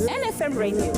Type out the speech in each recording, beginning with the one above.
NFM Radio.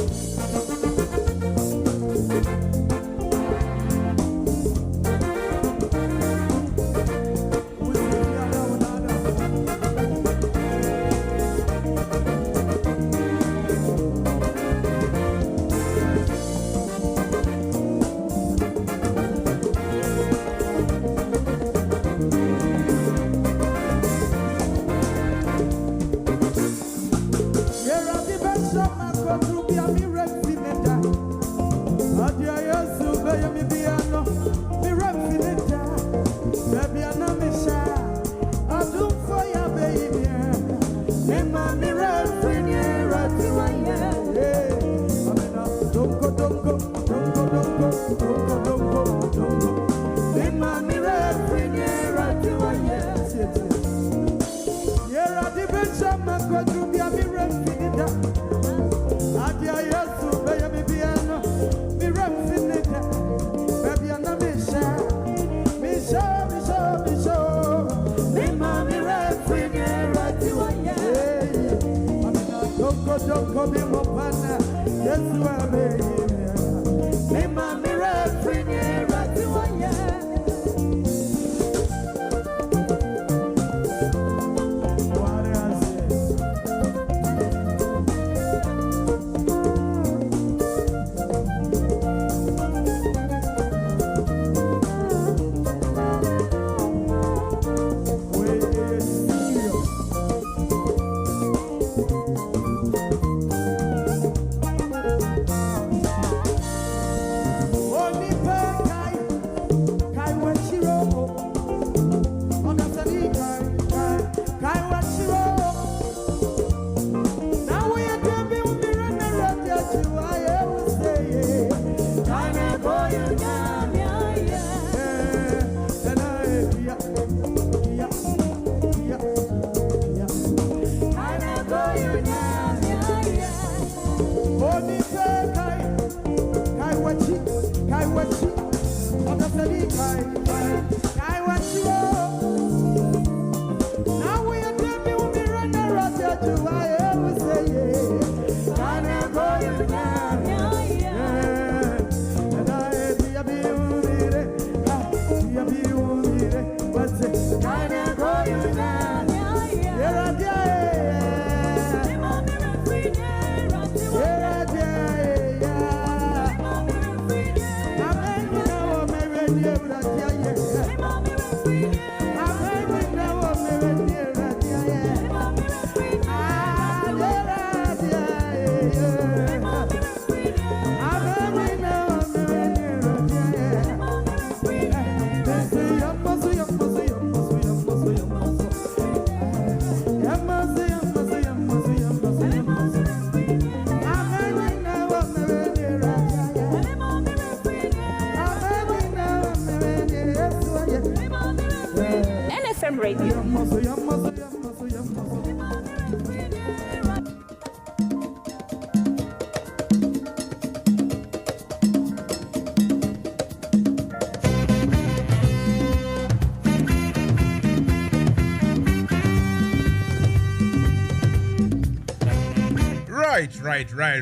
NFM Radio.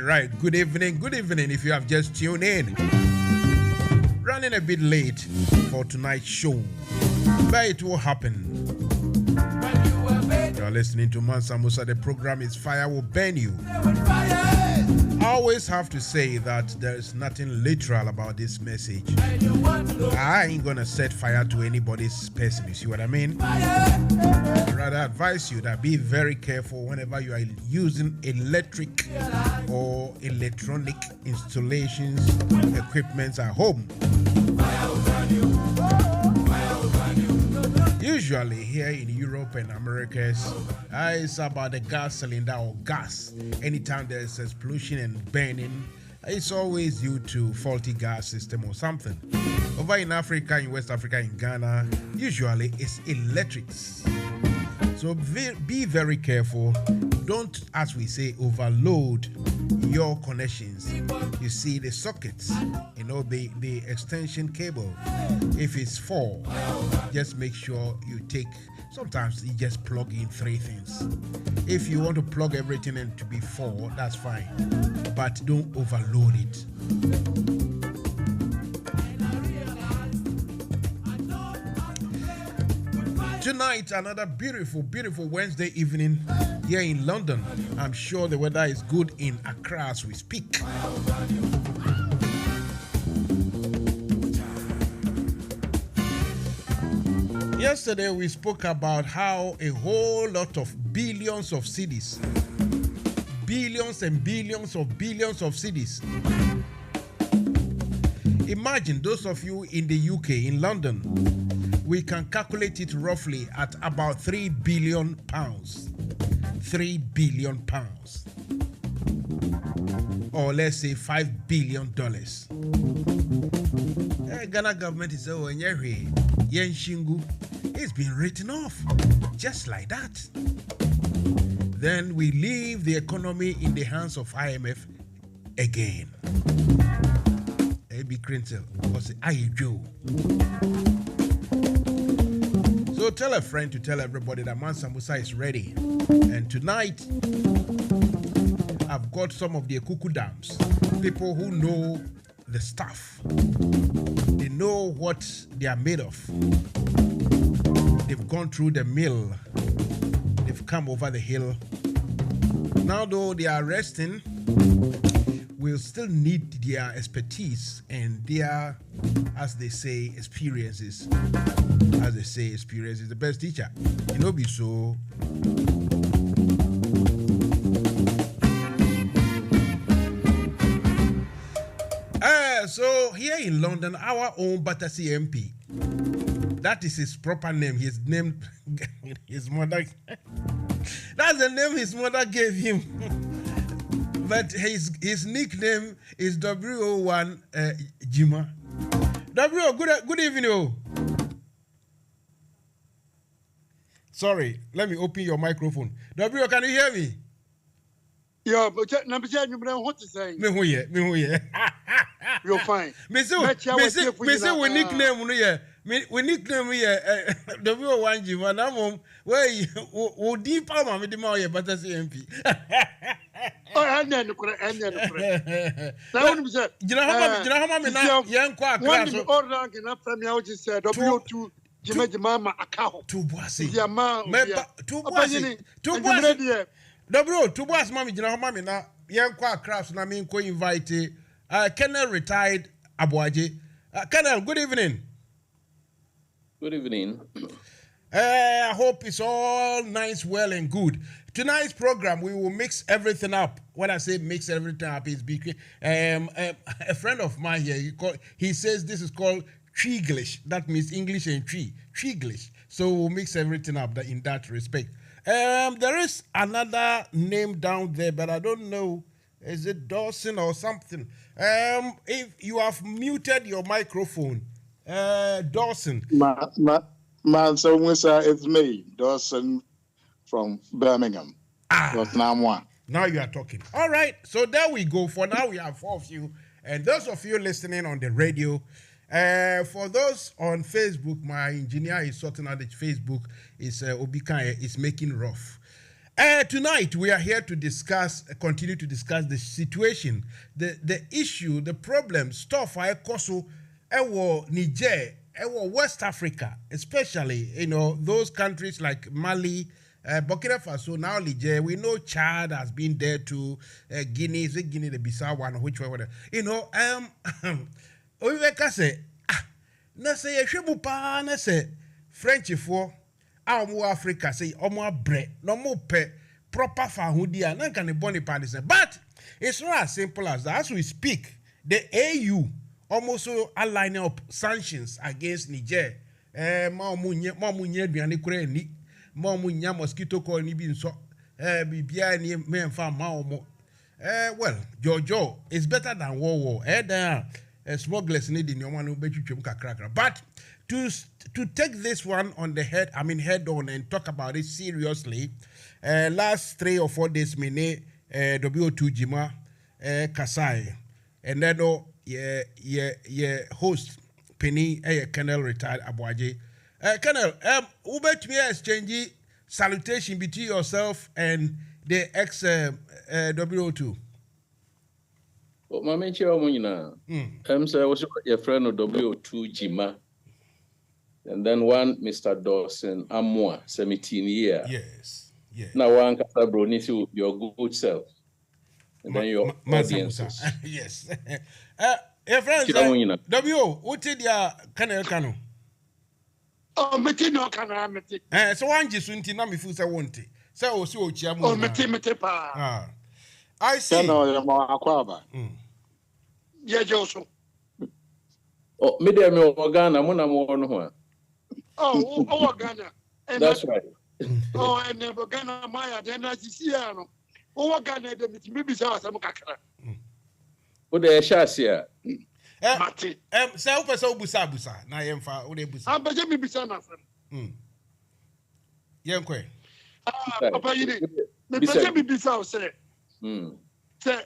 Right. Good evening if you have just tuned in. Running a bit late for tonight's show, but it will happen. You are listening to Mansa Musa. The program is Fire Will Burn You. I always have to say that there is nothing literal about this message. I ain't gonna set fire to anybody's person, you see what I mean? I'd rather advise you that be very careful whenever you are using electric or electronic installations, equipment at home. Usually here in Europe and Americas, it's about the gas cylinder or gas. Anytime there's explosion and burning, it's always due to faulty gas system or something. Over in Africa, in West Africa, in Ghana, usually it's electrics. So be very careful. Don't, as we say, overload your connections. You see the sockets, you know, the extension cable. If it's 4, just make sure you take, sometimes you just plug in 3 things. If you want to plug everything in to be 4, that's fine, but don't overload it. Tonight, another beautiful, beautiful Wednesday evening here in London. I'm sure the weather is good in Accra as we speak. Yesterday, we spoke about how a whole lot of billions of cedis, billions and billions of cedis. Imagine those of you in the UK, in London, we can calculate it roughly at about £3 billion. £3 billion. Or let's say $5 billion. Ghana government is saying, it's been written off. Just like that. Then we leave the economy in the hands of IMF again. A.B. Crintel was Joe. So tell a friend to tell everybody that Mansa Musa is ready. And tonight, I've got some of the Ekuku dams. People who know the stuff. They know what they are made of. They've gone through the mill. They've come over the hill. Now, though they are resting, we'll still need their expertise and their, as they say, experiences. As they say, experience is the best teacher. You know, be so. So here in London, our own Battersea MP, that is his proper name. His name, his mother. That's the name his mother gave him. But his nickname is W01 Jima. W, good evening. Oh. Sorry, let me open your microphone. W, can you hear me? Yeah, but number 10, you know what to say. Me who ye. You're fine. Me say we nickname we nickname here W01 Jima. Now where you deep armor me the more ye better MP. Oh, and then the now we say, you know how many now young quack. One or rank enough from you just said W2 Jima account. To bossy. Your mom. To bossy. To bossy. W to boss mommy, you know how many now young quack crafts na me ko invite Colonel retired Abuaje. Colonel, good evening. Good evening. I hope it's all nice, well, and good. Tonight's program, we will mix everything up. When I say mix everything up, it's because a friend of mine here, he says this is called Triglish. That means English and tree. Triglish. So we'll mix everything up in that respect. There is another name down there, but I don't know. Is it Dawson or something? If you have muted your microphone, Dawson. Mansa Musa, it's me, Dawson from Birmingham. Now you are talking. All right, so there we go. For now, we have 4 of you. And those of you listening on the radio, for those on Facebook, my engineer is sorting out the Facebook. Is Obika is making rough. Tonight, we are here to continue to discuss the situation, the issue, the problem, stuff I also Niger, West Africa, especially, those countries like Mali, Burkina Faso, now Niger. We know Chad has been there too, Guinea, the Bissau one, which way, whatever. We say, na say, Shebupa, na say, French for. Our Africa say omo bread no mo pe proper fahudia na can boni partisan, but it's not as simple as that. As we speak, the AU almost aligning up sanctions against Niger. Mamunya duane kure ni mamunya mosquito coil ni bi nso bibia ni memfa maomo. Well, Jojo is better than war. Smugglers need in your one kakra. But to take this one on the head on and talk about it seriously, last 3 or 4 days, W2 Jima, Kasai. And then host Penny Colonel retired Abuaje. Colonel, ubet me exchange salutation between yourself and the ex WO2. Well, my mention I was your friend of WO2 Jima. And then one Mr. Dawson Amwa, 17 years. Yes. Now one Casabro needs your good self. And then your Mansa audiences. Musa. Yes. Friends, W, what did ya Kano? Oh, Metino Canamity. So one just went in Namifusa won't it? So, Chiamu. Oh, Metimetepa. I see. Yeah, Joseph. Oh, Medium Organa, Mona Mono. Oh, Ghana. That's right. Oh, I never Ghana Maya, then I see. Oh, Ghana, maybe some Kakara. What the shots here? Mati. Self as Busa. Na yemfa, Ude Busa. I'm Benjamin Bissana. Yankwe. Papa, you need. Benjamin Bissau say. Say,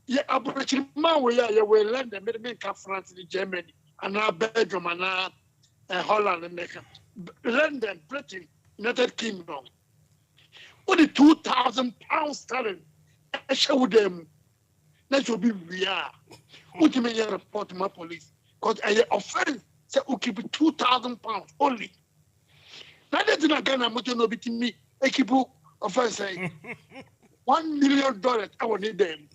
yeah, Aboriginal man, we are London, make France, Germany, and now Belgium, and now Holland, and London, Britain, United Kingdom. Only 2,000 pounds sterling. I show them. That should be real. What do you mean report to my police? Because I offense say we keep 2,000 pounds only. Now that's not gonna motivate me. I keep offense say $1 million. I will need them.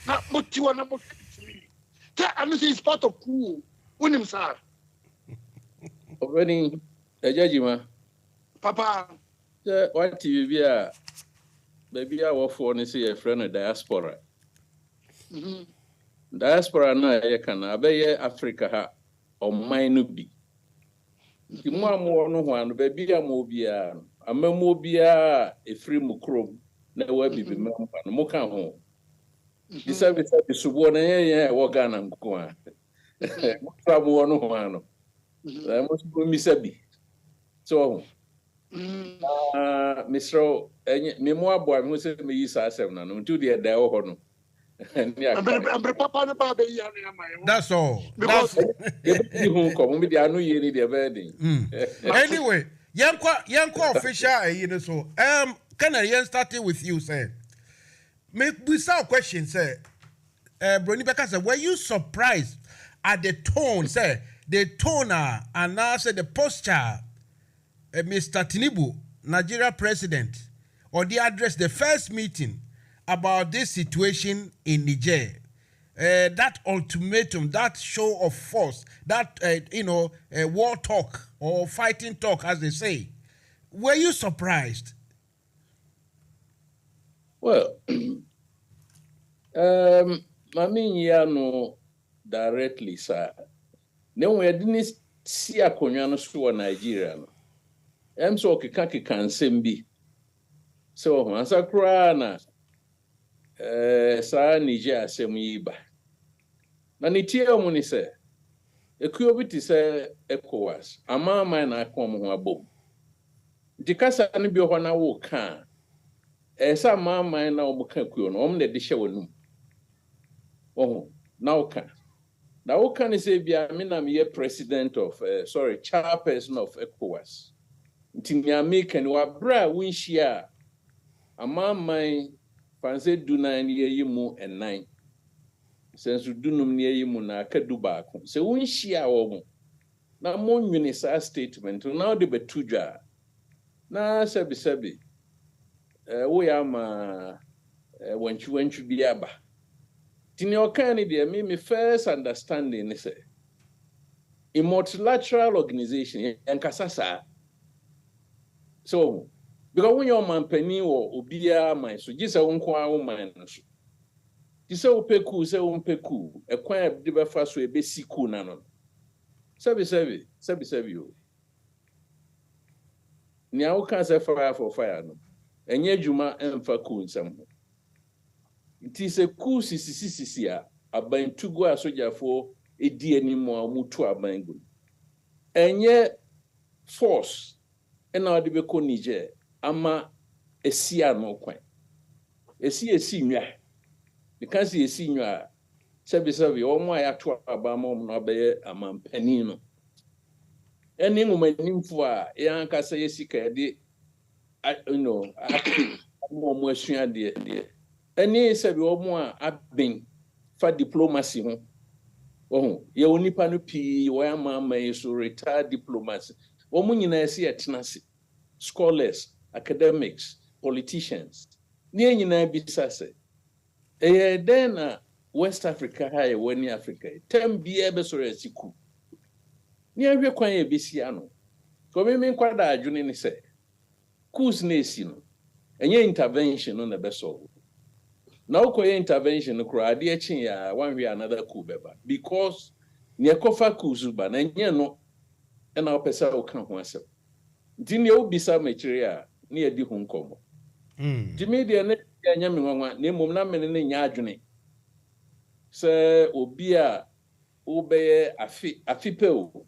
Now motivate me. I say it's part of cool. When him sir. Already, a judgment. Papa. What TV be a baby? I work for a friend of diaspora. Diaspora na ye kana abeye Africa ha omman no bi nti mo amwo no ho anu ba bia mo bia amamo bia efri mu krom na wa bibi mempa no mo ka ho bisa subo na ye wo Ghana nko a mo tra mo no ho anu mo subo misabi so Mr. me mo abo me se me yi sa asem na no ntu de da wo ho no. That's all. Anyway, Yanko official, so can I starting with you, sir? We saw a question, sir. Brony Becker said, were you surprised at the tone, sir? The toner and now said the posture, Mr. Tinubu, Nigeria president, or the address, the first meeting about this situation in Niger, that ultimatum, that show of force, that war talk or fighting talk, as they say, were you surprised? Well, I mean, yeah, no, directly, sir. No, we didn't see a Konyano to Nigeria. I'm so kaki can be. So, Mansa Krana. Sa Niger asem yiba na nitie omuni se ekuo biti se ECOWAS ama na akom ho abom dikasa ne bi ho na wo ka sa ama na obuka kuo no omne de hye wonum na wo ka ne se bia me na me president of chairperson of ECOWAS ntinya make ni wa bra winhia ama Fancy do 9 year mu and 9. Since you do no near you na kadu back. So when she are na mon unisa statement now de betuja. Na sebi. We am when you be aba. Tini okani de me first understanding is a multilateral organization and kasasa. So because when your man penny or obia man so just a unko man so just a peku say unpeku a quite de befa so e be siku na no sabi you ni awu kan say fire for fire no enye djuma emfa ku nsam it is a ku sisi a aban tugo asojafo edi animu a mutu aban go enye force ena odi be ko Niger ama esia no kwan esi nwa because you see you are Sebi, all my actual Abamom no be a man penino. Any woman for Yanka say Sika, I know, I more dear. Any Sebi or more I've been for diplomacy. Oh, you only panupi, where mamma is to retire diplomacy. Woman in a sea scholars, academics, politicians. Near you know, be sassy. Then West Africa, high, when Africa, 10 be able to resiku. Near your quiet Bisiano. So we mean quite a junior say. Coos nation, and your intervention on the vessel. Now, quite intervention, cry, dear Chinya, one way another kubeba. Because near Kofa Kuzuba, and you know, and our person will come once. Didn't you be some material near the Hong Kong? Jimmy, the Yaman, name of Naman in Yajuni. Sir, Obia, obey a fipel,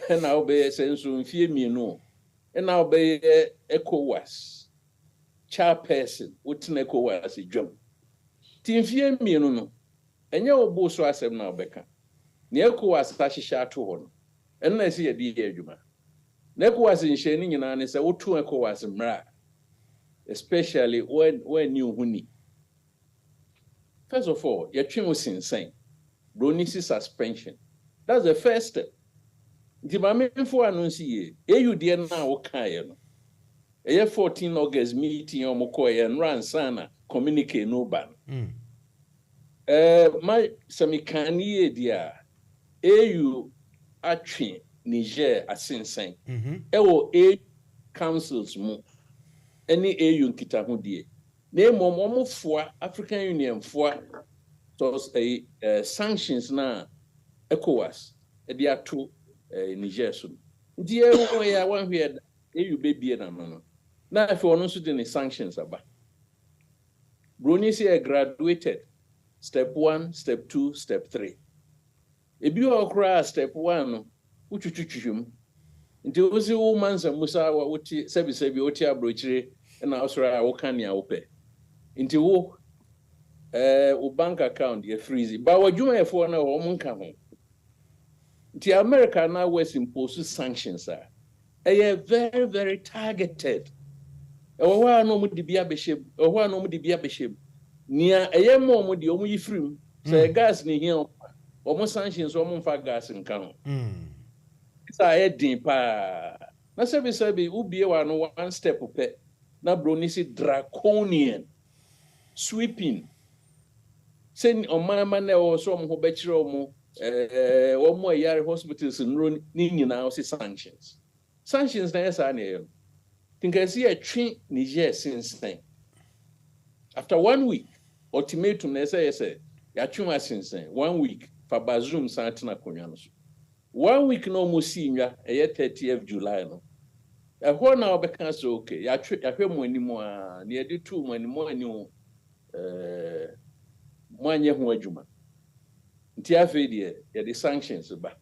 and I'll be a sense of fear me no, and I'll be ECOWAS, chairperson, what's an ECOWAS a jump. Team fear me no, and your boss was now Becca. Near ECOWAS, Tasha to one, and I see a dear Juma. ECOWAS in Shining and I say, what two ECOWAS in Mra, especially when you honey. First of all, your train was insane. Broni's suspension. That's the first step. The moment for announcing you dear now, okay. A 14 August meeting on Mokoya and Ran Sana communicate no ban. My Samikani dear, AU Atri Niger as insane. A councils mo. Any AU Kitahudi. Name more for African Union for those sanctions now ECOWAS they are two Niger soon. Dear way I want here AU baby and now if you want to do the sanctions about Bruni say graduated step 1, step 2, step 3. If you are across step 1, which you until was the Mansa Musa what service what you broche and also I can ya open. Into bank account you freeze. But what you may for now home come. The America now was imposed sanctions are very, very targeted. No no near a more the only free. Say gas ni here almost sanctions for gas in count. It's a heading pa. Na sebi ubi one step up. Na Brunisi draconian. Sweeping. Send on my man or some who bet you or more year hospitals and run in now sanctions. Sanctions, there's an air. Think I see a train Niger since then. After 1 week, ultimatum, they say, Yachuma since then, 1 week for Bazoom Santina Kunyanos. 1 week no more senior, a year 30th July. No. A whole now becomes okay. I feel more anymore, near the 2 more new. 1 year who Juma. Tia Fedia, the sanctions about.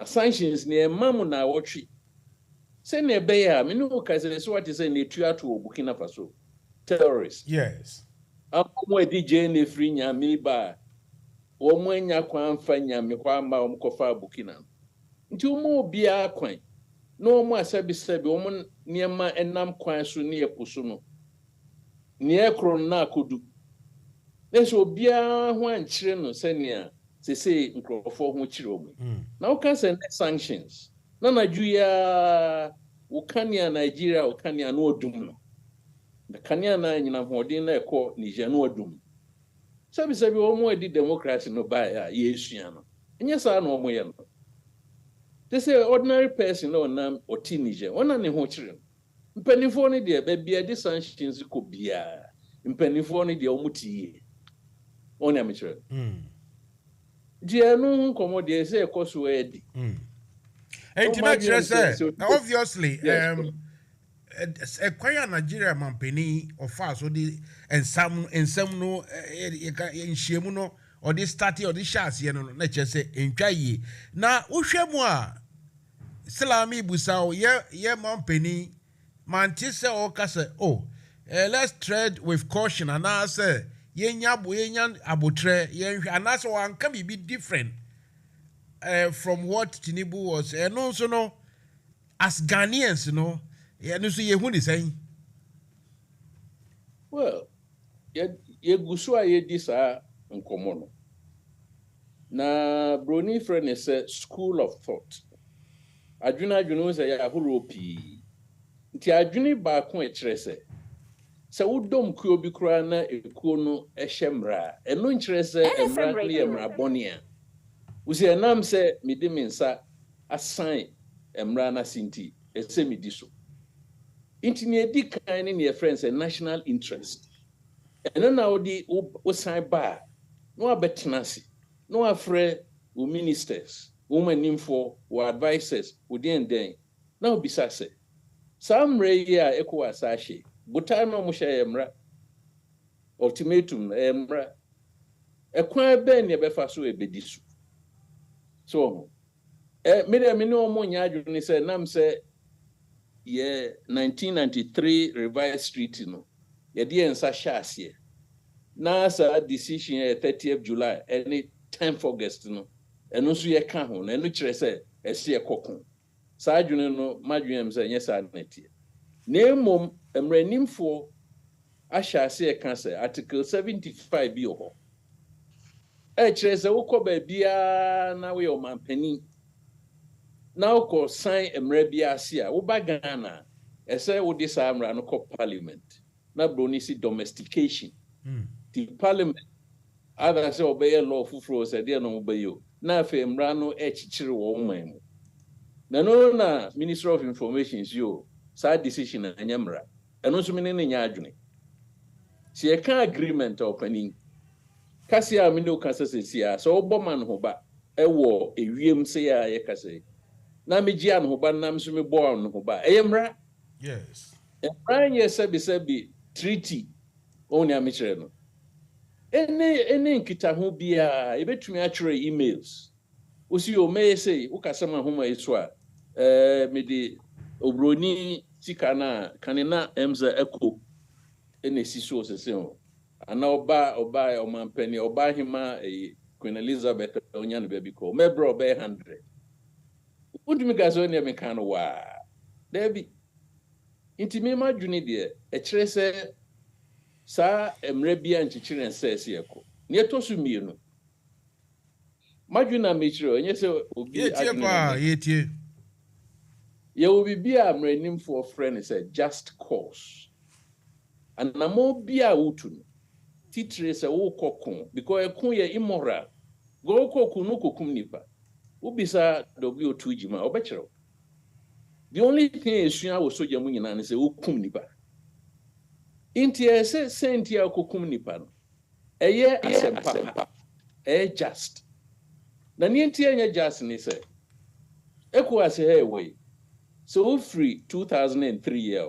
Sanctions near Mamuna watch. Send a bear, Minu Kazes, what is a nature to Burkina Faso? Terrorists. Yes. I'm DJ ne free me by. Woman Yaquan Fanya, Miquamba, Mkofa Burkina. Until more beer quaint. No more sabi, woman near my and Nam Quansu near Pusuno. Near Crona could do. There's will be a one children senior, they say in Crawford Muchiro. Now can send sanctions. No Nigeria, Ukania, Nigeria, Ukania, no doom. The Kanyana in a modern court, Niger, no doom. Sabi sabi more did democracy no buy yes, and yes, I know more. They say ordinary person or teenager, one and a children. Pennyphone, dear, baby, a sanctions could be a pennyphone, dear Muti. On amateur. Dear, no commodity say a cost ready. Hey, obviously, a quiet Nigeria Mampeni or fast or the and some no in Shemuno or this 30 or this shots, you know, nature say in Kayi. Now, Ushemwa Salami Busao, yeah, Mampeni, Manchester or Cassa, let's tread with caution and I say. yenya abotre yenhwe anaso anka be different from what Tinubu was. And also no, as Ghanaians, no, no so ye ni saying. Well, ye gusua ye disa nkomo. Na broni friend is a school of thought. Adwuna say ya horo pi. Nti adwene ba ko ekyerese. Se wodom kuo bi kura na ekuo no ehyemra. Eno nkyerese emra ne emra bonia. Usi enam se mede mensa assign emra na sinti ese medi so. Inti ne edi kan ne ne friends a national interest. Eno na odi o sign ba no abetenasi. No afre wo ministers, wo manimfo, wo advisors, wo den na obisa se. Some reya ECOWAS ashe. Buta no mo hye emra. Ultimatum emra. Ekwan ben ye befa so ebedi so. So me no mo nya adwene say nam say ye 1993 revised treaty no. Ye de ensa hye ase. Na sa decision 30th July any 10th August no. Eno so ye ka ho na eno kire say ese ye kokon. Sa adwene no madwene say nye sa netie. Na emom emranimfo ahye ase ye ka say article 75 bi ho. Kire say wokoba bia na we o mampani. Na woko sign emra bia ase a wo ba Ghana ese wo di sa amra no ko parliament. Na broni si domestication. The parliament other say obey law fufuro say dey no obey you. Na fe emra no echichire wo man mu. Na no na Minister of Information is you. Sa decision na nyamra. Eno so mene nya adwene. Si e ka agreement opening. Kasi a mene o kasa sesia so oboman ho ba ewo ewiem se ya ye kasa. Na meji an ho ba nam so me bo an ho ba. Eyemra. Yes. Emra ye sebi treaty oni amichere no. Ene nkita ho bia ebetumi atwere emails. Osi o me say ukasa ma ho ma eso a me de obroni sika na kanena emza eko ene siso sese ho. Ana oba o mampani oba hima Queen Elizabeth onya no baby ko. Me bro be 100. Udumi gaso ne me kan wa. Debi intimi madwuni de kire se sa emre bia nchichire nsese yeko ne tosu mienu madwuna mechire onye se obi yetie ye obi bia amranim for friend say just cause and na mo bia wutu titire se wo kokon because ekun ye immoral go kokun no kokum nipa ubisa W2 jima obechero the only thing esua wo soja mu nyina ne se wo kum nipa. Inti ese senti akokum nipa no. Eye asempa. Just. Na ni inti enye just ni se. ECOWAS hey way. So free 2003 year.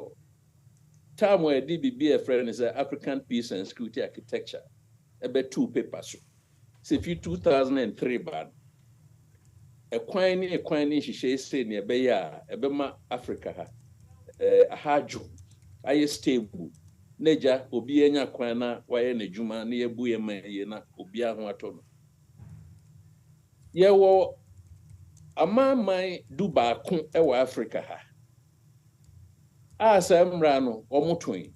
Time where DBB a friend is African Peace and Security Architecture. Ebe 2 papers. Se fi 2003 bad. Ekwani shishe se ni ebe ya ebe ma Africa ha. Ahaju. Aye stable. Neja obi enya kwan na waye n'adwuma na yebu ye man ye na obi aho ato no ye wo amamman du baako e wa Africa ha asamra no omotwen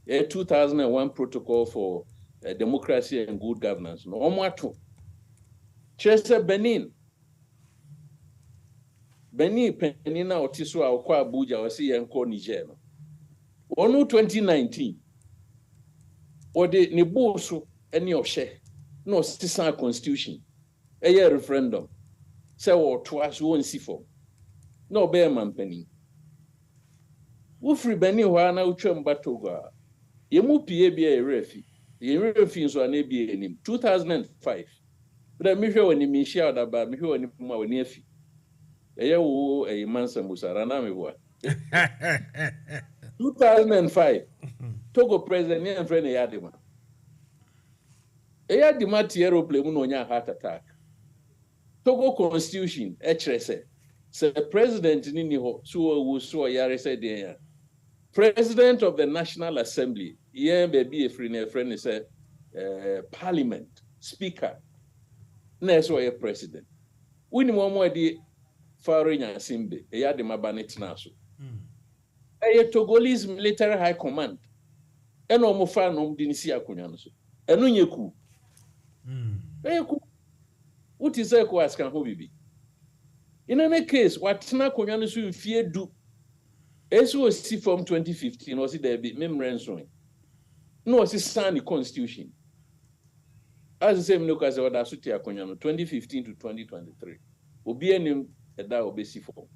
2001 protocol for democracy and good governance no omoato chese Benin penina otiso a okwa Abuja wasi yenko Niger no Onu 2019 ode ne boso ene ohye no citizen constitution eye referendum se wo to as won sifo no be mampani wo free Benin ho ana utwam batoga ye mu pie bia ye refi nso ana bia enim 2005 but me hwe woni mi share da ba me hwe woni ma woni afi eye wo Mansa Musa na me bo 2005 Togo president and friend Yadima. Yadima aeroplane no nya heart attack. Togo constitution HRS say president ni ho so yare say president of the National Assembly yen baby a friend say parliament, speaker, na so president. Wini mo di foreign assembly, e ya de mabanet na so. Togolese military high command. Eno mo fa no di nisi akonya no so. Eno nyeku. Ku. Uti say ECOWAS kan ho bibi. In any case, watena akonya no so mfie du. Eso was from 2015 was it there be memrenso. No was sign the constitution. As the same look as the other suti akonya no 2015 to 2023. Obi enim eda obesi for.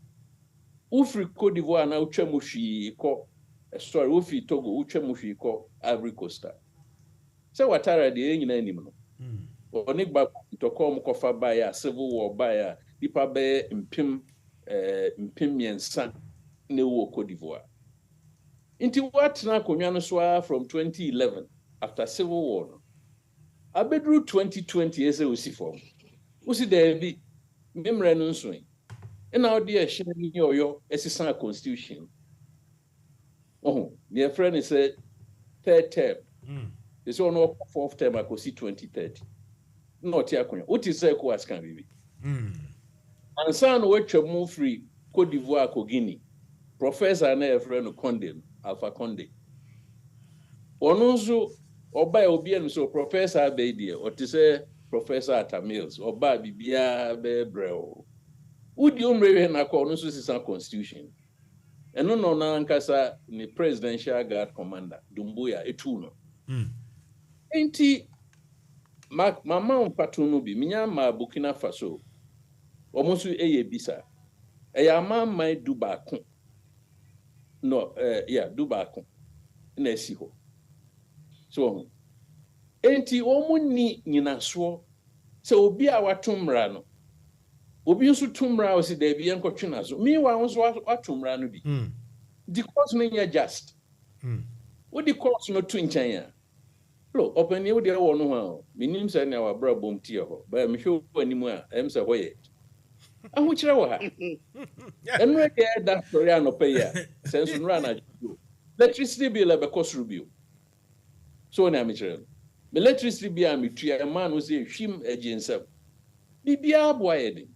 Ufri Côte d'Ivoire na utwa muhwi ko sorry ufri Togo utwa muhwi ko Ivory Coast. Se watara de nyina anim no. Oni gba ntoko mkofa ba ya civil war ba ya dipa be mpim miensa ne wo Côte d'Ivoire. Inti watna konwa no so from 2011 after civil war. Abedru 2020 ese osifo. Usi there be memre no nso. And now dear shiny yo SSA constitution. Oh, my friend is a third term. This one no fourth term I could see 2030. Not here. What is ECOWAS can be? And son which move free Côte d'Ivoire ko Guinea. Professor na friend Condé, Alpha Condé. Onozo oba obi en so professor be there. What is Professor Atamils oba bibia be breo. Would you marry na call no so constitution? And no na nkasa ni presidential guard commander Dumbuya etu no. Enti mama onpato no bi minya ma Burkina Faso. Omosu eye bisa. Eya mama Dubakon. No Dubakon. Na esi ho. So enti omunni nyinaso se obi a watomra no. Obi nso tumra o si da bi enkotwe na so mi wa nso atumra no bi the course no nya just what the course no to nchen ya lo open you dey wo no ha minim say na wa bra bom tie ho ba mi hwe animu a em say ho ye ahu kire wo ha enu e dey that story anope ya sense no na electricity bill e be cost rubio so na mi kire electricity bill mi tua man no say hwim agensam bibia aboa ye dey.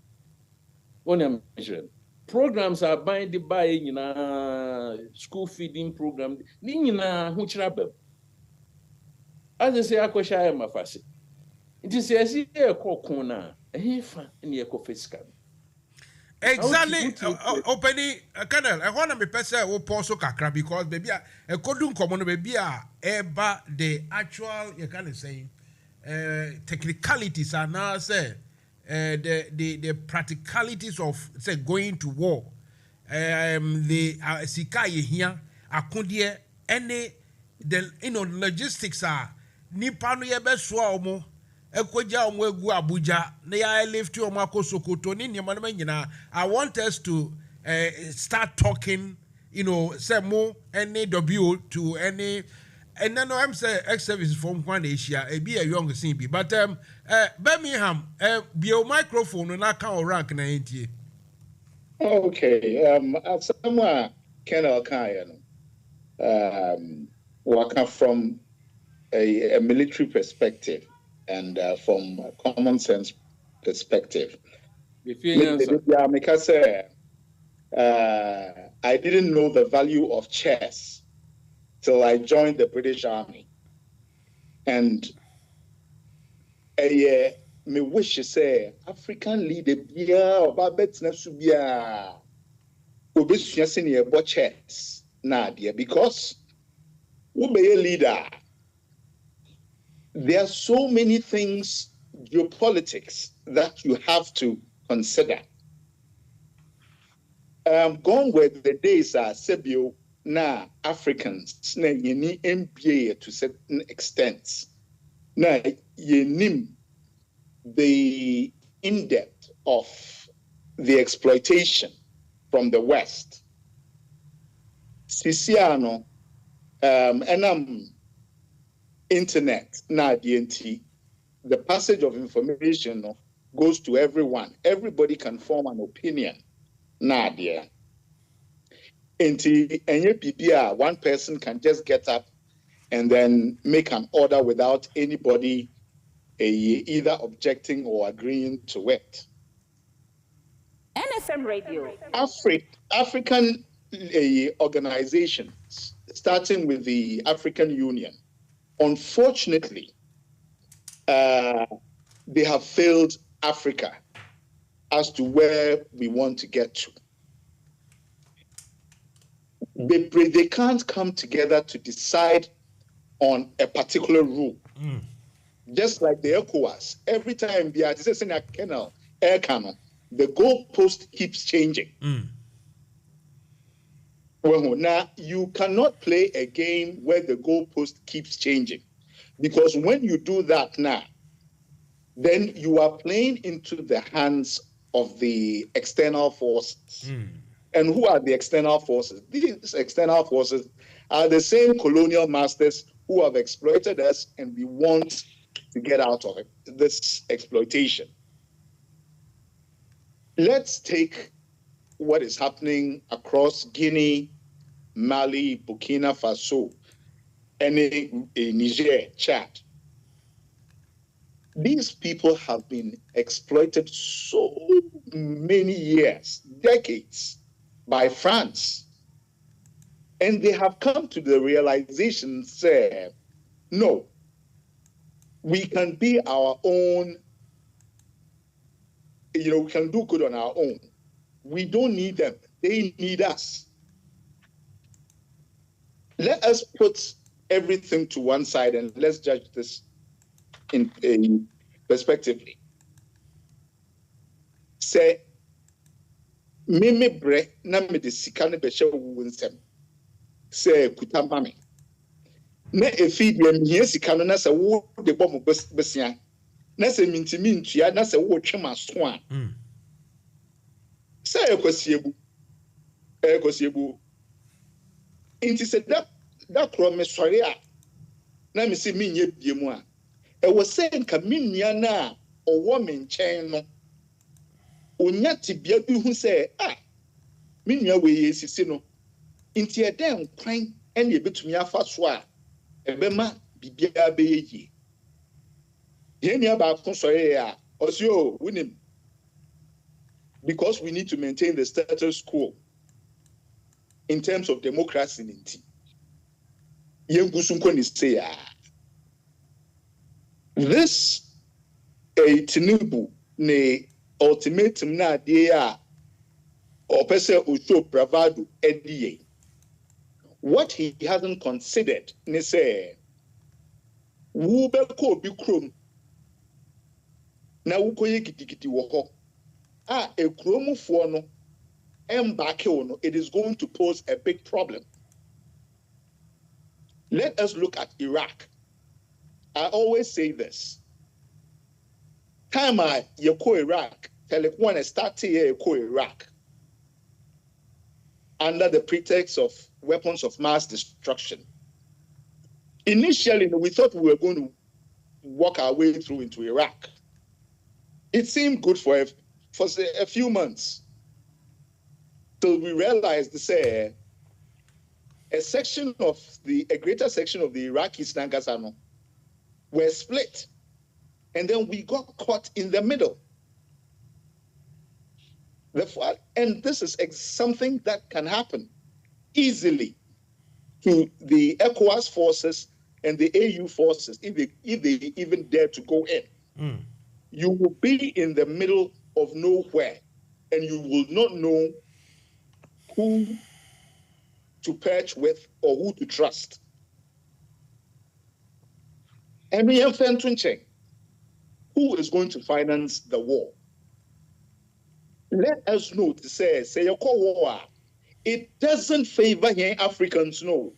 Programs are binding by school feeding program. Nina Huchrabel. As I say, I could share my facet. It is as if a corner, a heifer in the ecofiscal. Exactly. Opening Colonel, I want to be person who also kakra because baby a codun common baby eba the actual you can say technicalities are now say. The practicalities of say going to war, the sikai here, akundie any the logistics are nipa no ye be so omo ekoja omo egu Abuja na ya lift you omo akosokoto ni nyama no nyina. I want us to start talking, say more any W to any. And then I'm saying ex-service from one Asia, be a young CB. But Birmingham, be your microphone and I can't rank na NTA. Okay. Somewhere Colonel Kayan, working from a military perspective and from a common sense perspective. Because I didn't know the value of chess till I joined the British Army. And me wish to say African leader bia oba betina su bia obesuya senior chess na dia because we be a leader. There are so many things, geopolitics, that you have to consider. Gone where the days are Sebio. Na Africans na yeni MBA to certain extent. Na yenim the in-depth of the exploitation from the West. Sisiano enam internet na DNT. The passage of information goes to everyone. Everybody can form an opinion. Na dia. One person can just get up and then make an order without anybody either objecting or agreeing to it. NFM Radio. African organizations, starting with the African Union, unfortunately, they have failed Africa as to where we want to get to. They can't come together to decide on a particular rule. Just like the ECOWAS, every time they are discussing a canal, air canal, the goalpost keeps changing. Well, now, you cannot play a game where the goalpost keeps changing, because when you do that now, then you are playing into the hands of the external forces. And who are the external forces? These external forces are the same colonial masters who have exploited us, and we want to get out of it, this exploitation. Let's take what is happening across Guinea, Mali, Burkina Faso, and Niger, Chad. These people have been exploited so many years, decades, by France. And they have come to the realization, say, no, we can be our own, we can do good on our own. We don't need them. They need us. Let us put everything to one side and let's judge this in perspectively. Say, me bre na me de sika ne be hye wo nsem. Say kuta mame. Na efi de me sika no na se wo de bom besia. Na se mintimi ntua na se wo twema so a. Say ekosiebu. Inti se da kro me sori a na me se me nye biemu a. E wo se nka minua na owo me nchen no. Onya tibia bi hu se minua we yesisi no. Inti e den kwan ene e betumi afa so a ebema bibia be ye. Ye nia ba ko sori a osio winim. Because we need to maintain the status quo in terms of democracy in Inti. This Tinubu ne ultimatum na dia or pese uso bravado NDA. What he hasn't considered ne say wube ko bi krom na wukoye kitikiti woko ekromufoɔ no embake no, it is going to pose a big problem. Let us look at Iraq. I always say this. Time I yeko Iraq, telekwane start here yeko Iraq under the pretext of weapons of mass destruction. Initially, we thought we were going to walk our way through into Iraq. It seemed good for a few months, till we realized a greater section of the Iraqis Nangasano were split, and then we got caught in the middle. And this is something that can happen easily to the ECOWAS forces and the AU forces if they even dare to go in. You will be in the middle of nowhere, and you will not know who to perch with or who to trust. NFM, who is going to finance the war? Let us know to say war. It doesn't favor here Africans, no.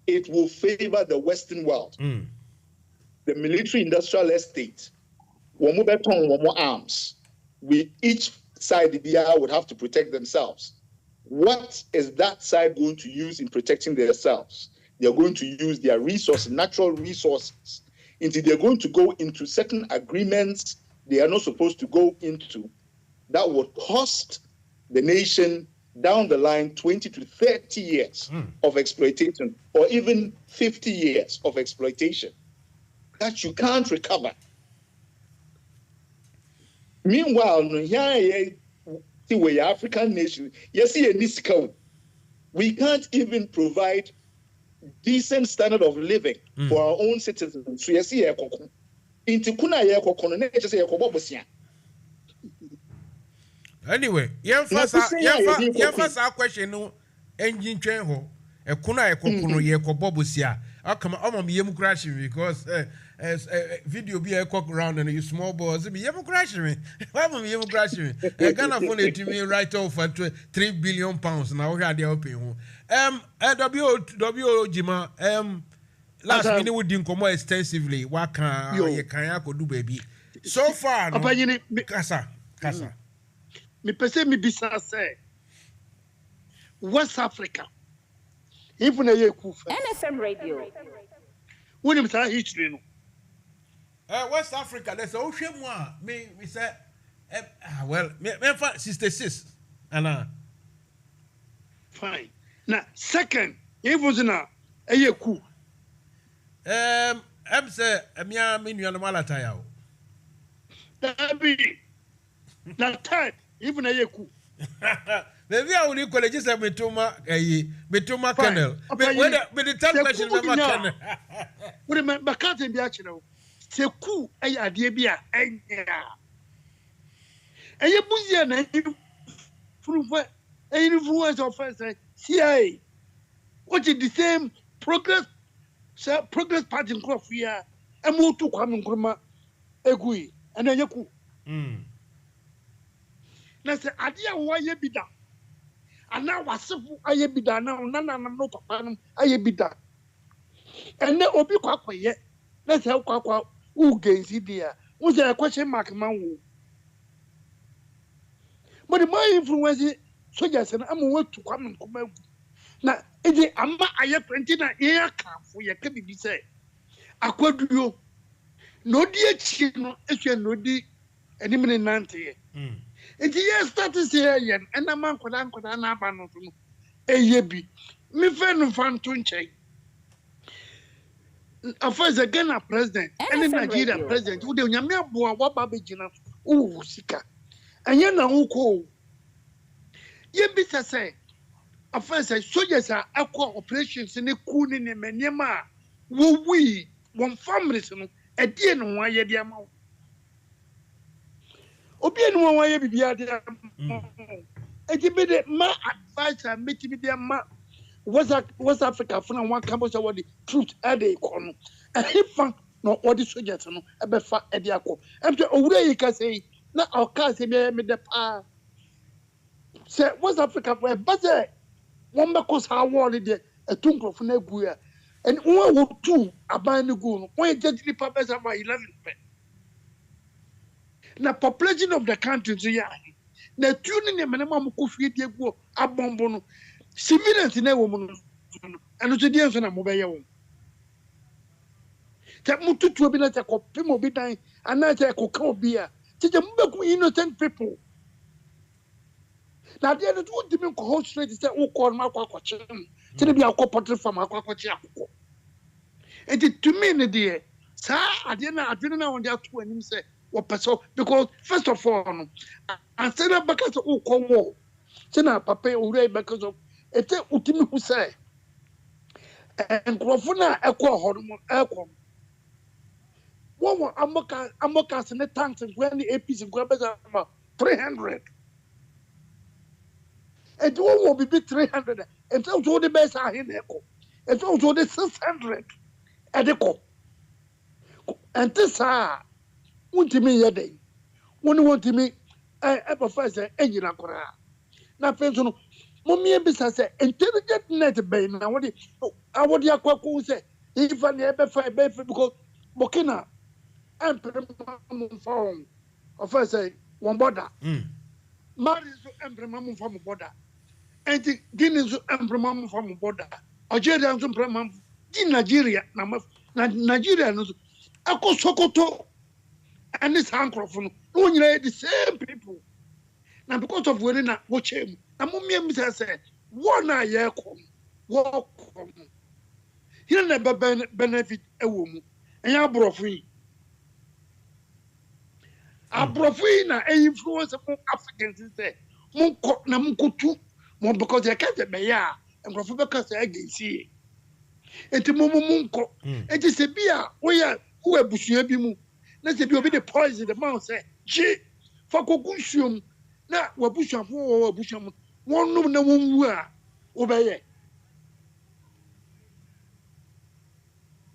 It will favor the Western world. The military-industrial estate. Womo arms. Each side would have to protect themselves. What is that side going to use in protecting themselves? They're going to use their resources, natural resources. They're going to go into certain agreements they are not supposed to go into that would cost the nation down the line 20 to 30 years of exploitation, or even 50 years of exploitation that you can't recover. Meanwhile, here we are African nation. Yes, in this count, we can't even provide decent standard of living for our own citizens. So yes, here into kuna here kokono na just here kobobosia. Anyway, your first question no engine train ho e kuna e kokono ye kobobosia. I come on me yemu crashing because video be a cock around and you small boys be yemu crashing me. Why am yemu crashing me? Ghana phone to me right off for 3 billion pounds now we are there open. W Jima last minute we didn't come more extensively. What can you do baby? So far no kasa. Me pese me bisa say West Africa. Even a NFM Radio. When you say history no. West Africa, there's a ocean one. Me say, well, me 66. And fine. Now, second, it was na a year coup. I'm say, me you are malataya. That be. Now, third, even a year coup. Maybe I will equally just have Metoma Kennel. But the third question is Kennel. Remember, can't be actually. C'est coup, ay adiebia, ay ya. Ay buzia na influence of CIA. What is the same progress party in Crofia, and move to Kwame Nkrumah egui, and then yaku. Na say adia wa ye bida. Ana wasefu aye bida na nana no papa no aye bida. Ene obi kwakwaye. Na say kwakwa who gains there? Was there a question mark man? But my influence, so yes, and I'm going to come and come out. Now, is it Amma Aya Prentina air camp for your can be said? I could do no dear chino, if you know the enemy nante. It's yes, that is here, and a man could uncle an abandon a yebi. Me fan fan tunche. First again, a president, and in Nigeria, president, who do Yamia Boa, what Babijina, oh, Sika, and Yana Uko. Ye bisa say, a first, soldiers are aqua operations in the Kunin and Menyama, who we, one family, a dear no why ye dear mouth. Obian one way be the a my advice and make me their ma. West Africa from one campus about the truth at the corner. And if no all the soldiers no about fat at the aqua. After away you can say, not our cars me the power. Say West Africa where but one because how war it a tunko from Neguia. And one or two are buying the goon. Why just the purpose of my 11 pet. Now population of the country is here. Now tuning the minimum could feed the go a bombono. Civilians in a woman, and to the answer, mobile. That Mutu to be like a Pimo be dying, and not a cocoa beer. Take a milk innocent people. Now, the other two didn't hold straight is that call my quack, to be a corporate from a quack. And it to me, dear, sir, I didn't know on the other two and him say, what person, because first of all, I said up because of war. Sena papa ure because of ete utimi hu say enkrofo na ekọ horumo ekọ wo amoka se ne tanks when the APC go beza 300 and wo be 300 and so the best are in ekọ and so the 600 edeko and this untimi yede woni wontimi e professor enjina kora na penso mommy bisa say intelligent net be na wodi awodi akwaku say if an ebe fa because Burkina emperor phone of say one border Mali so emperor from border and Guinea so emperor from border Algeria so emperor di Nigeria na Nigeria no akọ Sokoto and this handcroft no nyina the same people. Now because of winning that watch him, na mummy say one a year come walk here na benefit ewomu enya brofui abrofui na influence from Africans say munko na munkutu mo because they can't be ya and brofui because against enti munko enti se bia oya who ebusua bi mu na se bi obi the poison the man say je fa kokunsuom na wabusuafo wabusuam wonum na wonwu a obeye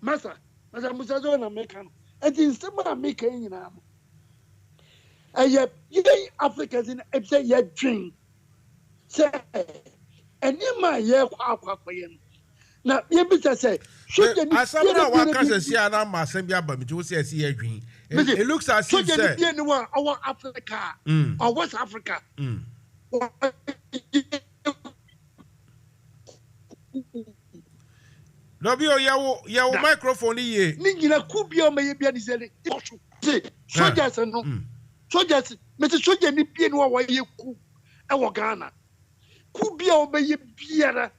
Mansa Musa zo na meka no enti nsema na meka nyina mo aye ye Africans in say ye dream say enima ye kwa ye na ye bi say asabra wa kan say ana ma asem bi aba mi jo say see ye dream it looks as if say our Africa or West Africa no bi o yawo microphone ye ni nyina ku bi o meye bia ni sele soldiers no soldiers me se soldier ni bia no wa ye ku e wo Ghana ku bia o meye bia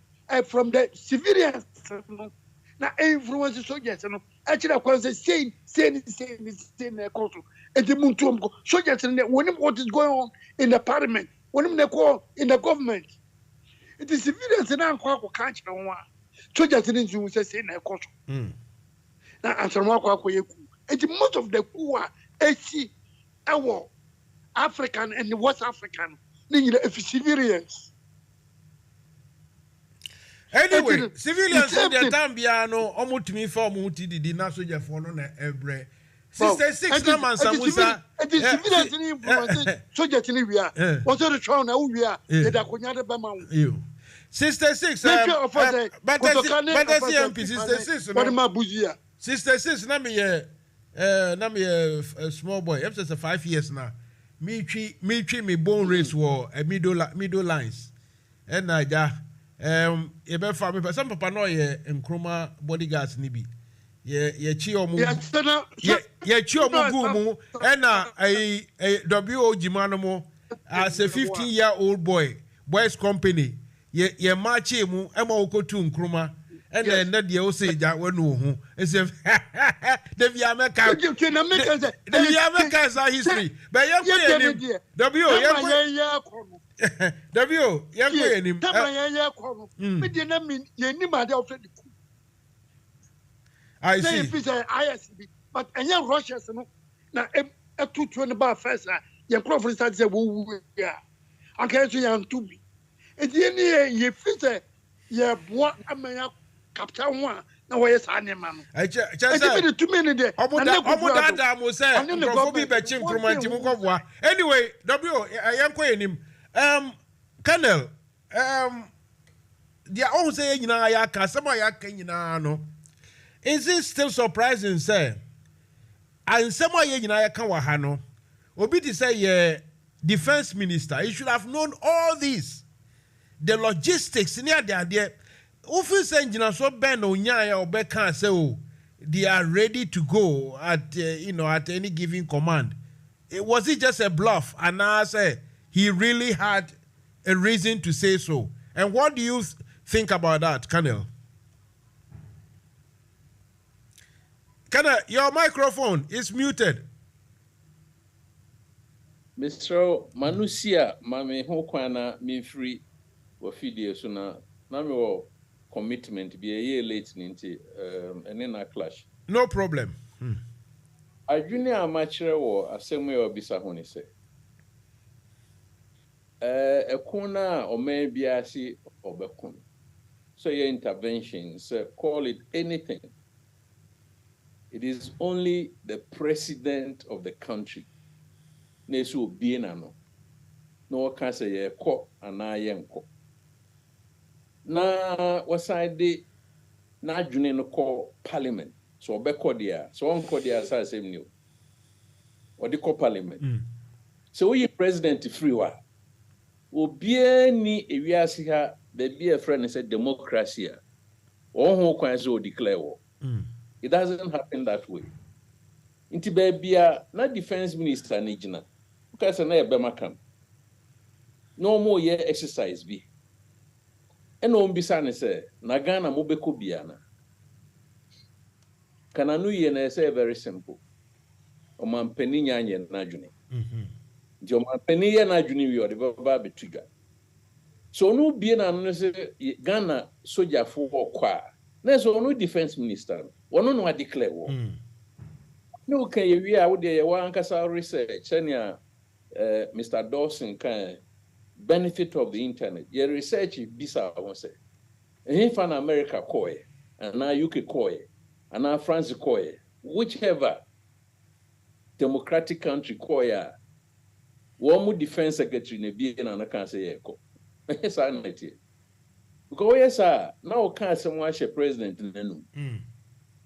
from the civilians no na influence soldiers no actually kwa say say koso e de muntu omko soldiers no what is going on in the parliament wonim ne ko in the government it is civilians na kwa catch no one soldiers didn't do say na ekoso na answermo akwa yeku it most of the coup are our African and West African ni civilians anyway civilians in their time bia no omutumi for omutidi na soldier for no na ebre 66 na Mansa Musa it is civilians ni influence soldiers ni wia was the trial na wia they da konya de ba ma 66 but MP 66 what ma buzia 66 na me small boy I'm just 5 years now me twi bone race war middle lines and naja e be fa me some papa no ye nkroma bodyguards ni bi ye chi omu ye chi omu gu mu and a WO Jimano mo as a 15-year-old boys company ye march mu e ma okotu nkroma and then na de o say ja wanu hu e say the via America is history but ye go ye W ye go ye nim me de na me ye nim ade of the I see ISB but anya Russians no na e tutu ne ba first ye crofri start say wo ya anka so yan tubi e die ni ye fit ye boa amanya captain one na wo yes anema no I just say too many there omoda mo say crofo bi be chim kromanti mu koboa anyway W yan ko yenim Colonel dia own say nyina ya ka sama ya ka nyina no is it still surprising say and sama ya nyina ya ka wa ha no obi ti say ye defense minister he should have known all this the logistics near there often say nyina so ben onya ya obeka say oh they are ready to go at at any given command was it just a bluff and I say he really had a reason to say so and what do you think about that Colonel your microphone is muted Mr. Manusia mame ho kwana me free wo fidie so na me wo commitment be a year late ninti and na clash no problem adwene amachere wo asem ya obisa ho ni se ekuna o me biasi obekun so your interventions call it anything it is only the president of the country nesu obiena no ka say ye ko ana ye nko na waside na adwene no call parliament so obekọ dia so onko dia sa asem ni o de call parliament so we president free wa obie ni ewiase ha be be a friend say democracy a ho kwan so declare wo it doesn't happen that way inti be bia na defense minister ni gina because na e be makam no more ye exercise be. And no bisane say, Nagana mobeko biana. Can I know ye say very simple? O man penny yan najuni. Jo man penny yan najuni you are the baby trigger. So no bien an say Ghana soldier for kwa. There's no defense minister. One no declare war. No can you out there one cassa research and Mr. Dawson can benefit of the internet. Your research is bizarre, I won't say. And if an America coy, and now UK coy, and now France coy, whichever democratic country coy, one more defense secretary in be and I can't say echo. Yes, I know it. Because yes, sir, now can't someone share president in the room.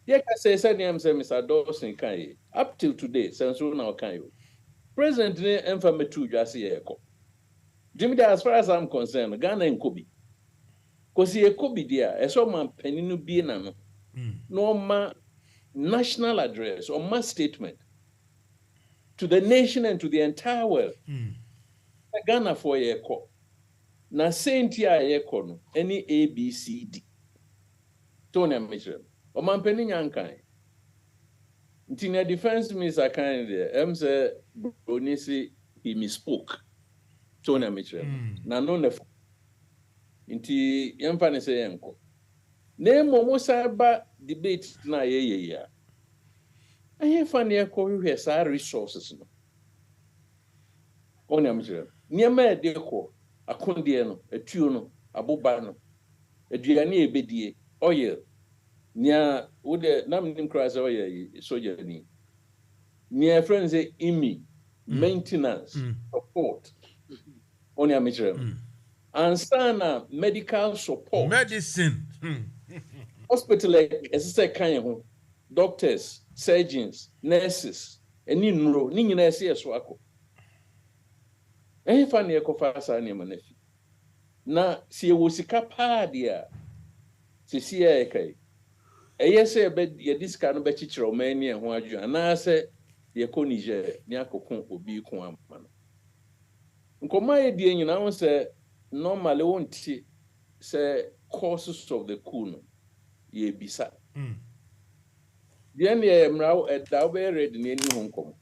Yeah, I say, Mr. Dawson can up till today, since now can you. President Enfame too just say echo. Jimmy, as far as I'm concerned, Ghana and Kobe. Because he could be there, a so man penny be no ma national address or ma statement to the nation and to the entire world. Ghana for a call. Na Saint ya no any ABCD. Tony Mitchell. O man penny yankai. Intina defense minister kind there. Say Bonisi he misspoke. Tony Mitchell. Na no ne inti yamfane say yanko. Name mo cyber debate na ye ya. Aye fane yanko you sa resources no. Tony Mitchell. Niema de ko akondie no, etuo no, aboba no. Aduane ebedie, oil. Nia wode nam nim kra say oil soja ni. Nia friends say IMI, maintenance, support. Onya Mitchell. And sana medical support. Medicine. Hospital as I kind doctors, surgeons, nurses, and ni nro, ni nyina ese so akọ. Eh fa ne ekofa sa ne manefi. Na si e wosika pa dia. Si si e kai. Eye se be ye diska no be chichiro mani e ho adwu ana se ye ko Niger ni akokon obi ko ampa no. Nkoma ye die nyina won se normally won't say causes of the coup no ye bisa. Then ye mraw e da be ready ni eni ho nkom.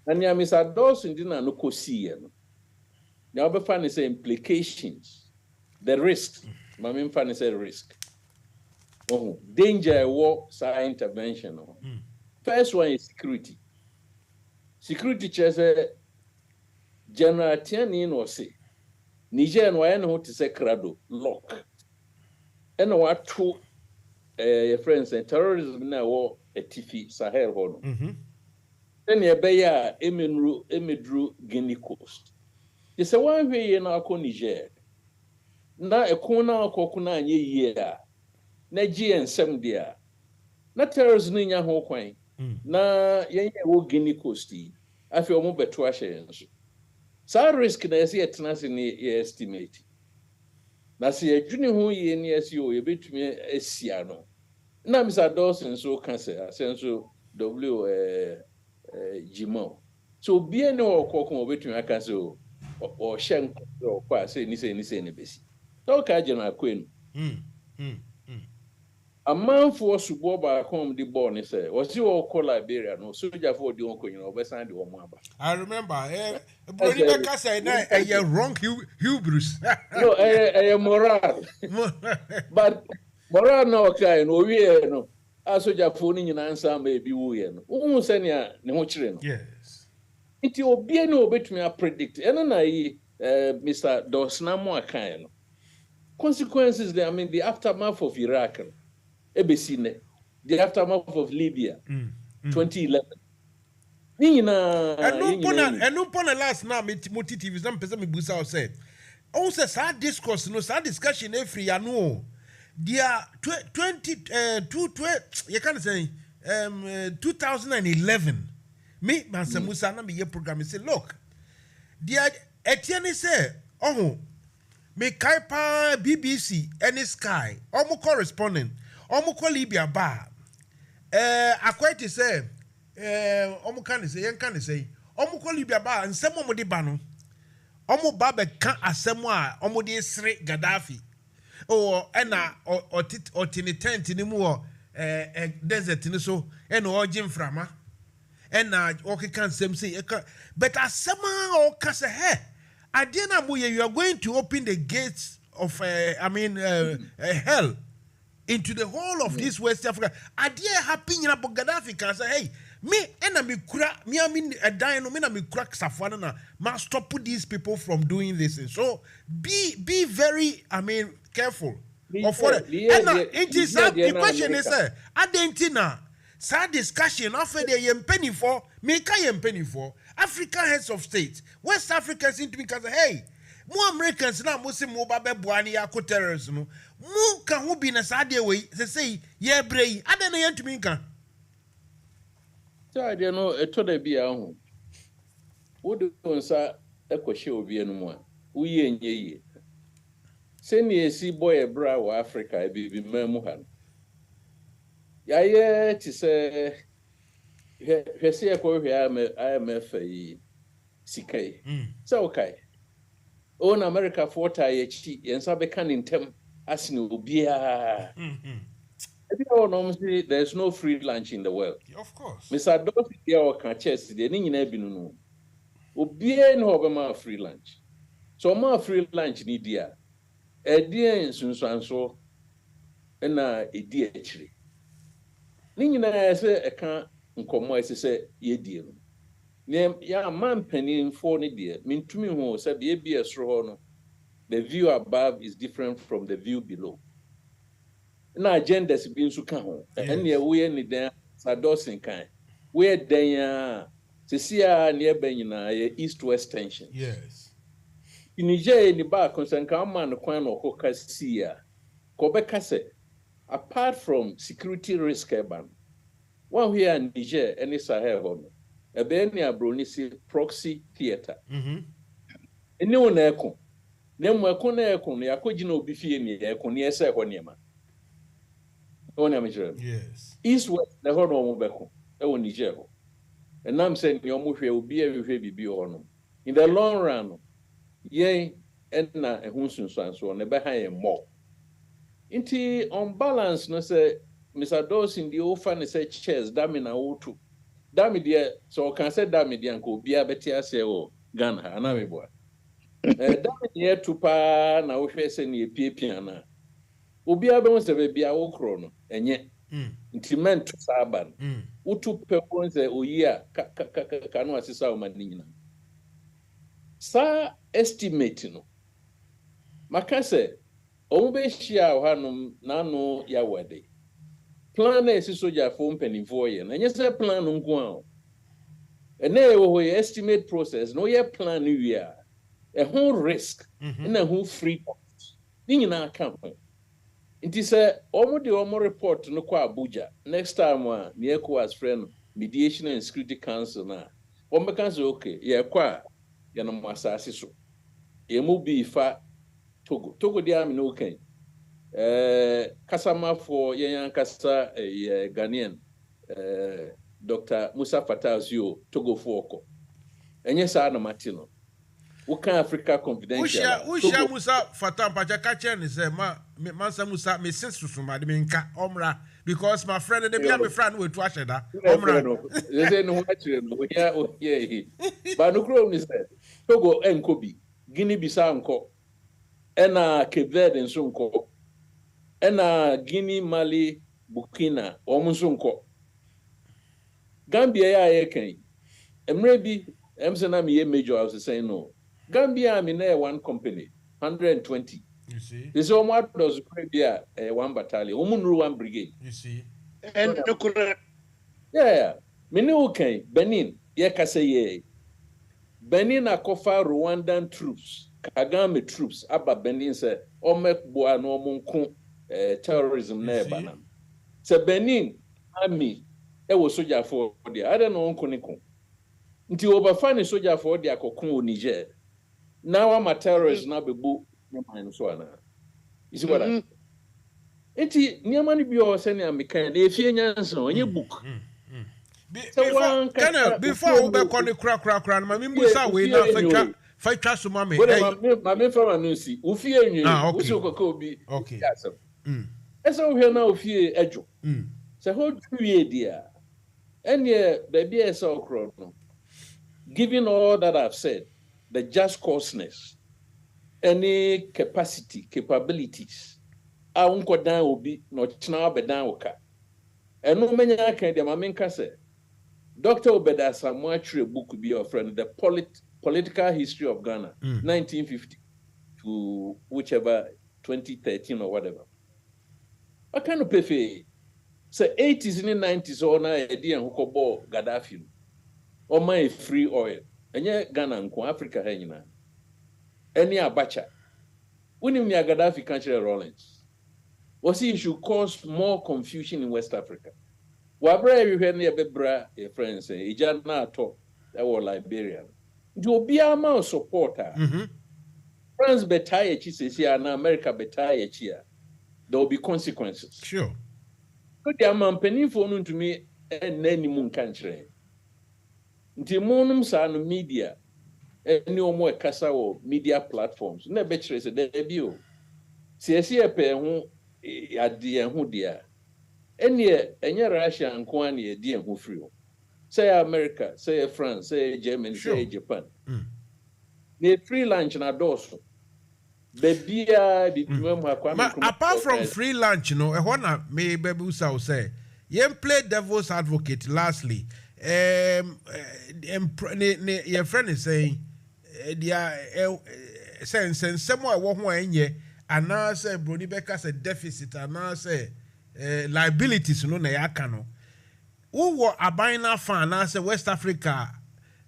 And ya Mr. Dawson dina no kosi ye no. Now be fan say implications, the risk. Mami fan say risk. Oh, danger war sa intervention. First one is security. Security chair General Tiani no say Niger no no to say crado lock. And what two friends and terrorism na war a tifi Sahel hono. Then ye be ya emedru Guinea Coast. They say one way na ko Niger. Na ekona akokuna anye yie na GN7 dia. Na terrorism nya ho kwan. Na yenye wo Guinea Coast yi. Afi omo beto ahye nso. Sa risk na yesi etnase ni estimate. Na se adwuni ho ye ni esi o ye betumi esia no. Na Mr. Dawson so cancer asenso Jimo. So bien no okoko betumi aka se o shen ko kwa se ni se ne besi. So ka general kwenu. A man for subo ba come the born is was you all call Liberia no soldier for the onko you know besan the omaba. I remember Brody say na a wrong Hebrews. No a moral. But moral no okay no we no a soldier for ni nyina answer ma bi wo ye no. Wo se ne ho kire no. Yes. Nti obi no obetumi a predict eno na yi Mr. Dosnamo akan no. Consequences there, I mean the aftermath of Iraq. The aftermath of Libya, 2011. And no pona last now, multi TV, some person me busa said. Also, sad discourse, no sad discussion every year. No, there 2011. Me, Mansa Musa, na me ye program. Say, look, there Etienne say, oh, me kaipa BBC, any Sky, almost correspondent. Omo ko Libya ba akwati say omo kan say yen kan say omo ko Libya ba nsem omo de ba no omo baba kan asem a omo de sre Gaddafi o ena otini tent ni mu desert ni so ena oje mframa ena okeka nsem say but asem o ka say hey adena mo you are going to open the gates of hell into the whole of this West Africa. Adie happy in about Gaddafi can say, hey, me and me kura me I mean a dino me na me crack safana na must stop these people from doing this. And so be very careful. Of what the question is adentina sa discussion offer the penny for me can penny for African heads of state. West Africa seem to be because hey, more Americans now must say more babe buani ya ko terrorism. Mu kan hu bi na sade we say ye brei adana ye ntumi kan so ade no eto da bia ho wo de onsa ekwohye obi enu mu a wo ye nyeye se ni esi boy bra wa Africa bi mamu ha ya ye ti se hwese ekwohwe IMF yi sikai so okay on America for tie chi yensa be kan intem asini obia there's no free lunch in the world. Of course. Mr. Dorsey there or can chess the nyina bi no obia no obema free lunch. So ma free lunch ni dia edie nsunsuanso na edi akire. Ni nyina se eka nkomo ese se yedie no. Ne ya man panin for ni dia mintumi ho se be bi esro ho no. The view above is different from the view below. Na agendas bi nso ka ho. Ene we ni den sadosin kan. We den ya sesia ne eba nyina ye east west tension. Yes. In Niger ni ba concern kan man kwan no ko kasia. Ko be kase apart from security risk eban. One here in Niger any Sahel ho no. Ebe ni abroni si proxy theater. Ene wona ekon nemu ekona ekon yakogina obi fie ni ekon ni ese ho niema ona mejere yes east west na ho no mo beko e won Niger ho enam se ni omo hwe obi ehwe bibi ho no in the long run ye enna ehun sunsuanso ne be ha ye mo inti on balance no se Mr. Dawson di ofa ne se chairs dami na wotu dami de so kan se dami de anko obi abeti ase o Ghana ana mebo dami ye tupa na wo hwe se ne epiepia na obi abem se be bia wo kro no enye intimate saban utu pe wonse oyi a ka no asisa o manina sa estimate no makase o be hia o hanom na no ya wade plan na esi soja for mpanimfo ye na enye se plan no nko a ene wo estimate process no ye plan no wi a whole risk and a whole free cost. Nina account. It is a omo report no kwa Abuja. Next time the ECOWAS friend mediation and security council na. Omo council okay. Ye kwa ya no masasi so. Ye mu bi fa Togo. Togo dia mi no ken. Kasama for yan kasa Ghanaian Dr. Musa Fatazio Togo Foko. Enye sa na matino. Uka Africa confidential. Usha Musa Fatam Pachakache ni say Mansa Musa me susuma de nka omra because my friend dey be my friend we to asheda omra. They say no watchire no yeah. But no kro ni say Togo enkobi Guinea Bissau nko ena Cape Verde nso nko ena Guinea Mali Burkina omunso nko Gambia ya yekan emre bi emsena me major I was saying no Gambia I mean one company 120. You see? This is what does Arabia one battalion, one brigade. You see? And yeah. Many okay, Benin, ye Benin akofa Rwandan troops, Kagame troops, Abba Benin say, Omek boa no monko terrorism ne bana. So Benin army, was soldier for the I don't know unko. Until overfine soldier for the akokun Niger. Now I'm a terrorist now be book so ana. You see what I Enti niamani bi o se ne American e fie nyanso onye book. Before we be kra na me musa we na Fight trust mama. My from no see. Ufie nyi. Uso koko bi. Okay. Esa wo hwe na ofie adwo. Se ho twie dia. Ene baby esa okro no. Given all that I've said, the just causeness, any capabilities, I won't go down will be not now be down oka. And no many I can the maminka say. Dr. Obeda Samuel book could be your friend, the political history of Ghana, 1950 to whichever 2013 or whatever. I kind of pay for say 80s and 90s or na idea who could ball Gaddafi. Or my free oil. And yet Ghana and Africa hanging. Any Abacha. When you near Gaddafi country Rollins. Was he should cause more confusion in West Africa. Wabra you hear near Bebra, a friend say, Ijana talk, that was Liberian. You be a mouse supporter. France betaye says here and America betaye here. There will be consequences. Sure. But the man penny for to me and any moon country. Nti monum sa no media eni omo ekasa wo media platforms na be kire se de bi o siesi epe ho ade ho dia eni enye Russia nko an ye de ho free o say America say France say Germany say Japan the free lunch na doso be bia bi tumam akwa apart from free lunch no e ho na me bebu sa say yem play devil's advocate lastly. Your friend is saying, since someone won't enye, and now say Brody Becker's a deficit, and now say liabilities no yakano. Who were a buying a fan, now say West Africa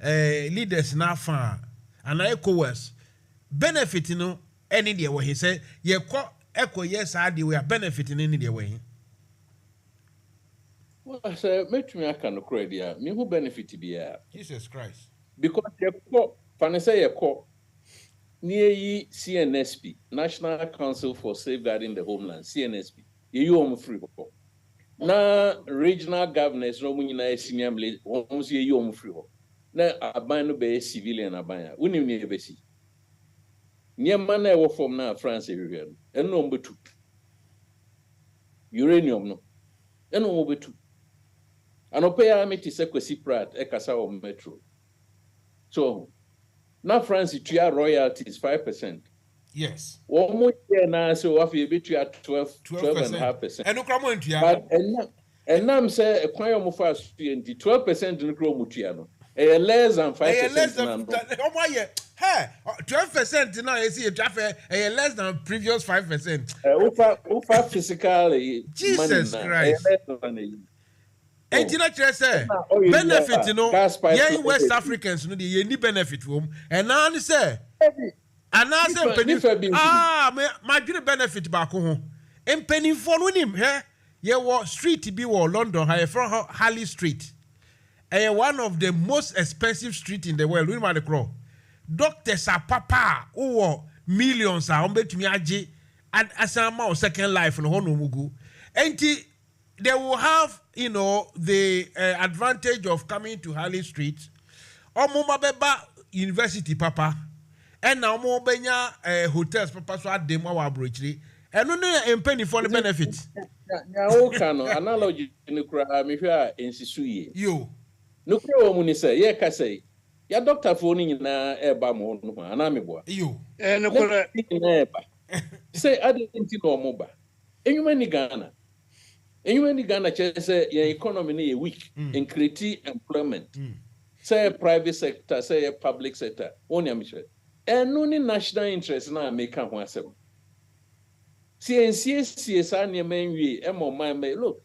leaders now fan, and ECOWAS benefiting no any day where he said, ye echo yes, I we are benefiting any day way. Well, I say, make me a kind of credit. Me who benefit be here. Jesus Christ. Because you call, Fanessa, you call near ye CNSP, National Council for Safeguarding the Homeland, CNSP. You home free. Now, regional governors, no money na senior lady, almost you home free. Now, a band be civilian abaya. We never see. Near man I work from now, France, area, and number 2. Uranium, no, and number 2. And pay army to sequesi prat ekasa o metro. So now France to royalties 5%. Yes. One more year now, so if you bet you at 12.5%. And no cramo into and now say a choir of 12% in the chromotiano. A less than 5%. Oh my yeah. Hey, 12% now is a less than previous 5%. Ufa physically. Jesus Christ. And you know, say benefit, you know, yeah, West Africans, you know, they need benefit from, and now they say, my good benefit back home. And penny for him, eh? Yeah, what street be war London, high from Harley Street, and one of the most expensive street in the world. We want to crow. Doctors are papa, who millions are on to me, and as a mouse second life in Honumugu, and they will have, you know, the advantage of coming to Harley Street or Mumabeba University, Papa, and now Mobenya hotels, Papa, so at Demo Abrochri, and no penny for the benefit. Now, analogy in the crowd, in Sisuye. You. No, Muni say, yeah, can say, your doctor phoning na Ebamo, and Amibo. You. And say, I didn't know Moba. And you many Ghana. And you in Ghana say your economy is weak and create employment. Say a private sector, say a public sector. Only Michel. And no national interest now make a one seven. CSR near main way. My look.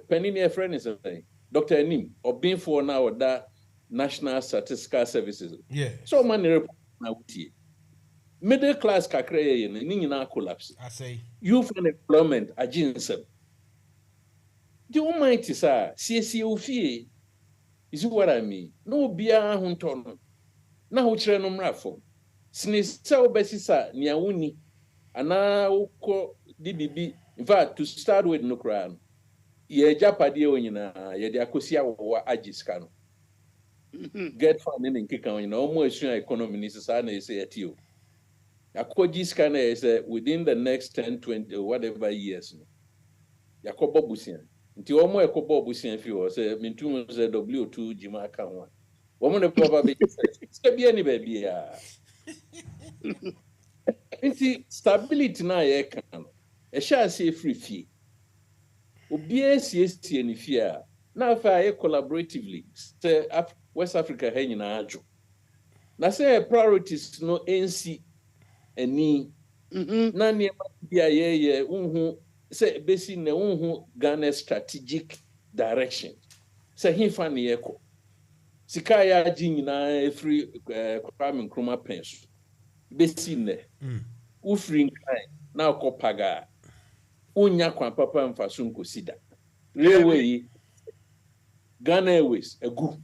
Penny friend is saying Dr. Nim or being for now that National Statistical Services. Yeah. So many report now. Middle class kakre and nina collapse. I say youth unemployment agency. The Almighty sir, CSCOFE is what I mean. No beer hunton. Now chrenum rafo. Sinisa obesisa niauni. Ana ko DBB. In fact, to start with no crown. Ye japadi onina, ye de akosia wa ajiskano. get funding in Kika, almost economy is say at you. Akoji scanner is within the next 10, 20, whatever years. Yakobo Busian. Until almost Yakobo Busian, if you say, Mintum W2 Jima Kawan. Woman of probably it's be any baby. Stability na ye can. A shall say free fee. OBS any fear. Now if I collaboratively, say West Africa hanging ajo. Now say priorities no NC any nani ye say basi na Ghana strategic direction. Say he fan echo. Sika ya ji na free Kwame Nkrumah pension. Basi ne. Ufri nkai na kopaga. Unya kwa papa mfaso nkosida. Railway Ghana Airways egu.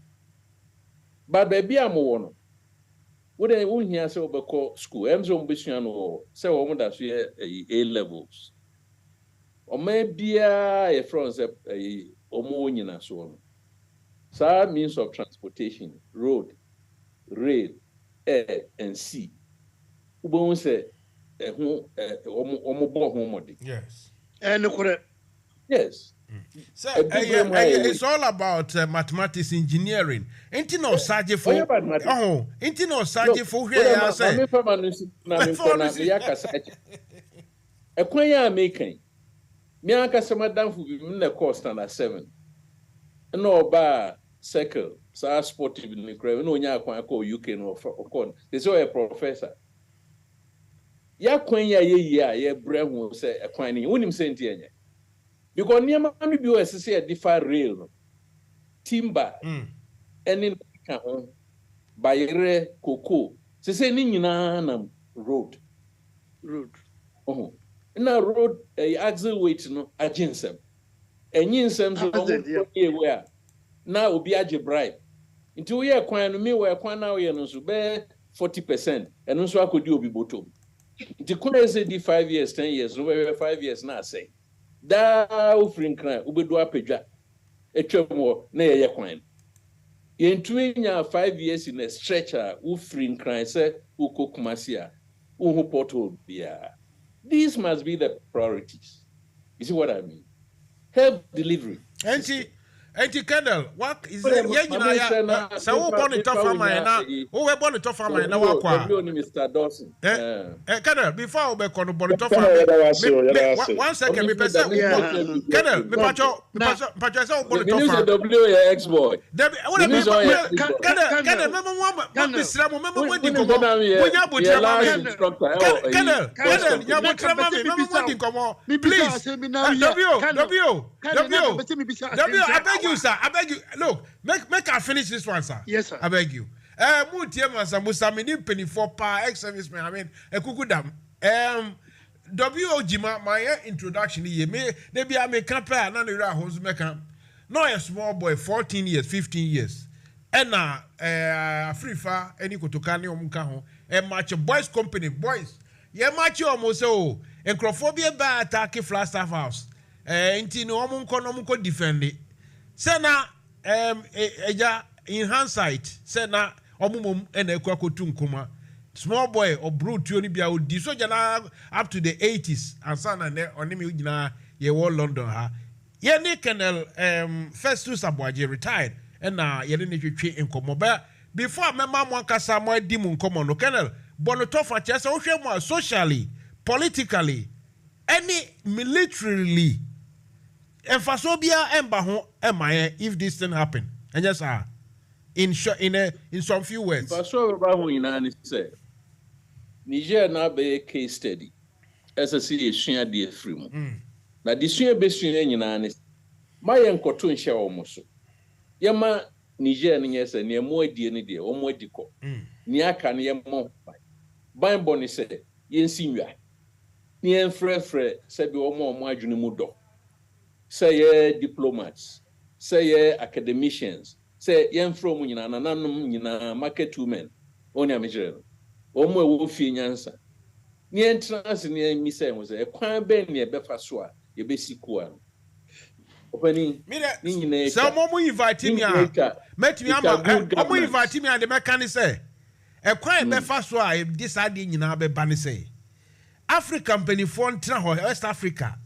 But baby amowo no. Wo dey unhia se obekọ school. Emzo mbesua no se wo mo da so A levels. O ma bia e France omo nyina so no. Sa means of transportation, road, rail, air and sea. Ubon say omo bo ho modi. Yes. Yes. So it's all about mathematics, engineering. Ain't no surgery for ain't no surgery for here. I say. Ekwanya making. Me aka madam fu bi na cost standard 7. No ba circle, sa sportive ni kra no nya akwan ko UK no for they say a professor. Ya kwanya ye ye bre hu say ekwan ni wonim senti enye. Because niema no bi o say a different rail timber any ka ho bayre koko say ni nyina na road na road axle weight no aginsem enyinsem so where na obi age bribe nti we kwan no me we kwan na we no so be 40% eno so akodi obi bottom nti kwan say di 5 years 10 years no we 5 years na say da ofrin kran ubedu apedwa etwemo na ye kwan yentuenya 5 years in a stretcher ofrin kran say ukokumasia uhu portal bia. These must be the priorities. You see what I mean? Help delivery. Colonel, what is it? Yeah, so who born it off now? Who were born it off now? Mr. Dawson. Colonel, before we born it off 1 second, me person. Colonel, me pacho say born it off. W ex-boy. Colonel, remember one Mr. Remember when you go? When you put your Colonel, you put your remember when you come? Please, W, I beg you, sir. I beg you. Look, make I finish this one, sir. Yes, sir. I beg you. Mansa Musa, penny for pa ex-serviceman. I mean, a kukudam. Jima, my introduction here. Maybe I make compare none of our homes make no a small boy, 14 years, 15 years. And now, free far, any kotokani omukaho, and match boys company, boys. Yeah, match almost so. And crophobia by attacking flat staff house. Intino omunko defend it. Sena in hindsight, Sena omumum and ekwakotunkuma. Small boy or brute to bia odi so jana up to the 80s and son and onimi jina ye wo London ha. Ye ne Colonel Festus Abwaje retired and ye ne twetwe enkomo ba before memma mo kasa mo di mu nkomo no Colonel bonotofa chese wo hwe mo socially, politically, any militarily. And Fasobia and Baho Emaye if this thing happen. And yes, sir. In some few words. Fasobia in say Niger na be case study. As I see a share dear free. Now this year be in an my uncle to share almost. Yama Niger yes and near more dear or more deco. Niaka near more. By Bonnie said, Yen senior. Near Fred said be more margin mudo. Say diplomats, say academicians, say young from nananum market women, only a measure. Omo wofi nyansa. Ni entrance ni mi say was a kwan ben near Befaswa, ye besi kuan. So mo invite me met me am invite me and the mechanic say e kwan be fa so a this ade nyina be ba ne say African penifo ntra ho West Africa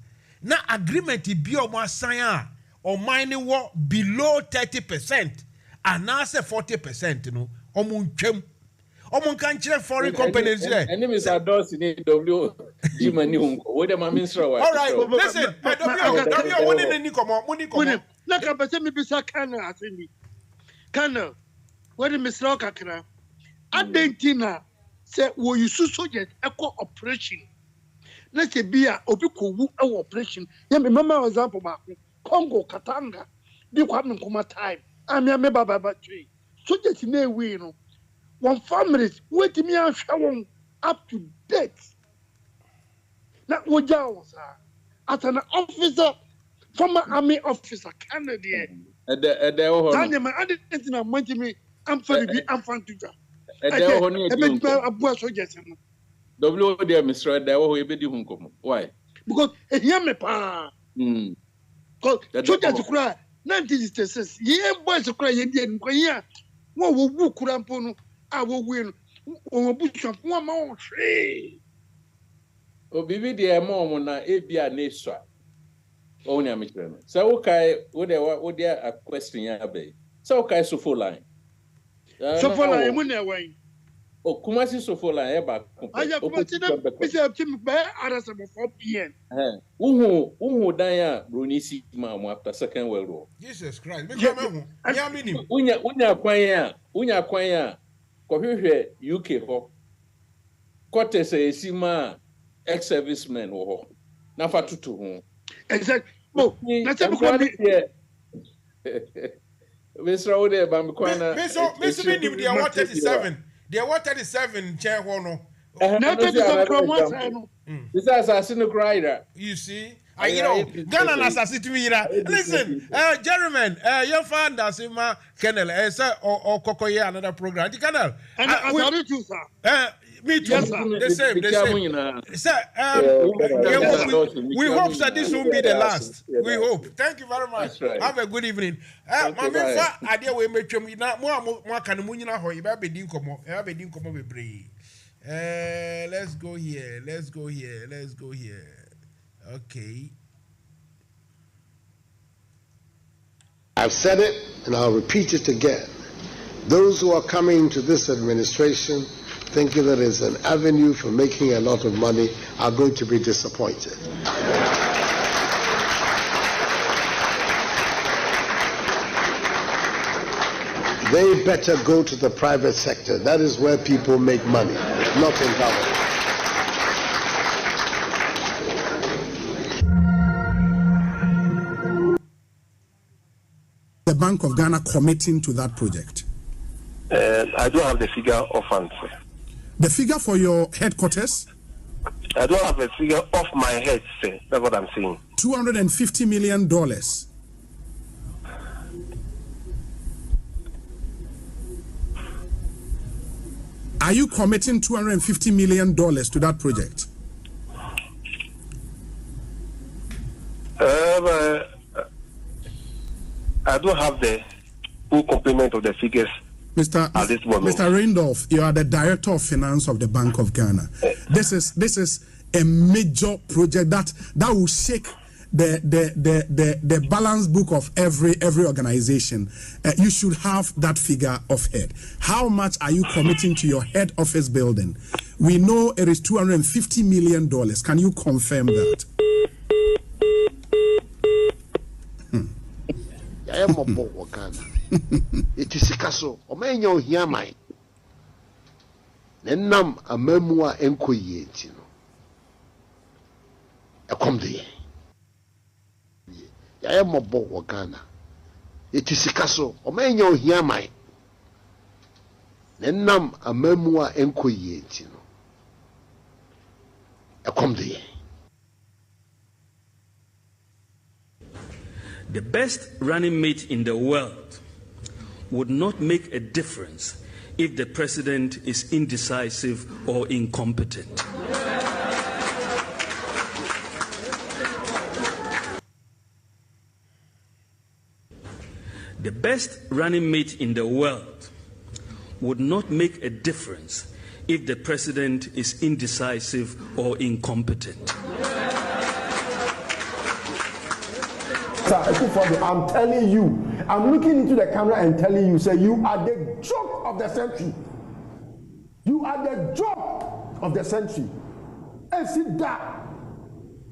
na agreement bi o mo asan a o mine wo below 30% and now say 40% no o mo ntwam o mo kan kire foreign companies there enemies are those in W Jimani hunko we dem minister wa all right listen W woni ni komo money komo na ka be se mi bisa kana atimi kana what the Mr. Kakra adentina say wo yusu soldiers echo operation let's say bia obi ko wu e operation ya me mama example ba Congo Katanga di kwa me kuma time amia me baba tree soldiers na ewi no one families wait me ahwa won up to date na wo jawo sa as an officer former army officer Canadian Tanya man adentina manji me am for be am fan tuja abu soldiers no W dear Mr. Dawo ebedi hunkomo. Why? Because hear me pa. Because soldiers kura 1966 ye boys kura ye die nko ye wo wu kura mpo no a wo wu no wo busham wo ma wo hwe. Obibi de mo na ebia na esua. O nya me kire no. Say wo kai wo de a question ya be. Say wo kai so full line. So full line mu na wan. O Kumasi Sofola eba aya Kumasi na bisa tim ba arasa mo 4 pm uhu dan ya Ronisi ma mo after second world war Jesus Christ me come hu ya minim unya kwan ya ko hwehwe UK ho kote se esima ex servicemen ho na fa tutu ho exact mo na se ko bi Mr. Ode ba me kwan na me nim dia 137 There were 37 chair one. This assassin crier. You see, you know, Ghana assassin to me. Listen, Jeremy, your fan does in my kennel, or Kokoya, another program. The kennel. Me too. Yes, the same. Sir, we hope that this won't be the last. We hope. Thank you very much. Right. Have a good evening. Idea we make you now more can munina ho iba be din komo. E be din komo bebre. Let's go here. Okay. I've said it and I'll repeat it again. Those who are coming to this administration thinking that it's an avenue for making a lot of money are going to be disappointed. They better go to the private sector. That is where people make money, not in government. The Bank of Ghana committing to that project? I don't have the figure offhand. The figure for your headquarters? I don't have a figure off my head, sir. That's what I'm saying. $250 million. Are you committing $250 million to that project? I don't have the full complement of the figures. Mr. Randolph, you are the Director of Finance of the Bank of Ghana. This is a major project that will shake the balance book of every organization. You should have that figure of head. How much are you committing to your head office building? We know it is $250 million. Can you confirm that? It is Sikaso, Omenyo Hiamai. Nenam a memoir enquayetino. A come the I am a bo Ghana. It is Sikaso, Omenyo Hiamai. Nenam a memoir enquayetino. A come the The best running mate in the world would not make a difference if the president is indecisive or incompetent. The best running mate in the world would not make a difference if the president is indecisive or incompetent. I'm telling you, I'm looking into the camera and telling you, say, you are the joke of the century. You are the joke of the century. And see that.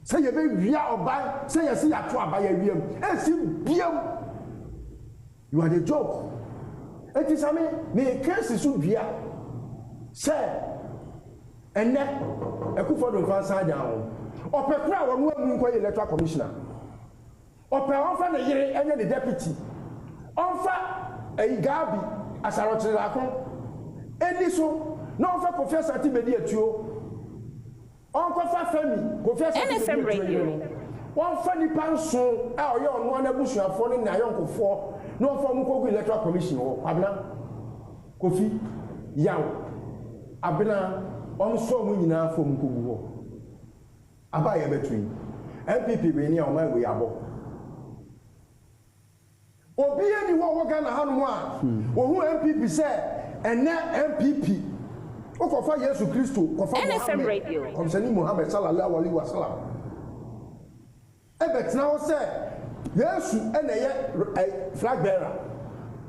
Say you be via or buy, say you see a tour by a VM. And see BM. You are the joke. It is a me case should be a say. And then a coup for the side down. Or per crowd one electoral commissioner. Or per offer the year and the deputy. Offer a Gabi as a Rotterdam. Any so, no offer Professor Tibedia to Uncle Femi, Professor NFM Radio. One funny panso, our young one bush are falling na young for no form of electoral commission or Abna Kofi Young Abna on so many now from Kubu. Abaya between MPP Benia on my way abo. Obi any one Ghana Hanwa, who MPP said, and now MPP. Okofa Yesu Kristo, kofa NFM Radio. Komsani Muhammad sallallahu alaihi wasallam. Ebet now say Yesu ene flag bearer.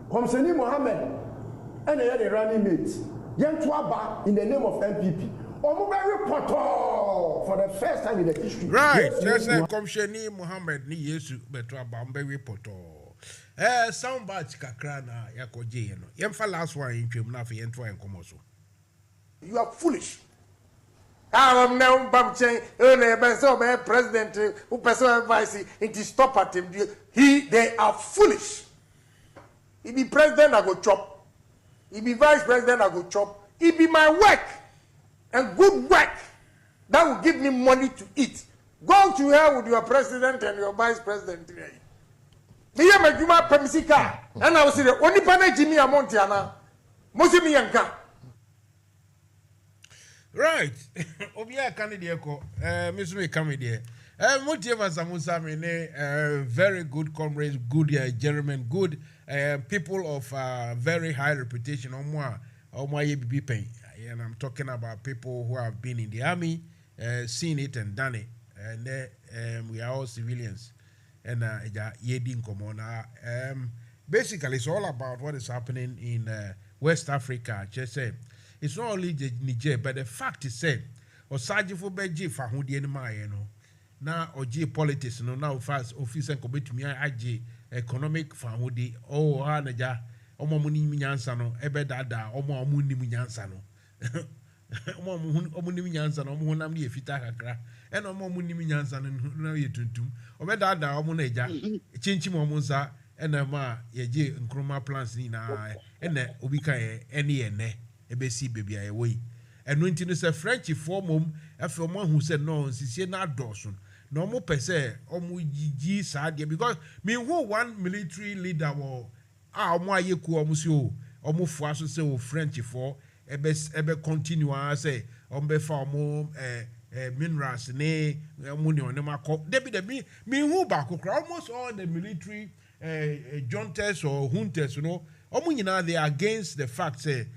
Komsani Muhammad ene the running mate. Yentu aba in the name of MPP. Omo very poto for the first time in the history. Right, just say Komsani Muhammad ni Yesu betu aba very poto. Sound bad kakra na yakoje no. Yemfa last one in twem na fe yentu enkomo so. You are foolish. I'm now Bamchen, president, who person vice, it is stop at him. They are foolish. He be president, I go chop. He be vice president, I go chop. He be my work and good work that will give me money to eat. Go to hell with your president and your vice president. Me ya majuma pemisika, and I will say the only pana Jimmy Amontiana, Mosimi Yanka. Right. Obia candidate ko Miss me come there. Mansa Musa very good comrades, good gentlemen, good people of very high reputation and I'm talking about people who have been in the army, seen it and done it. And we are all civilians. And basically it's all about what is happening in West Africa. Just say it's not only the Niger, but the fact is said, Osaji for Beji for who the enemy, now or politics, now fast office and commit me, economic for who the Hanaja, Omoni Miansano, Ebedada, Omuni Miansano, Omuni Miansano, Omonami Fitakra, and Omuni Miansan, no you to Obedada, Omoneja, Chinchimomusa, and Ma, Yeji, and Chroma plants in and Ubika, any and ebesi baby away and when you say French form after one who said no since not Dawson no more per se omu sad because me who one military leader or omo ayeku omusio omu fuaso say French for ebe continue say ombe fa omu minerals ne money on them debi me who back almost all the military juntas or hunters omu nyina they are against the fact say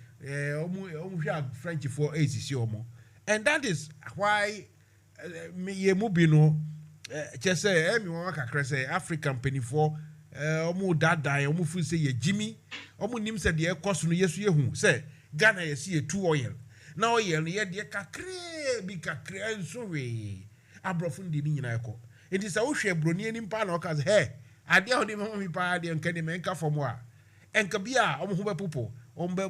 French for ACC and that is why me mubino just say me African penny for omu dada omu fu say ye Jimmy omu nim say de cost no yesu ye hu say Ghana ye see 2 oil na oil ye de kakre bi kakre enso we abrofo ndi ni nyina ekọ it is a wo hwe broni ani mpa na oka say hey ade a odi me pa ade nka de menka fomo a enka bia omu hu be popo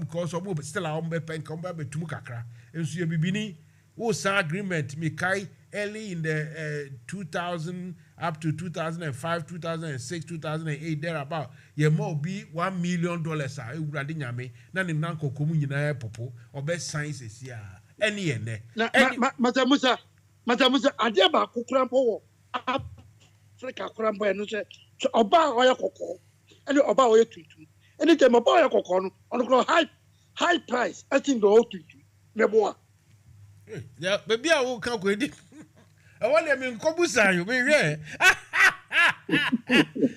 because omo still a ombe pen komba betum kakra enso ye bibini wo sign agreement me kai early in the 2000 up to 2005 2006 2008 there about ye mo be $1 million a ewurade nyame na ne nan kokomu nyina popo obe science sia ene ene Mansa Musa ade ba kokrampo wo Africa kokrampo eno se oba oye kokko ene oba oye tutu anytime a boy kokon on high price I think the whole thing meboa yeah baby I will come with it I want them in Kobusa you be here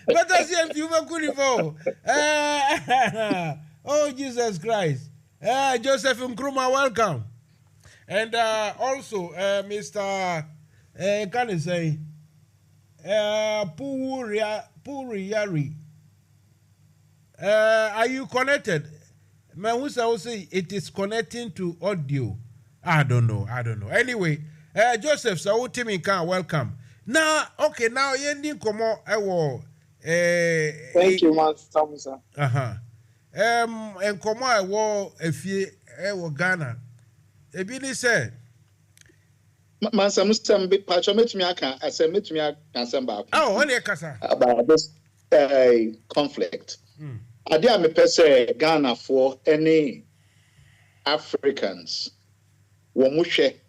Let us see if you were good for. Oh, Jesus Christ. Joseph Nkrumah, welcome. And also, Mr. Can I say, Puriyari. Are you connected? Mansa will say it is connecting to audio. I don't know. Anyway, Joseph, so Timmy can welcome. Now, okay, now you ending come on. Thank you, Mansa Musa. And come on, if you Ghana. Ebini said, Mansa Musa, Pacho, meet me. I said, meet me. Oh, only a casa about this conflict. I dare me per se Ghana for any Africans. Wamushe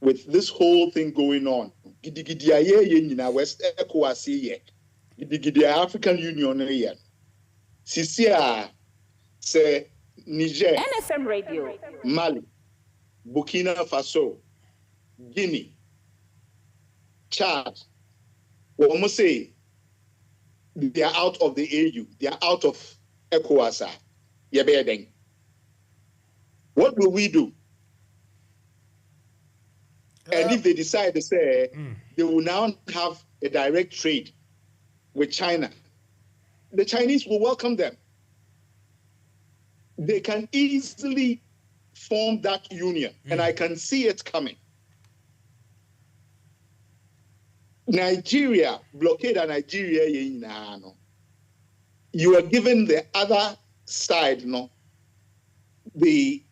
with this whole thing going on. Gidigidia ye na West ECOWAS ye. Gidigidia African Union ye. Sisia se Niger, NFM Radio, Mali, Burkina Faso, Guinea, Chad. Wamu say they are out of the AU. They are out of ECOWAS. What will we do? And if they decide to say they will now have a direct trade with China, the Chinese will welcome them. They can easily form that union, and I can see it coming. Nigeria, blockade of Nigeria, you are given the other side, the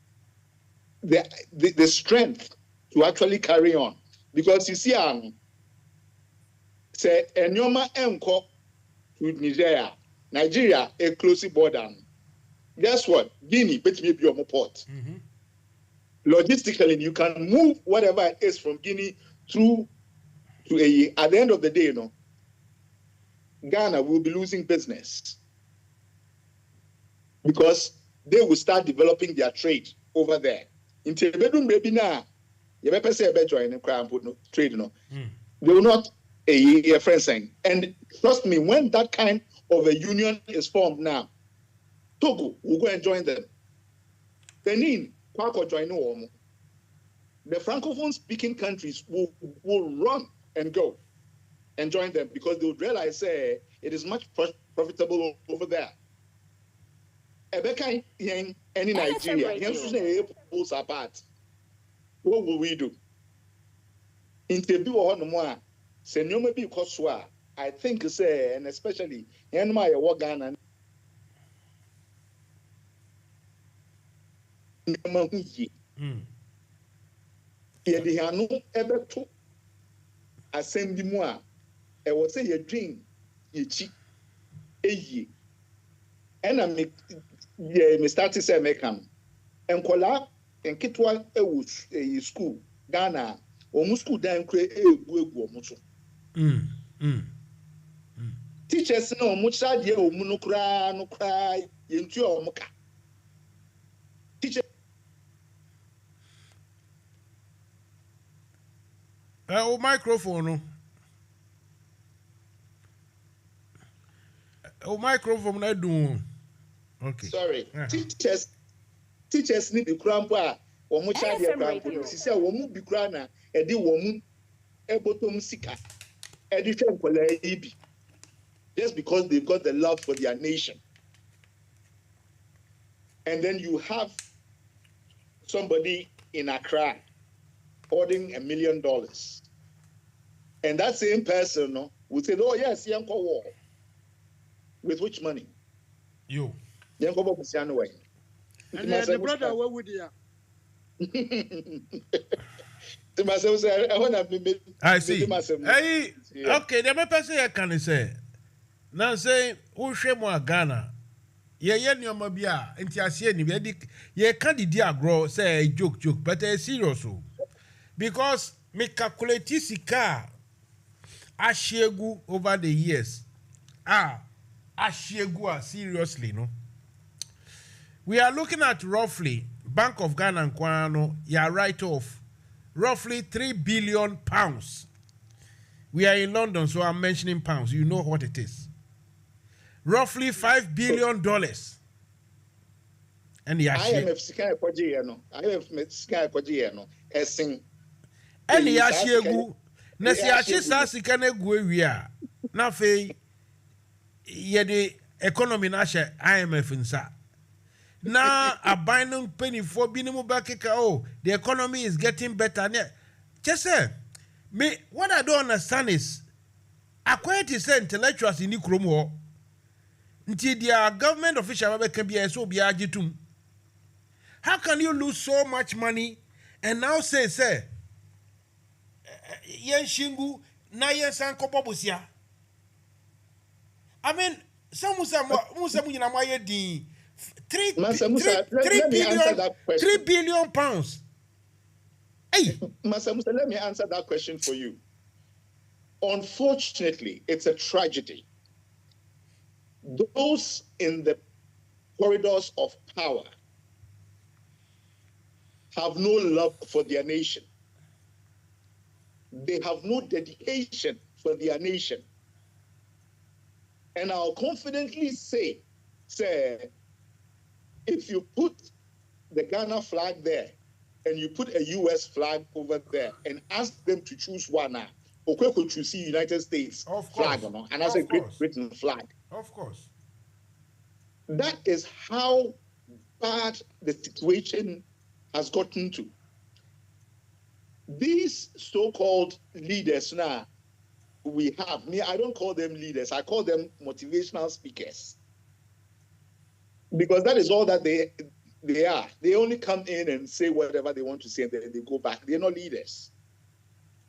strength to actually carry on. Because you see, say, Enyoma Enko with Nigeria, a close border. Guess what? Guinea, bet me be your port. Logistically, you can move whatever it is from Guinea through to a. At the end of the day, Ghana will be losing business because they will start developing their trade over there. In Tebedum, maybe now, you may say a better in trade, they will not a friend saying. And trust me, when that kind of a union is formed now, Togo will go and join them. Benin, Kwako join no. The Francophone speaking countries will run and go and join them because they would realize it is much profitable over there. Ebeka in any Nigeria, pulls apart. What will we do? Interview on more. Senor maybe Koswa. I think say, and especially in my Ghana. Yedi hanu ebe to asem bi mu a e wo say ye dream ye chi eyi ena me start say make am enkola enkitwa ewu school Ghana omu school dan kre egu omu so teachers na omu charge omu no kra ye ntu omu ka teacher microphone. Microphone na do. Okay. Sorry. Teachers need the grandpa or much idea grandpa. She said, "Womu bi grana edi womu ebotom sika edition for the just because they've got the love for their nation." And then you have somebody in Accra holding $1 million. And that same person will say, "Oh, yes, Yanko War." With which money? You. Yanko War was way. And the brother, where would you? I see. Hey, okay, the person I can say. Now say, who shame more Ghana? Ye nyoma bia nti ase ni ye can di agro say joke but serious because me calculate sika ashiegu over the years ashiegu seriously no we are looking at roughly Bank of Ghana and Kwano ya write off roughly £3 billion We are in London, so I'm mentioning pounds. You know what it is. Roughly $5 billion. And the IMF sika ekwaje no. IMF sika ekwaje no. Esin. And the Ashiegu. Na si achi sa sika na egu ewi a. Na fe ye the economy na she IMF nsa. Na abandon penny for binimu bakeka oh the economy is getting better. Just say me what I don't understand is acquired is intellectuals in Ikromo. Until their government official can be so be agitum. How can you lose so much money and now say yen shingu na yen san kopobusia? I mean, some Musa munyina maye di 3 billion pounds. Hey, Mansa Musa, let me answer that question for you. Unfortunately, it's a tragedy. Those in the corridors of power have no love for their nation. They have no dedication for their nation. And I'll confidently say, if you put the Ghana flag there and you put a US flag over there and ask them to choose one, okay, could you see United States flag or not? And as a Great Britain flag. Of course. That is how bad the situation has gotten to. These so-called leaders now we have, I don't call them leaders, I call them motivational speakers. Because that is all that they are. They only come in and say whatever they want to say and then they go back. They're not leaders.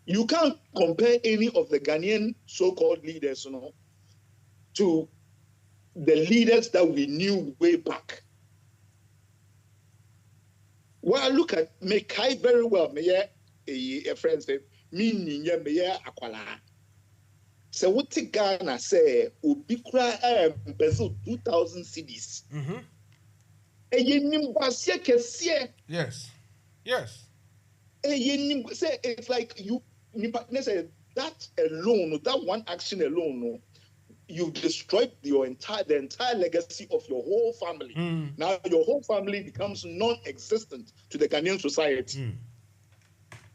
You can't compare any of the Ghanaian so-called leaders, to the leaders that we knew way back. Well, look at Mekai very well. A friend said, meaning Akwala. So what Ghana say, Ubikra embezzle 2,000 cedis. Yes. Yes. It's like you say that alone, that one action alone, you've destroyed the entire legacy of your whole family. Now your whole family becomes non-existent to the Ghanaian society.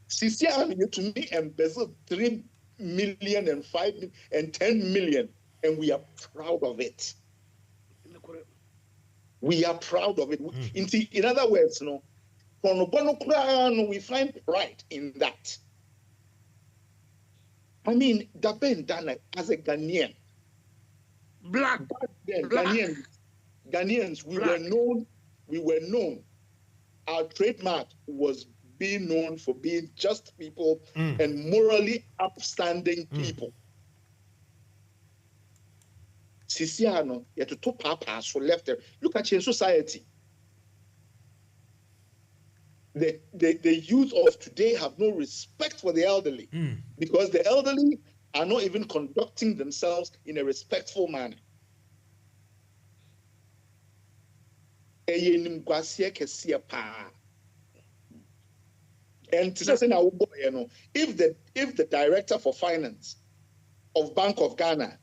CCR to me embezzled 3 million and 5 million and 10 million, and we are proud of it. We are proud of it. In other words, we find pride in that. I mean, Daben Dana as a Ghanaian, black. Ghanaians, we were known. Our trademark was being known for being just people and morally upstanding people. Sisiano, you have to two papas for left there. Look at your society. The youth of today have no respect for the elderly because the elderly are not even conducting themselves in a respectful manner. And to say now, if the director for finance of Bank of Ghana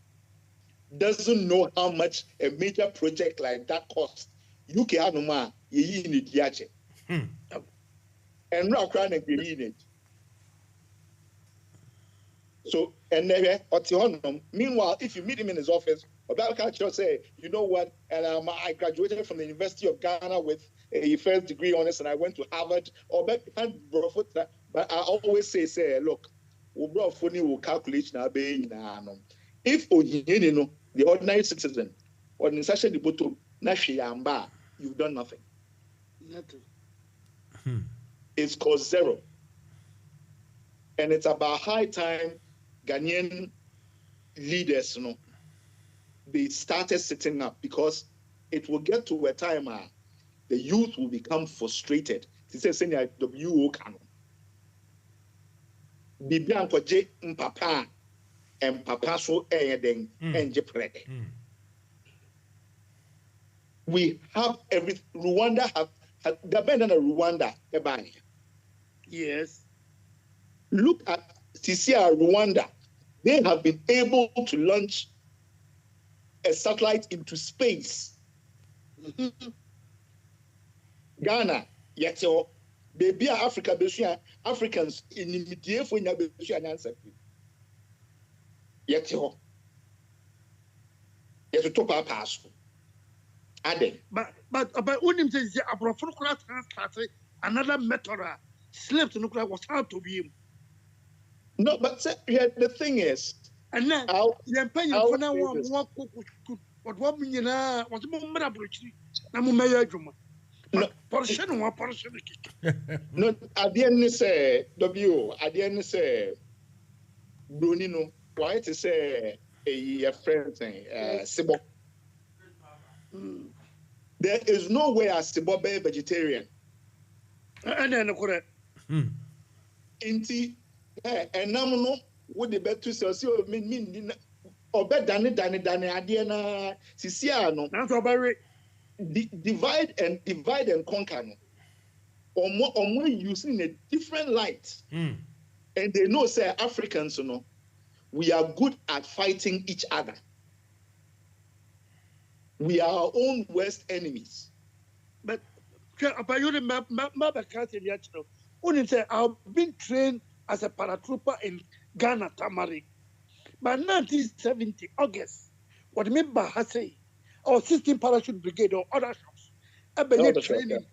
doesn't know how much a major project like that costs, UK Hanuma ye in it yache. And now crying and in it. So and meanwhile, if you meet him in his office, Obama say, you know what? And I graduated from the University of Ghana with a first degree honors, and I went to Harvard. But I always say, look, will calculate now. If the ordinary citizen or in such a debuto, you've done nothing. It's called zero. And it's about high time Ghanaian leaders, they started sitting up because it will get to a time the youth will become frustrated. They say, "Senior WO canon." Bibianko J Mpapa and Papa so then and Jeprede. We have every Rwanda have the band in Rwanda, Ebani. Yes. Look at CCR Rwanda. they have been able to launch a satellite into space. Ghana, yet your baby Africa, Africans in the for your answer. Yet your top our pass. But when him says another method, slave to nuclear was how to be him. No, but the thing is, and then you're paying for now what 1 million was more average. I'm a drummer. No, portion. No, I didn't say W. I didn't say Brunino. Why to say a friend thing, Sibo. There is no way a Sibo be vegetarian. And then correct. Inti, and now no, would the bet to say, mean, or bet Danny, Adiana, Siciano. That's about divide and conquer, or more using a different light, and they know say Africans, we are good at fighting each other. We are our own worst enemies. But you remember say I've been trained as a paratrooper in Ghana, Tamari. By 1970 August, what member has say. Or 16 parachute brigade or other shops. Training,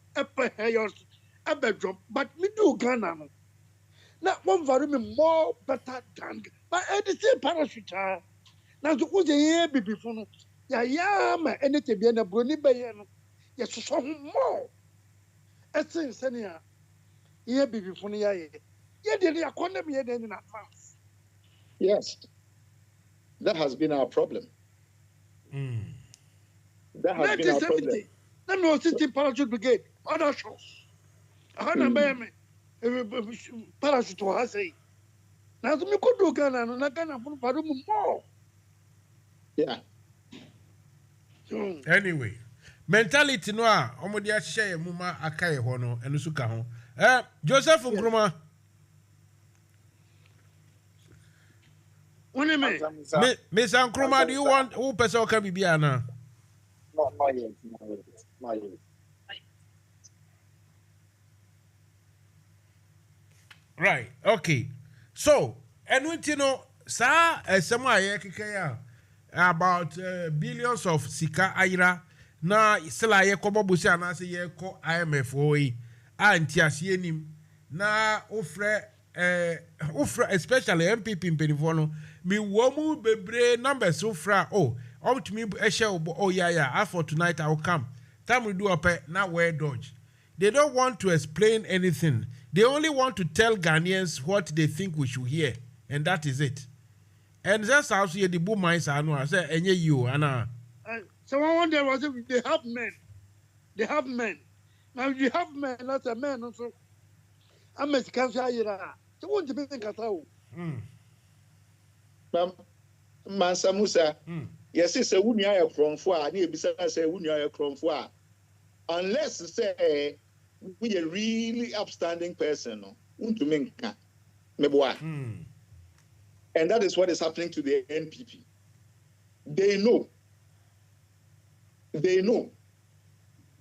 job, but we do Ghana. Now, one very more better than, but at the same parachute. Now, the was a year before. Yeah, my anything be a brony by yes, so more. As in Senia, year before the year. Yeah, the economy in advance. Yes, that has been our problem. That has been our problem. Let me 16 parachute brigade, other shows. I had a parachute to her say. Now, we could do Ghana and I Ghana for more. Yeah. Anyway, mentality no a omodia share muma akaye ho no eno suka ho. Joseph Nkrumah. Miss Nkrumah, do you want who person can be biana? Not yet. Right. Okay. So, and we sa esema ye keke about billions of sika ayra na sila ye ko bobusi anase ye ko IMF oyi antiasie nim na ofre especially MPP mpenivo no mi womu bebre numbers ofra to me as for tonight I will come. Time we do up now where dodge. They don't want to explain anything. They only want to tell Ghanaians what they think we should hear, and that is it. And that's how see the boom minds are no. I say any you Anna. So I wonder was if they have men. They have men. Now you have men, not a man also. I'm a cancer. So want to be in Qatar. Mansa Musa. Yes, it's a wunya from far. Near beside say wunya from far. Unless say we a really upstanding person, to menka, meboa. And that is what is happening to the NPP. They know.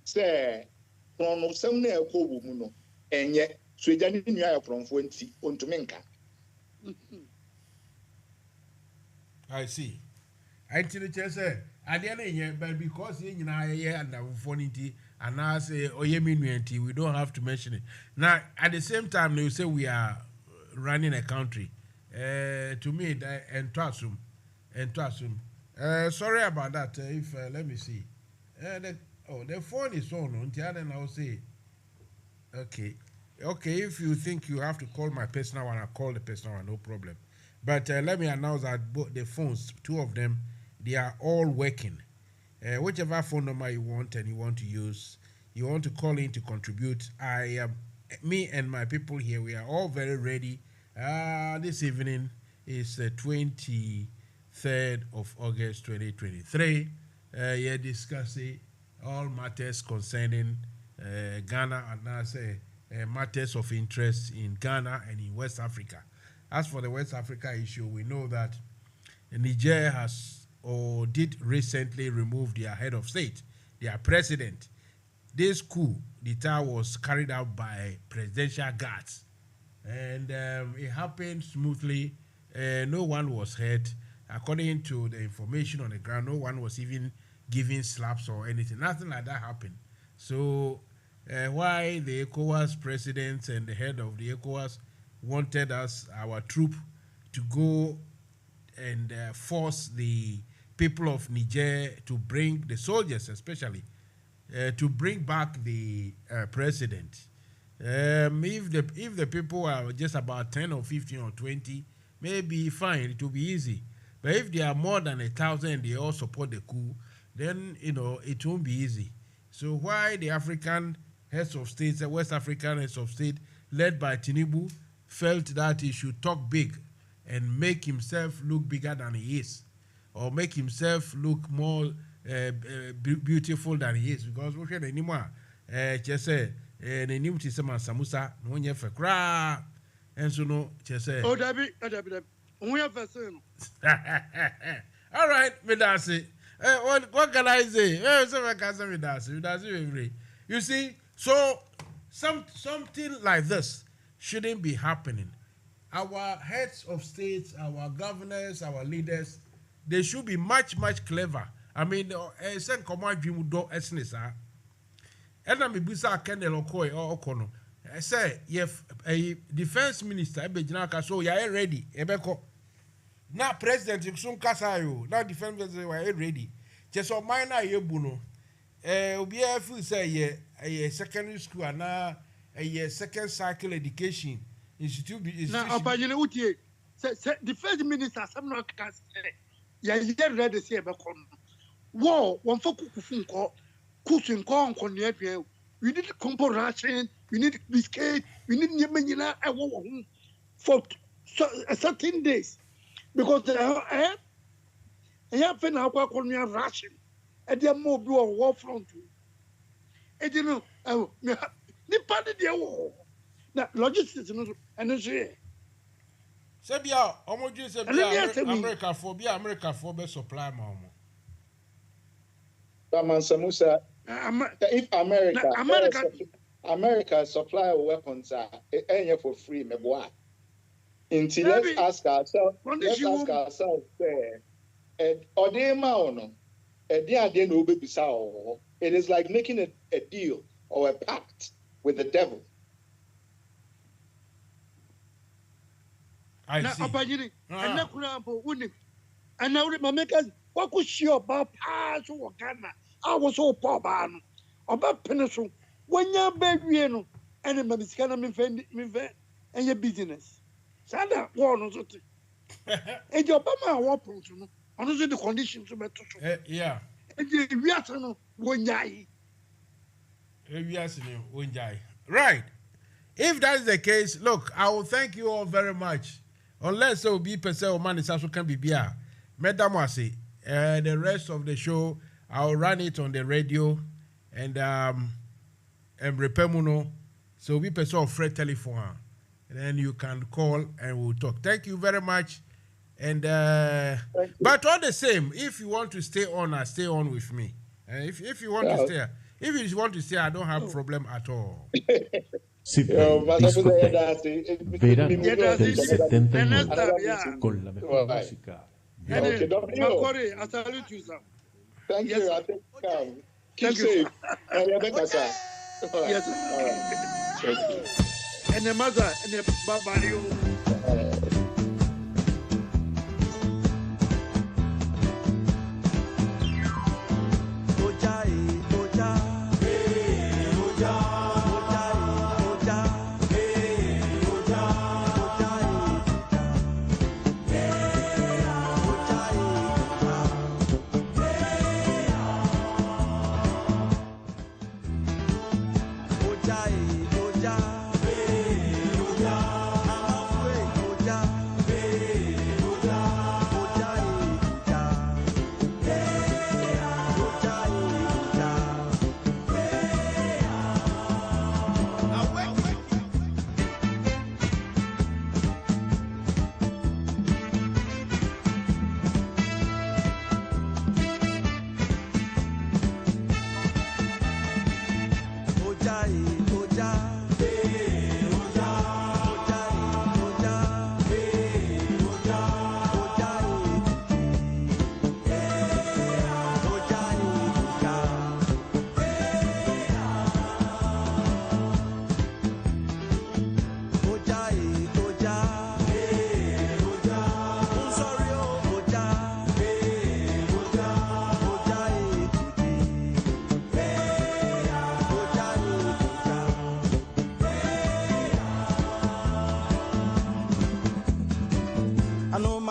Say from some near Kobuno, and yet Sweden from 20 on to menka. I see. I tell you, say, I didn't but because you know, and funny and I say, we don't have to mention it. Now, at the same time, you say we are running a country. To me, and to assume. Sorry about that. If let me see. The phone is on. And I'll say, okay. If you think you have to call my personal one, I'll call the personal one. No problem. But let me announce that both the phones, two of them, they are all working. Whichever phone number you want and you want to use, you want to call in to contribute. Me and my people here, we are all very ready. This evening is the 23rd of August 2023. You're discussing all matters concerning Ghana and I say matters of interest in Ghana and in West Africa. as for the West Africa issue, we know that Niger has or did recently remove their head of state, their president. This coup d'etat was carried out by presidential guards, and it happened smoothly. No one was hurt. According to the information on the ground, no one was even giving slaps or anything. Nothing like that happened. So why the ECOWAS president and the head of the ECOWAS wanted our troop, to go and force the people of Niger to bring the soldiers, especially, to bring back the president. If the people are just about 10 or 15 or 20, maybe fine, it will be easy. But if they are more than 1,000, they all support the coup, then it won't be easy. So why the African heads of state, the West African heads of state, led by Tinubu, felt that he should talk big and make himself look bigger than he is, or make himself look more beautiful than he is, because we can't anymore. Just say the name is Mansa Musa, no one ever cry, and so no, just say. Oh, David, we have a son. All right, Medasi. What can I say? You see, so something like this shouldn't be happening. Our heads of states, our governors, our leaders, they should be much, much clever. I mean, send command dream do esnesa. And I'm bisa Kendall Okoye or Okono. I say, if a defense minister, so you are ready. Ebeko. Now, President soon Kasayo, now defense minister were ready. Just on minor yebuno. Obi efu say a secondary school and now a second cycle education institute. Now, Opajile Utie, defense minister, some not can say, yeah, ready to say about war, one for Kufunko, Kusunko, Konya. We need composition, we need biscuit, we need Yemenina for certain days. Because I have been out on your ration, and they are more blue or war front. And you know, the party they war. Now, logistics and it's here. Sabia, almost America for best supply, Mama. Mansa Musa, if America supply weapons for free, Meboa. Until let's ask ourselves, it is like making a deal or a pact with the devil. I see. And now the makers, what could she about pass or Ghana? I was so poor ban about Peninsula. When you're baby, and the scanner and your business. Sada war no so. And your Obama war problem. Honestly, the conditions to better. Yeah. And we are no one yai. Right. If that is the case, look, I will thank you all very much. Unless there will be person or man is also can be beer. Madam Wasi, the rest of the show, I'll run it on the radio and Repemuno. So we person of Fred telephone. Then you can call and we'll talk. Thank you very much. And but all the same, if you want to stay on, stay on with me. If you want to stay, if you want to stay, I don't have problem at all. Discoteca, verano del 79 con la mejor música. Thank you. I think keep safe. Yes. And the mother and the Babario.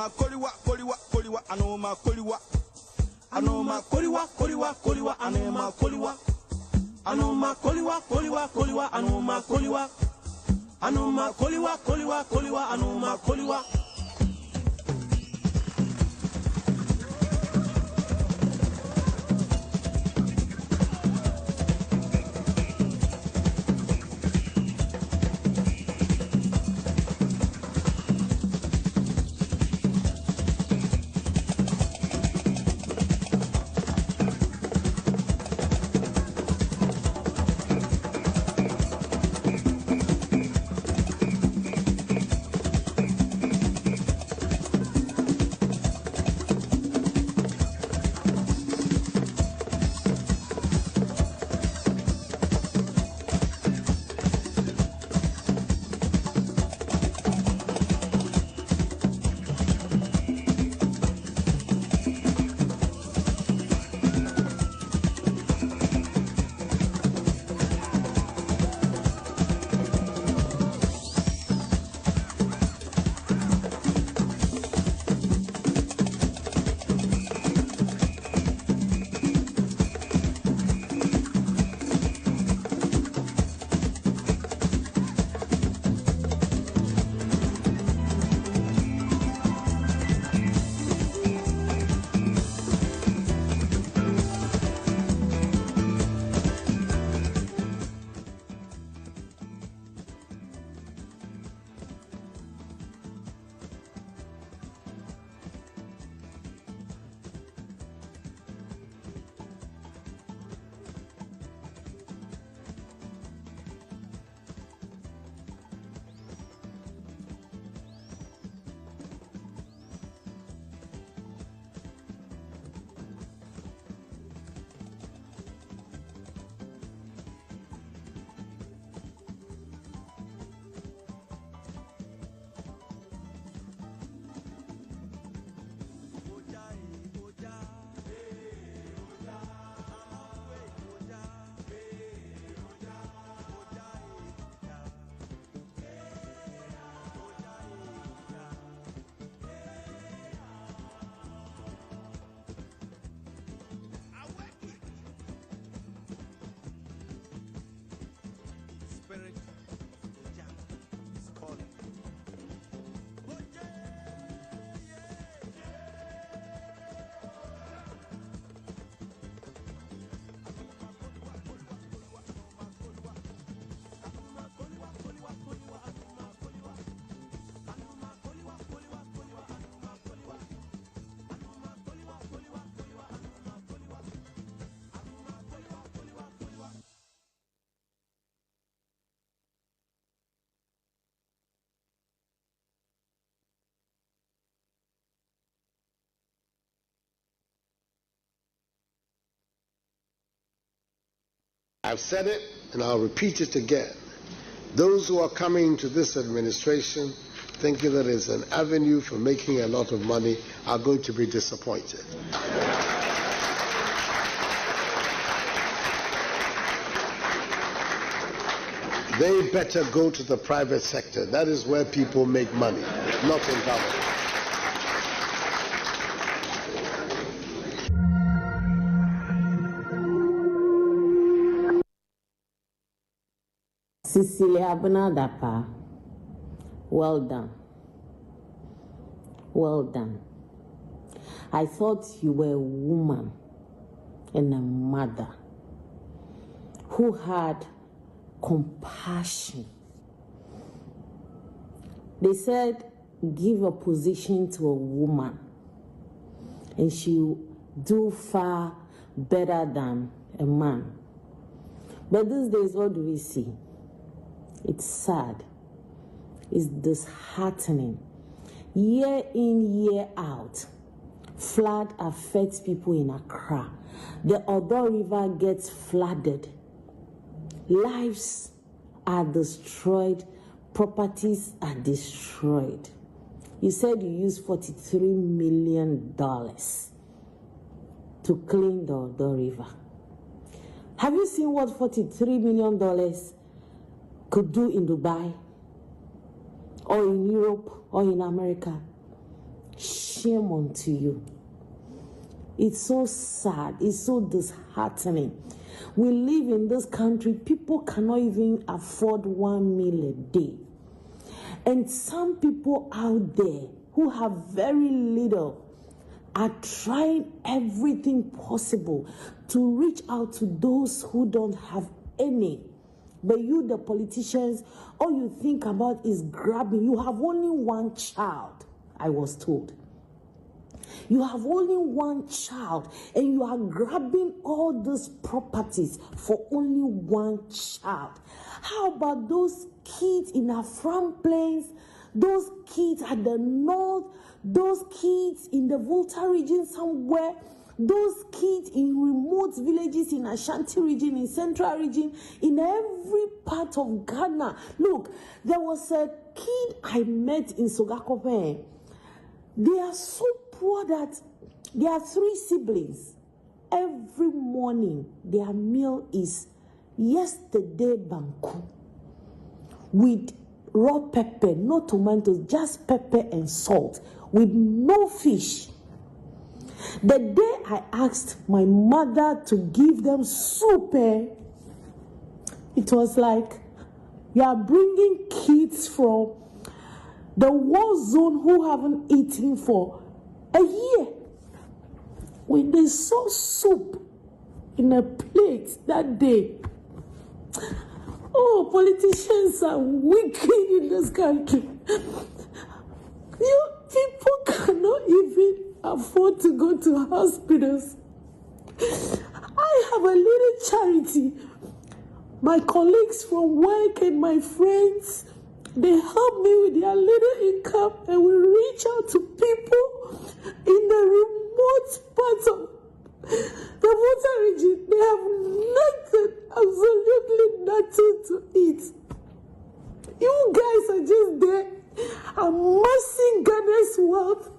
Anoma koliwa koliwa koliwa anoma koliwa. Anoma koliwa koliwa koliwa anoma koliwa. Anoma koliwa koliwa koliwa anoma koliwa. Anoma koliwa koliwa koliwa anoma koliwa. I've said it and I'll repeat it again. Those who are coming to this administration thinking that it's an avenue for making a lot of money are going to be disappointed. They better go to the private sector. That is where people make money, not in government. Cecilia Benadapa, well done. Well done. I thought you were a woman and a mother who had compassion. They said, give a position to a woman and she'll do far better than a man. But these days, what do we see? It's sad. It's disheartening. Year in, year out, flood affects people in Accra. The Odo River gets flooded. Lives are destroyed. Properties are destroyed. You said you used $43 million to clean the Odo River. Have you seen what $43 million could do in Dubai, or in Europe, or in America? Shame unto you. It's so sad. It's so disheartening. We live in this country, people cannot even afford 1 meal a day. And some people out there who have very little are trying everything possible to reach out to those who don't have any. But you, the politicians, all you think about is grabbing. You have only one child, I was told. You have only one child, and you are grabbing all these properties for only one child. How about those kids in our front plains, those kids at the north, those kids in the Volta region somewhere, those kids in remote villages in Ashanti region, in Central region, in every part of Ghana? Look, there was a kid I met in Sogakope. They are so poor that there are 3 siblings. Every morning, their meal is yesterday banku with raw pepper, no tomatoes, just pepper and salt, with no fish. The day I asked my mother to give them soup, it was like, you are bringing kids from the war zone who haven't eaten for a year. When they saw soup in a plate that day, oh, politicians are wicked in this country. You people cannot even afford to go to hospitals. I have a little charity. My colleagues from work and my friends, they help me with their little income, and we reach out to people in the remote parts of the Volta region. They have nothing, absolutely nothing to eat. You guys are just there amassing Ghana's wealth,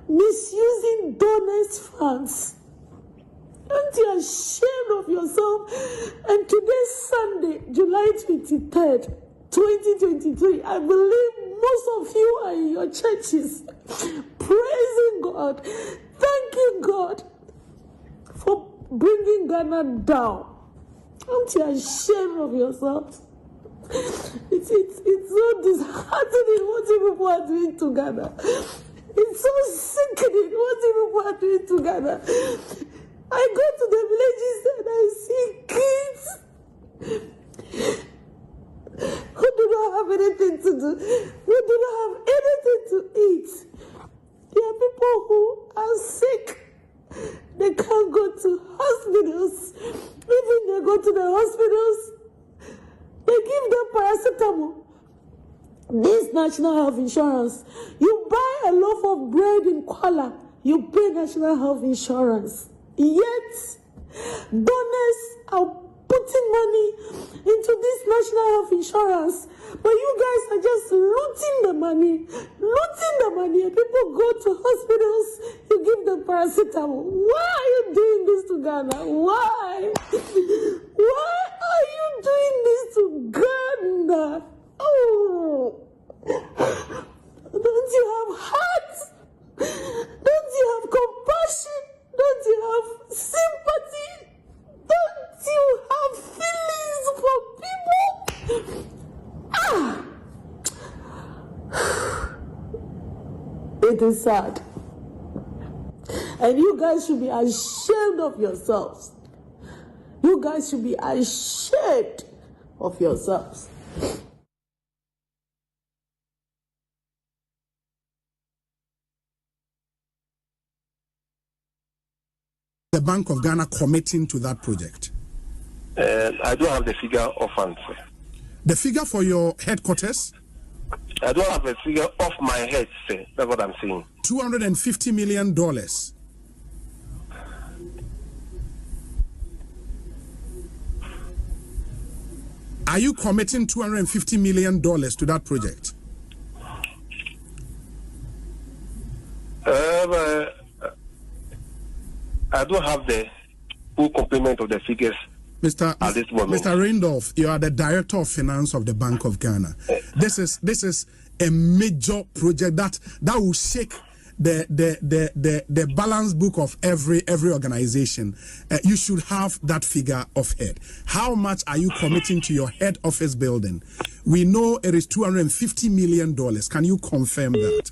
misusing donors' funds. Aren't you ashamed of yourself? And today's Sunday, July 23rd, 2023, I believe most of you are in your churches praising God, thanking God for bringing Ghana down. Aren't you ashamed of yourself? It's so disheartening what you people are doing to Ghana. It's so sickening what you people are doing to Ghana. I go to the villages and I see kids who do not have anything to do, who do not have anything to eat. There are people who are sick. They can't go to hospitals. Even they go to the hospitals, they give them paracetamol. This national health insurance. You buy a loaf of bread in Kuala, you pay national health insurance. Yet, donors are putting money into this national health insurance, but you guys are just looting the money, and people go to hospitals, you give them paracetamol. Why are you doing this to Ghana? Why? Why are you doing this to Ghana? Oh, don't you have heart? Don't you have compassion? Don't you have sympathy? Don't you have feelings for people? It is sad. And you guys should be ashamed of yourselves. You guys should be ashamed of yourselves. The Bank of Ghana committing to that project? I don't have the figure offhand, sir. The figure for your headquarters? I don't have a figure off my head, sir. That's what I'm saying. $250 million. Are you committing $250 million to that project? I don't have the full complement of the figures at this moment. Mr. Randolph, you are the Director of Finance of the Bank of Ghana. This is a major project that will shake the balance book of every organization, you should have that figure of head. How much are you committing to your head office building? We know it is $250 million. Can you confirm that?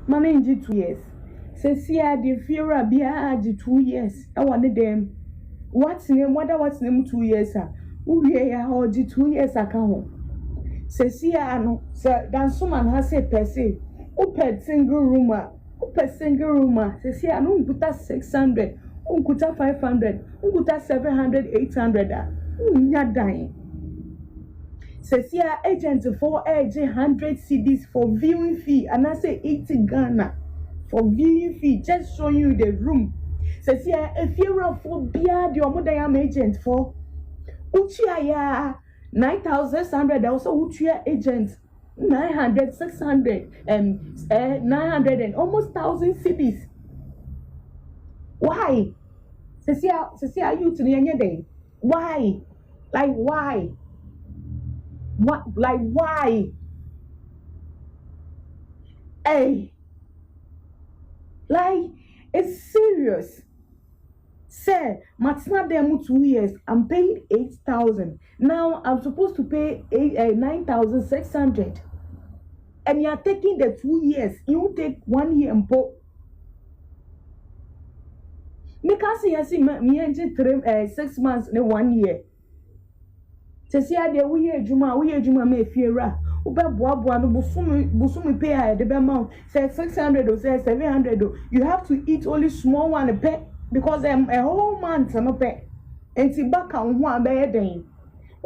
Manage 2 years. Says here the fear be 2 years. I want them. What's name? What's name 2 years? We are 2 years account. Says here no. Sir, then someone has a per se. Open single roomer. Says here no put 600. Put 500. Put 700, 800. You're dying. Says here agent for 100 CDs for viewing fee, and I say 80 Ghana for viewing fee. Just showing you the room. Says here if you're for beer, the Omodayam agent for Uchia 9,600. Also Uchia agent 900, 600, 900 and almost 1,000 CDs. Why? Says here you to the day. Why? Like why? What? Like why? Hey, like it's serious. Say, Matsna demo 2 years. I'm paying 8,000. Now I'm supposed to pay 9,600. And you're taking the 2 years. You take 1 year and put. Because you see, me engine 6 months in 1 year. See, I did we Juma may fear. Uber Boa no Busumi pay the amount, say 600 or say 700. You have to eat only small one a pet because I'm a whole month I'm a pet. And see back on one bad day.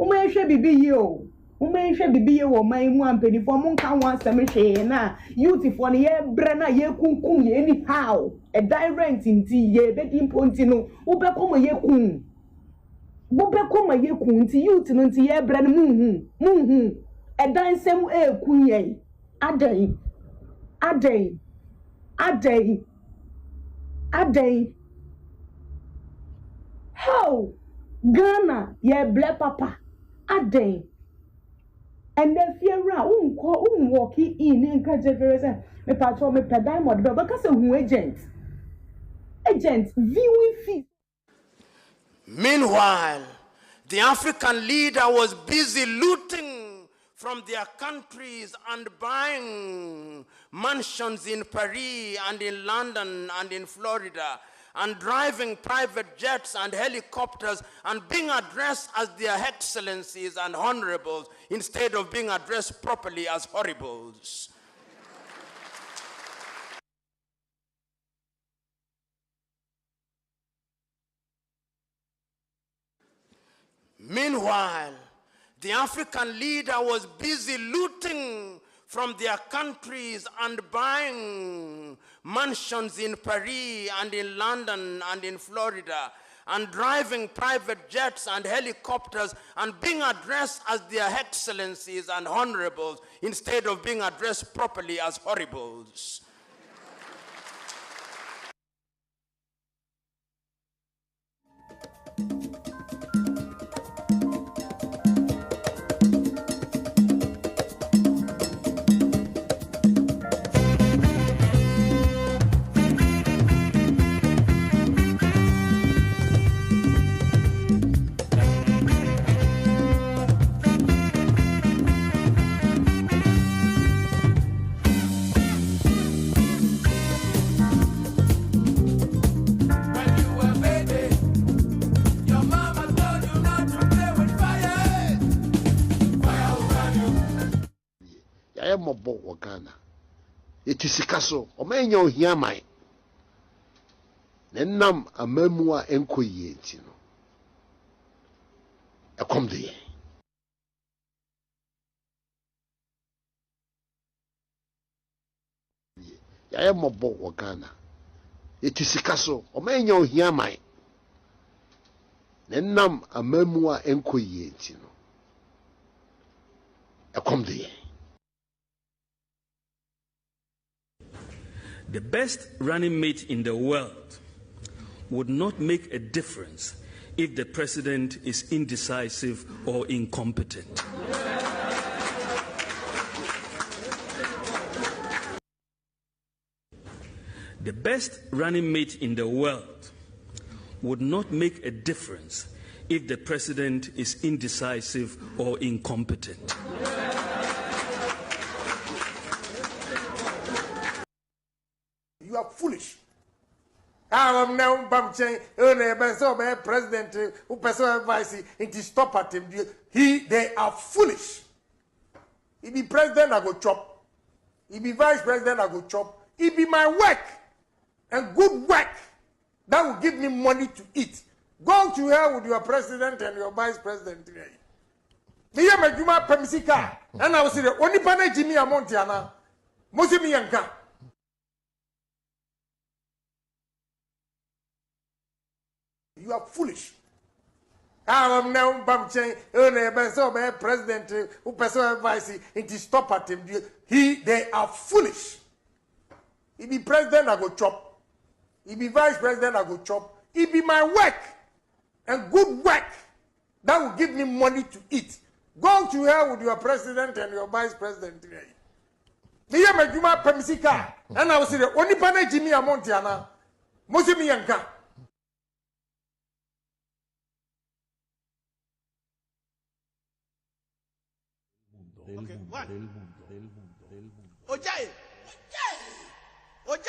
Ume should be you. Ume should be you or my 1 penny for Monka once a machine. Now, youth for the year Brenna ye kum anyhow. A direct in tea ye betting pontino. Uber come ye kum. Bobe koma ye kunti youth no nti ye bra no muhu edan sem kunye adai how Ghana ye ble papa adai and the fear walk in nka jeverese me patro me pedai mod be because who agent viewing fee. Meanwhile, the African leader was busy looting from their countries and buying mansions in Paris and in London and in Florida and driving private jets and helicopters and being addressed as their excellencies and honorables instead of being addressed properly as horribles. Meanwhile, the African leader was busy looting from their countries and buying mansions in Paris and in London and in Florida and driving private jets and helicopters and being addressed as their excellencies and honorables instead of being addressed properly as horribles. Mobo Ghana. It is a castle, or may you hear my Nenam a memoir enquiry, a come there. I am Mobo Ghana. It is a castle, or may you hear my Nenam a memoir enquiry, a come there. The best running mate in the world would not make a difference if the president is indecisive or incompetent. The best running mate in the world would not make a difference if the president is indecisive or incompetent. You are foolish. I am now president who person advice into stop at him. They are foolish. He be president, I go chop. He be vice president, I go chop. He be my work and good work that will give me money to eat. Go to hell with your president and your vice president today. Me ya majuma pemisika and I will say only pane Jimmy Amontiana. Mosimi yanka. You are foolish. I am now Bamchain, president who person advice into stop at him. They are foolish. He be president, I go chop. He be vice president, I go chop. He be my work and good work that will give me money to eat. Go to hell with your president and your vice president today. Me ya majuma pemisika and I will say only pane Jimmy Amontiana. Mosimi yanka. Okay, what? Ojaye! Ojaye!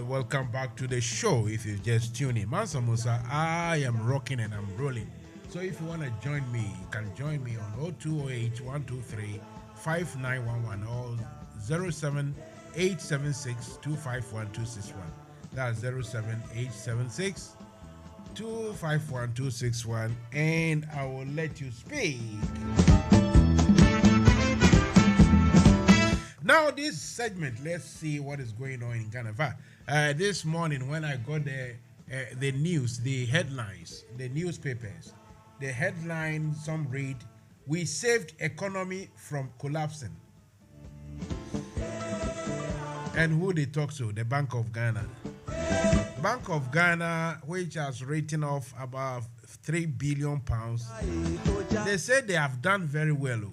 Welcome back to the show. If you just tune in, Mansa Musa, I am rocking and I'm rolling. So if you want to join me, you can join me on 0208 123 5911 or 07876 251 261. That's 07876 251 261, and I will let you speak. Now, this segment, let's see what is going on in Ghana. This morning, when I got the news, the headlines, the newspapers, the headline, some read, "We saved economy from collapsing." And who they talk to? The Bank of Ghana. Bank of Ghana, which has written off about £3 billion. They said they have done very well.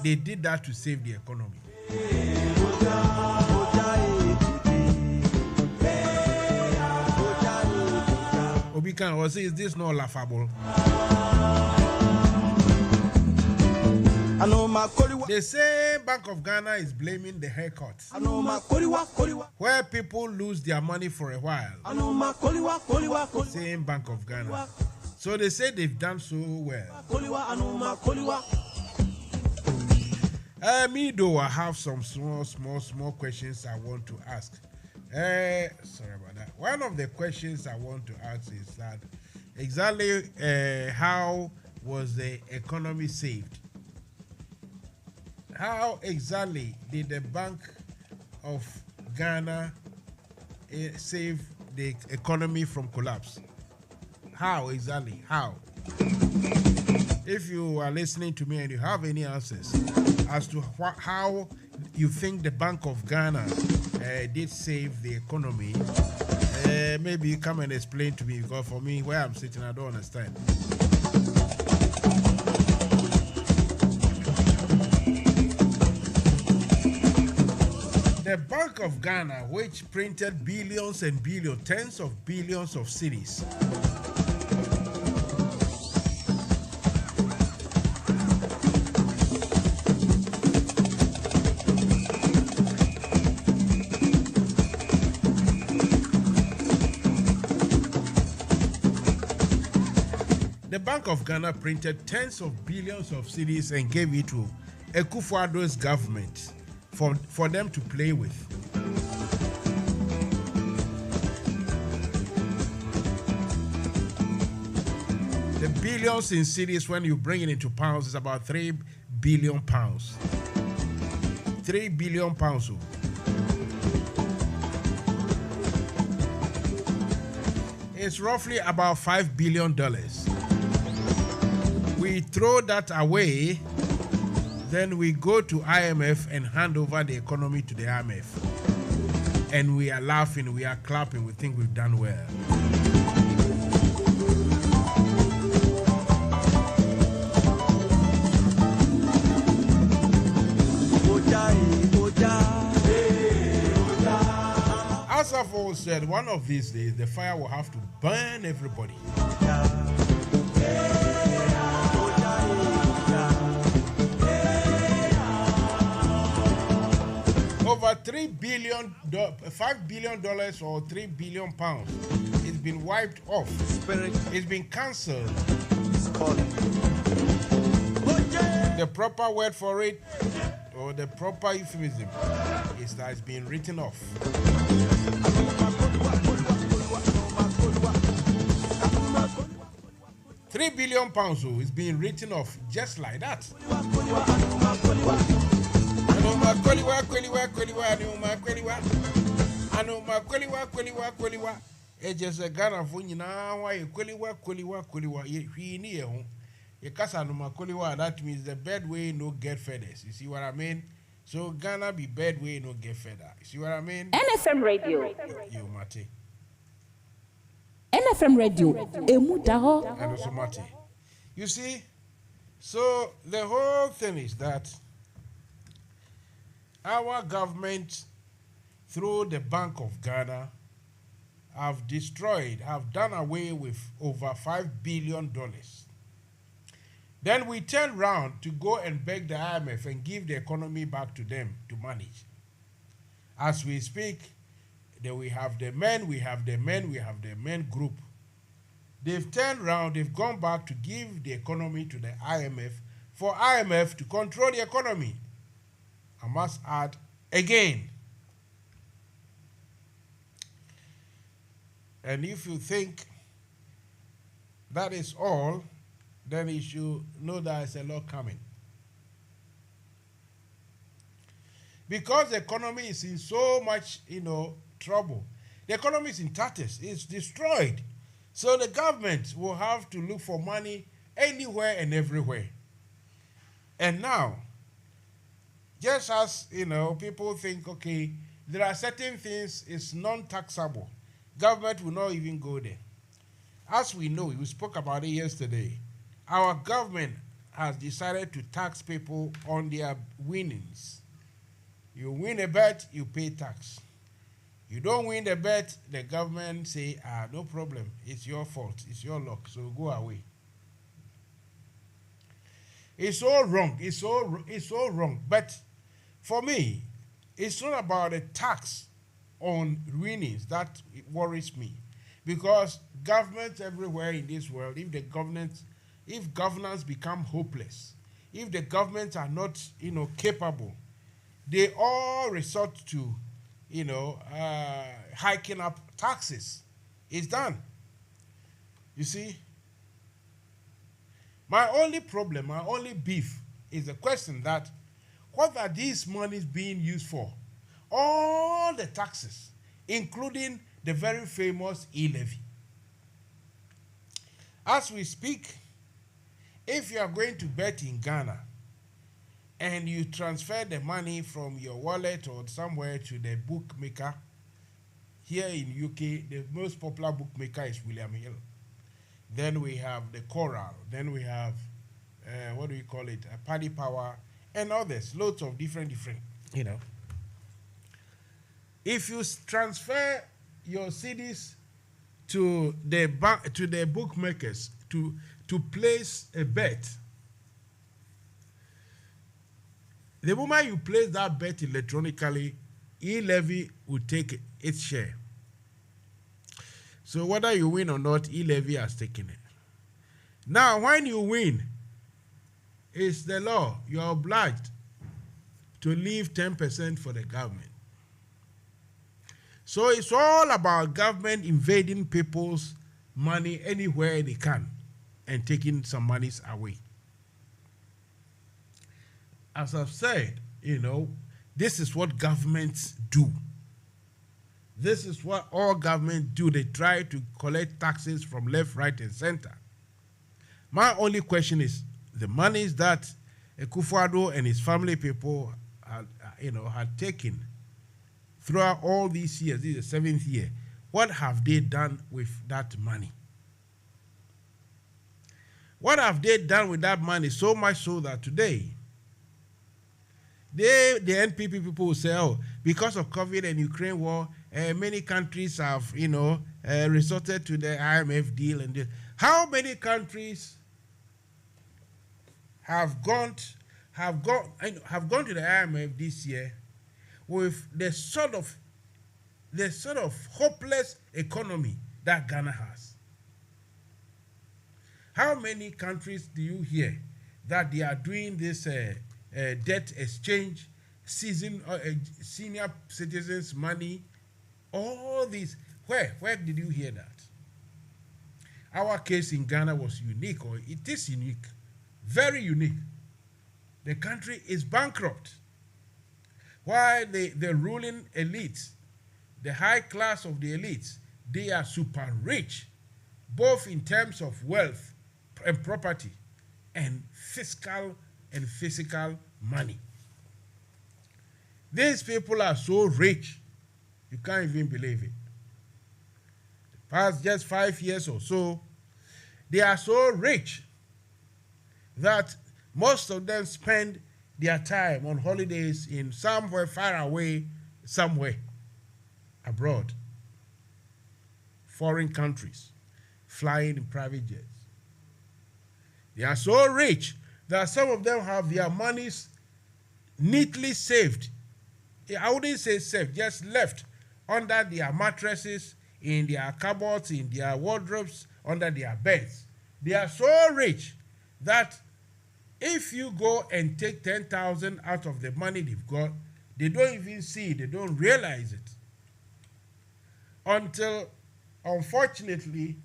They did that to save the economy. Obikan was saying, is this not laughable? They say Bank of Ghana is blaming the haircuts, where people lose their money for a while. Same Bank of Ghana. So they say they've done so well. Me though, I have some small questions I want to ask. Sorry about that. One of the questions I want to ask is that exactly how was the economy saved? How exactly did the Bank of Ghana save the economy from collapse? How exactly? How? If you are listening to me and you have any answers as to how you think the Bank of Ghana did save the economy, maybe you come and explain to me, because for me, where I'm sitting, I don't understand. The Bank of Ghana, which printed billions and billions, tens of billions of cedis, the Bank of Ghana printed tens of billions of cedis and gave it to Akufo-Addo's government for them to play with. The billions in cities, when you bring it into pounds, is about 3 billion pounds. 3 billion pounds. It's roughly about $5 billion. We throw that away, then we go to IMF and hand over the economy to the IMF. And we are laughing, we are clapping, we think we've done well. As I've always said, one of these days the fire will have to burn everybody. Over $5 billion or $3 billion pounds, it's been wiped off. It's been cancelled. The proper word for it, or the proper euphemism, is that it's been written off. £3 billion is being written off just like that. It's just a Ghana for you now. That means the bad way no get feathers. You see what I mean? So Ghana be bad way no get feather. You see what I mean? NFM Radio. You Mate. NFM Radio. Emudaho. And also Mate. You see, so the whole thing is that our government, through the Bank of Ghana, have done away with over $5 billion. Then we turn round to go and beg the IMF and give the economy back to them to manage. As we speak, then we have the men group. They've turned round, they've gone back to give the economy to the IMF for IMF to control the economy. I must add again. And if you think that is all, then you should know there's a lot coming. Because the economy is in so much, trouble. The economy is in tatters. It's destroyed. So the government will have to look for money anywhere and everywhere. And now, just as, people think, okay, there are certain things, it's non-taxable. Government will not even go there. As we know, we spoke about it yesterday, our government has decided to tax people on their winnings. You win a bet, you pay tax. You don't win the bet, the government say, no problem, it's your fault, it's your luck, so go away. It's all wrong, it's all wrong. But for me, it's not about a tax on winnings that worries me. Because governments everywhere in this world, if governance become hopeless, if the governments are not, capable, they all resort to, hiking up taxes. It's done. You see? My only problem, my only beef is the question that, what are these monies being used for? All the taxes, including the very famous e-levy. As we speak, if you are going to bet in Ghana and you transfer the money from your wallet or somewhere to the bookmaker, here in UK, the most popular bookmaker is William Hill. Then we have the Coral. Then we have, Paddy Power and others, loads of different, If you transfer your CDs to the bookmakers to place a bet, the moment you place that bet electronically, e-levy will take its share. So whether you win or not, e-levy has taken it. Now, when you win, it's the law. You are obliged to leave 10% for the government. So it's all about government invading people's money anywhere they can. and taking some monies away. As I've said, this is what governments do. This is what all governments do. They try to collect taxes from left, right, and center. My only question is, the monies that Akufo-Addo and his family people had taken throughout all these years, this is the 7th year, what have they done with that money? What have they done with that money? So much so that today, the NPP people will say, oh, because of COVID and Ukraine war, many countries have, resorted to the IMF deal and this. How many countries have gone to the IMF this year with the sort of hopeless economy that Ghana has? How many countries do you hear that they are doing this debt exchange, senior citizens' money, all these? Where did you hear that? Our case in Ghana was unique, or it is unique, very unique. The country is bankrupt. While the ruling elites, the high class of the elites, they are super rich, both in terms of wealth and property and fiscal and physical money. These people are so rich, you can't even believe it. The past just 5 years or so, they are so rich that most of them spend their time on holidays in somewhere far away, somewhere abroad, foreign countries, flying in private jets. They are so rich that some of them have their monies neatly saved. I wouldn't say saved, just left under their mattresses, in their cupboards, in their wardrobes, under their beds. They are so rich that if you go and take 10,000 out of the money they've got, they don't even see it, they don't realize it. Until, unfortunately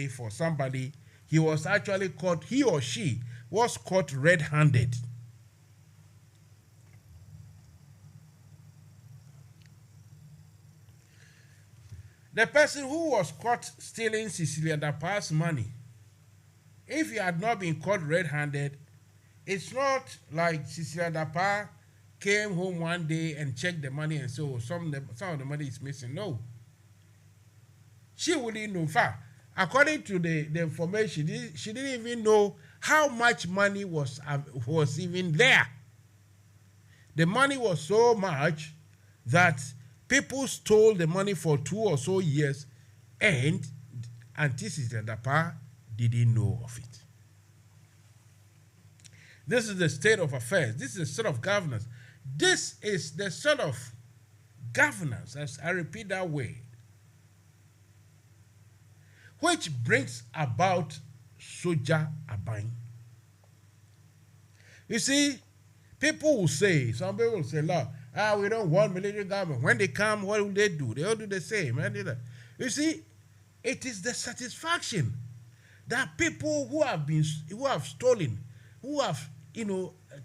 for somebody, he was actually caught, he or she was caught red-handed. The person who was caught stealing Cecilia Dapa's money, if he had not been caught red-handed, it's not like Cecilia Dapa came home one day and checked the money and said, oh, some of the money is missing. No. She wouldn't know. In fact, according to the information, she didn't even know how much money was even there. The money was so much that people stole the money for 2 or so years, and Auntie Cecilia Dapa didn't know of it. This is the state of affairs. This is the sort of governance. This is the sort of governance, as I repeat that word, which brings about Soja Aban. You see, people will say, some people will say, look, we don't want military government. When they come, what will they do? They all do the same. You see, it is the satisfaction that people who have stolen, who have,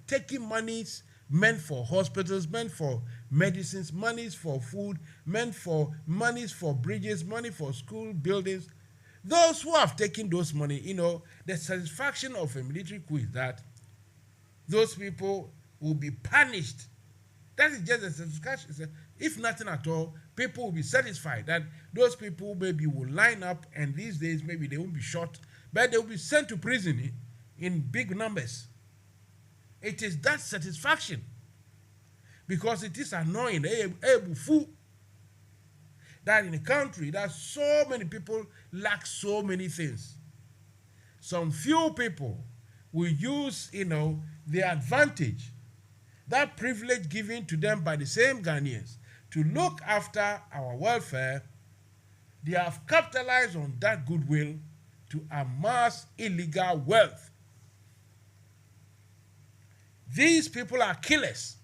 taken monies meant for hospitals, meant for medicines, monies for food, monies for bridges, money for school buildings. Those who have taken those money, the satisfaction of a military coup is that those people will be punished. That is just a satisfaction. If nothing at all, people will be satisfied that those people maybe will line up, and these days maybe they won't be shot, but they will be sent to prison in big numbers. It is that satisfaction, because it is annoying that in a country that so many people lack so many things. Some few people will use, the advantage, that privilege given to them by the same Ghanaians to look after our welfare. They have capitalized on that goodwill to amass illegal wealth. These people are killers.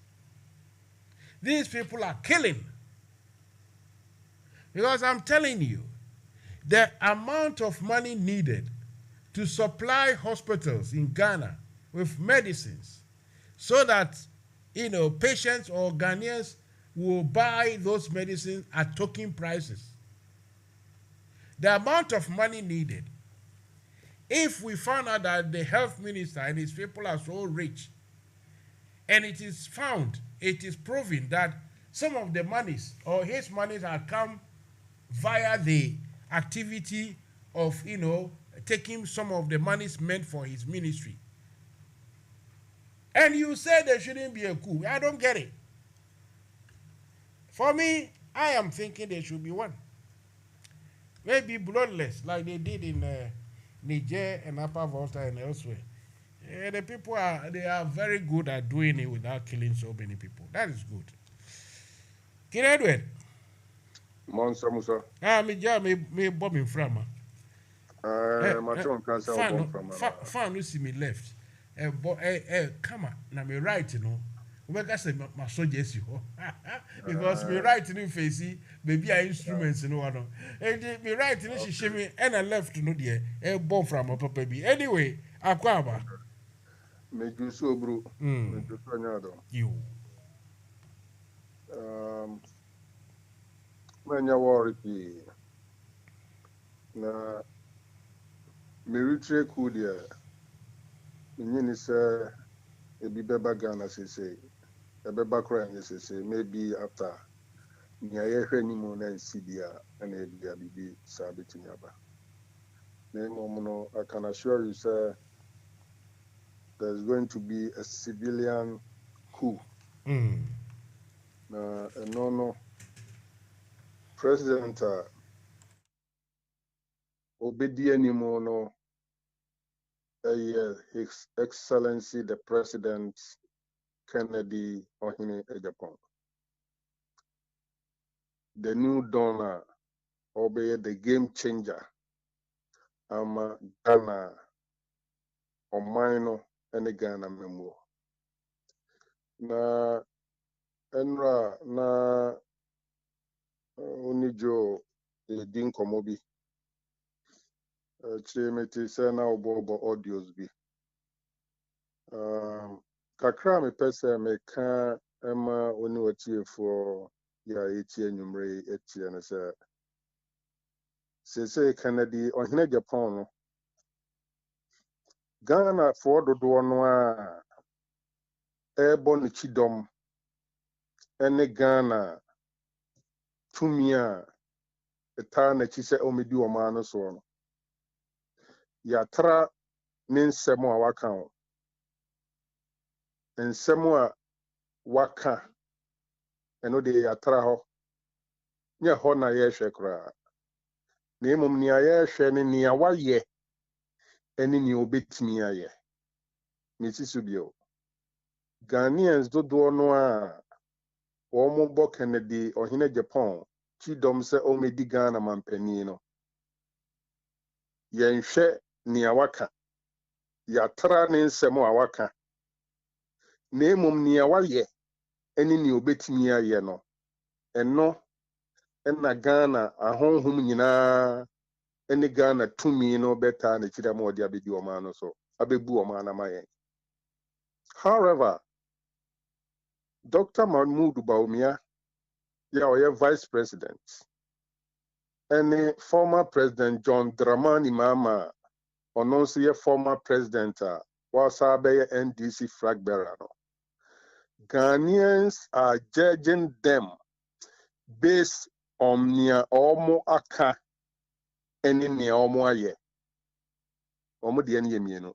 These people are killing. Because I'm telling you, the amount of money needed to supply hospitals in Ghana with medicines so that, patients or Ghanaians will buy those medicines at token prices. The amount of money needed, if we found out that the health minister and his people are so rich, and it is proven that some of the monies or his monies have come via the activity of, taking some of the monies meant for his ministry. And you say there shouldn't be a coup. I don't get it. For me, I am thinking there should be one. Maybe bloodless, like they did in Niger and Upper Volta and elsewhere. The people are very good at doing it without killing so many people. That is good. King Edward. Mansa Musa. Me bomb in frama. Fan who see me left. Come on, now me right, we can say my soldiers, because me right in face, maybe I instruments, and me right in she shame me, and I left, a bomb from a papa. Anyway, Aquaba. Make you so, bro. You. When you worry, na military coup there. Meaning say a beba Ghana say a beba crying say maybe after near any more than Sidia and a baby Sabitiaba. I can assure you, sir, there's going to be a civilian coup. No President Obedi anymore no. His Excellency the President Kennedy Ohine Japan. The new donor, obey the game changer. Ghana or minor any Ghana memo. Na enra na unijo din komobi. Chimeti say na obo audios bi. Kakra me pese me ka ema oni watie for ya etie nwumre etie na say Kennedy Ohine Japan no Ghana for dodo no a ebo ne chidom ene Ghana tumia eta na chi se omedi o ma no so no ya tra ne nsemo a waka o nsemo a waka eno de ya tra ho nye ho na ye hwe kra na emom ni aye hwe ne ni awaye ene ni obetimi aye mesisu bio Ghanaians dodo no a omo bo Kennedy Ohine Japan chidom se omedi Ghana mampani no yenhwe ni awaka ya tra ne nsemo awaka na emom ni awaye ene ni obetimi aye no eno na Ghana ahonhum nyina ene Ghana tumi no beta na chira mo dia bedi o ma no so abebu o ma na mayen. However, Dr. Mahmoud Bawumia, ya Vice President, and former President John Dramani Mahama, also former President, was a NDC flag bearer. Ghanaians are judging them based on near omo aka and near omo aye. Omo diani yemieno.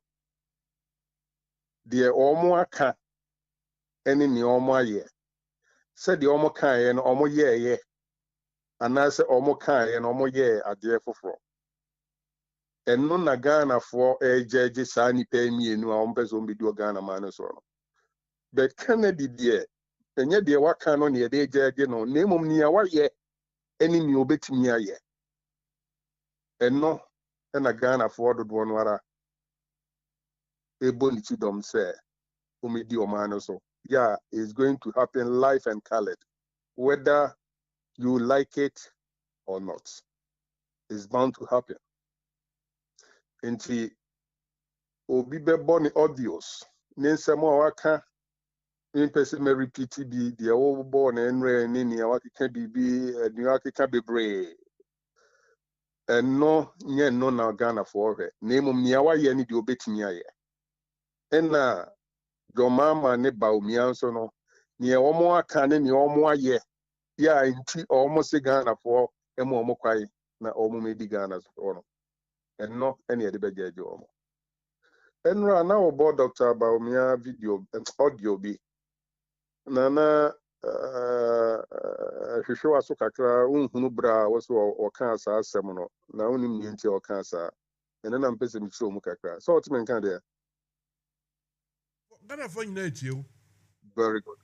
The omo aka and near omo aye. Said the omo kai and omo ye. And I say omo kai and omo ye are there for. And no na Ghana for a judge sani pay me no ombezo mbido Ghana man so. But Kennedy dear, and yet dear what can on ye de judge no name of near what ye any new bit me ye. And no and a Ghana for the one wara a bonichidom say umidio man so. Yeah, it's going to happen live and colored, whether you like it or not. It's bound to happen. And obi bɛbɔ ne audios ne nsɛm a waka mpɛsɛ ma repeat bi deɛ wɔbɔ na ɛnrɛ ne nea wakeka biribi nea wakeka bebree ɛno nyɛ no na Ghanafoɔ hwɛ na mmom nea wayɛ ne deɛ obɛtumi ayɛ ɛna dɔmama ne baomia nso no nea wɔn aka ne nea wɔn ayɛ yɛ a nti wɔn se Ghanafoɔ ɛma wɔn kwae na wɔn mɛdi Ghana so no ɛno ɛna yɛde bɛgye agye wɔn ɛnura na wɔbɔ Dr. Baomia video audio bi na hwehwɛ wa so kakra nhunu bra wo so ɔka saa asɛm no na wonim ne nti ɔka saa ɛne na mpɛ sɛ mekyerɛ mu kakra sɛ ɔteme nka deɛ Ghanafoɔ nyinaa etie. Very good.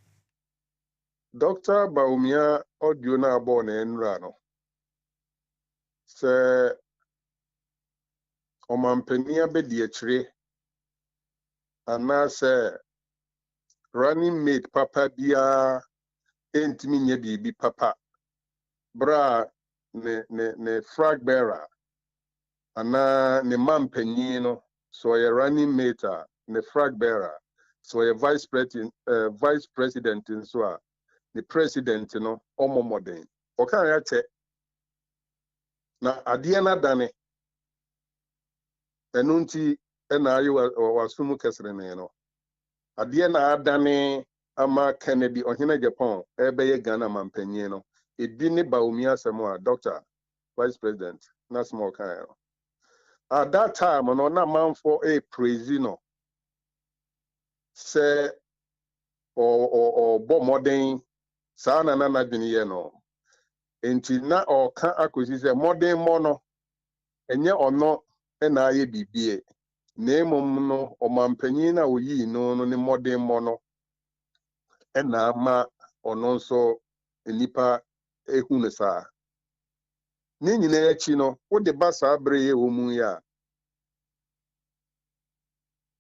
Dr. Baomia audio na abɔ na ɛnura no sɛ ɔmampani abɛdi akyire anaasɛ running mate papa biara entimi nye biribi papa bra ne flag bearer ana ne mampanyin no so ɔyɛ running mate a ne flag bearer so ɔyɛ vice president nso a ne president no ɔmɔmɔden ɔka ya kyɛ na adeɛ na dane ɛno nti ɛna ayɛ wasum kɛsere ne no adeɛ na adane ama Kennedy ɔhene Japan ɛbɛyɛ Ghana mampanyin no ebi ne Baomia asɛm a Dr. Vice President na small kind no at that time no na manfo praise no sɛ or modern saa na dwene yɛ no enti na ɔka akosi sɛ modern mo no ɛnyɛ ɔno ɛna ayɛ bibie na mmom no ɔmampanyin na oyi no ne modern mo no ɛna ama ɔno nso nipa ehu ne saa ne nyinaa akyi no wode ba saa bere yɛ wɔ mu ya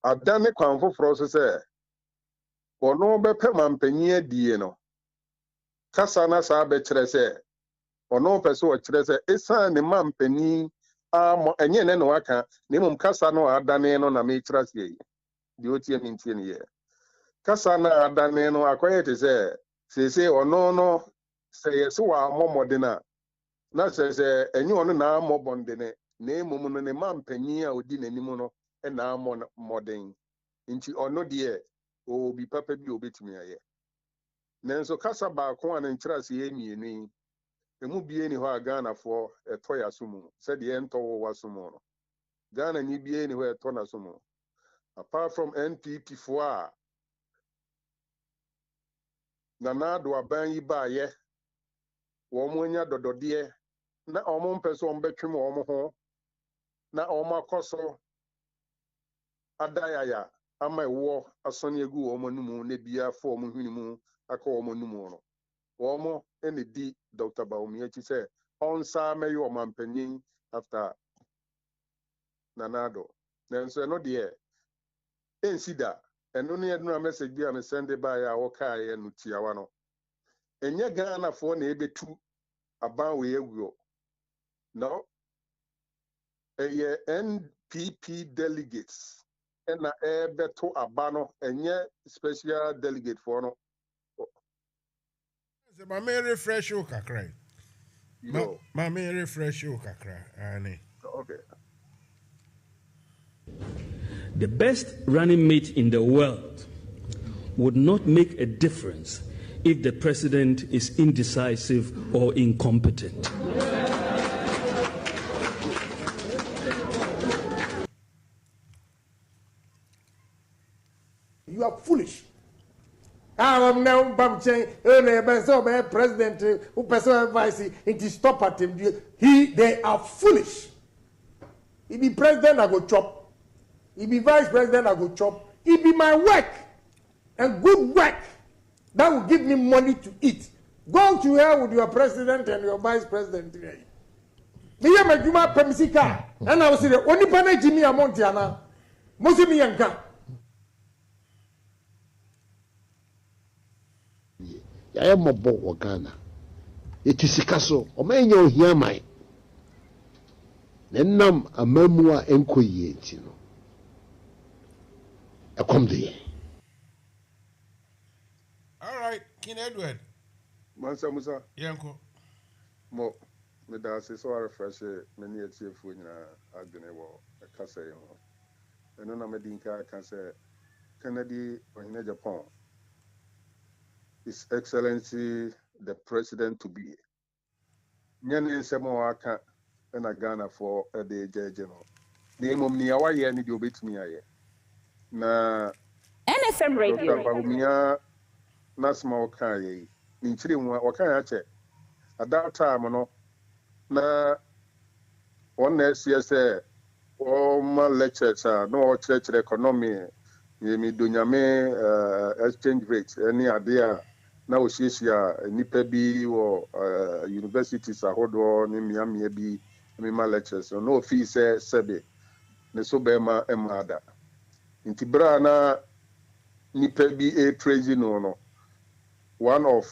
ada ne kwan foforɔ so sɛ ɔno bɛpɛ mampanyin adie no kasa na saa bɛkyerɛ sɛ ɔno pɛ sɛ ɔkyerɛ sɛ ɛsan ne mampanyin ɛnyɛ ne na waka na mmom kasa no adane no na mekyerɛ sɛ yi deɛ otie ne ntie ne yɛ kasa na adane no akɔyɛ te sɛ sese ɔno no sɛ yɛsɛ wɔ amɔmɔden a na sɛ ɛnyɛ ɔno na amɔbɔnden na mmom no ne mampanyin a odi n'anim no ɛna amɔmɔden nti ɔno deɛ obi papa bi obetumi ayɛ nanso kasa baako a ne nkyerɛ sɛ yɛ mmienu yi emu bie ni hɔ a Ghanafoɔ ɛtɔ yɛ aso mu sɛdeɛ ɛntɔ wɔ waso mu no Ghana ni bie ni hɔ ɛtɔ n'aso mu apart from NPP foɔ a Nana-Addo aban yi baayɛ wɔn anya dɔdɔdeɛ na wɔn mpɛ sɛ wɔn bɛtwem wɔn ho na wɔn akɔ so adayaya ama ɛwɔ asɔne egu wɔn anim na bia fɔ wɔn hwene mu akɔ wɔn anim no wɔn ɛna di Dr. Baomia akyi sɛ ɔnsa mɛyɛ ɔmampanyin after Nana-Addo nanso ɛno deɛ ɛnsi da ɛno ne yɛduna message bi a me send by a wɔkaeɛ no tiawa no ɛnyɛ Ghanafoɔ na ɛbɛtu aban wɔ yɛwuo no ɛyɛ NPP delegates ɛna ɛbɛto aba no ɛnyɛ special delegate for no ma me refresh you kakra ma me refresh you kakra ani okay. The best running mate in the world would not make a difference if the president is indecisive or incompetent. You are foolish. I'm now saying, president, who person vice, it is stop at him. They are foolish. He be president, I go chop. He be vice president, I go chop. It be my work and good work that will give me money to eat. Go to hell with your president and your vice president today. Me am a Juma Pemisika, and I was say the only pane Jimmy Amontiana, Mosimi Yanka. I am a boat or Ghana. It is a castle, or may you hear my. Then a memoir enquiry, you know. come there. All right, King Edward. Mansa Musa. Yanko. Mo, me da se so refresh me ne atiefo nyina adwene wo kasa yi ho. Eno na me dinka kan se Kennedy ohine Japan. His Excellency the President to be. Nyane nsemo aka na Ghana for the jeje no. Ne mom ni awa ye ni de obetumi aye. Na NFM Radio. Dr. Bawumia Nasma Okaye. Nchiri nwa wakaya che. At that time no na one CSA my lectures no church economy me dunyame exchange rate any idea na osiesia nipa bi wo universities ahodo ni miamia bi me my lectures no fee say sebe ne so be ma emada nti bra na nipa bi a crazy no one of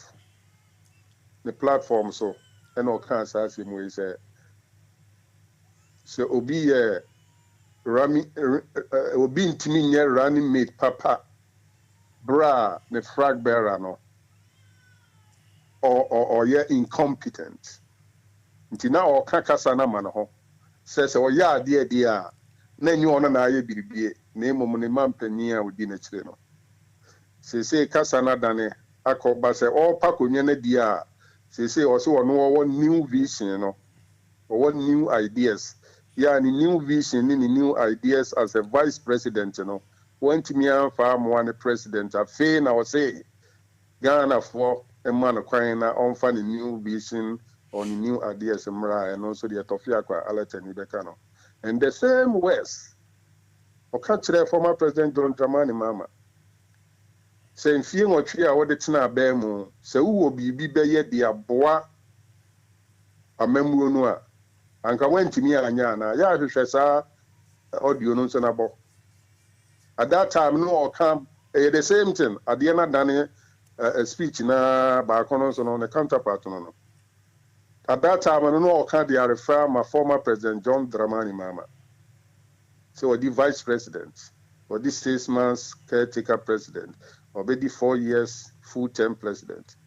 the platform so and all kinds as him we say so obi rami obi ntimi nye running mate papa bra ne flag bearer no or ye incompetent nti na o kakasa na man ho se o ya ade a na nyi ono na aye biribie na emom ne mampani a odi na kire no se kasa na dane akoba se o pakonye na di a se o se ono new vision no or new ideas. Yeah, the new vision, the new ideas as a vice president, you know. Went to me and farm one president. I fain, I would say, Ghana for a man acquiring on finding new vision on the new ideas and also the Etofiaqua, Alatani Becano. And the same West, or catch the former president John Dramani Mama. Saying, fear or tree, I would it's not bemo, so who will be yet the aboa a memoir. Anka went me anyana ya hwehwesa audio no so nabo at that time no come the same thing at the end of a speech na ba kono so no the counterpart no at that time no come they refer my former president John Dramani Mama so the vice president or this 6 months caretaker president or maybe 4 years full term president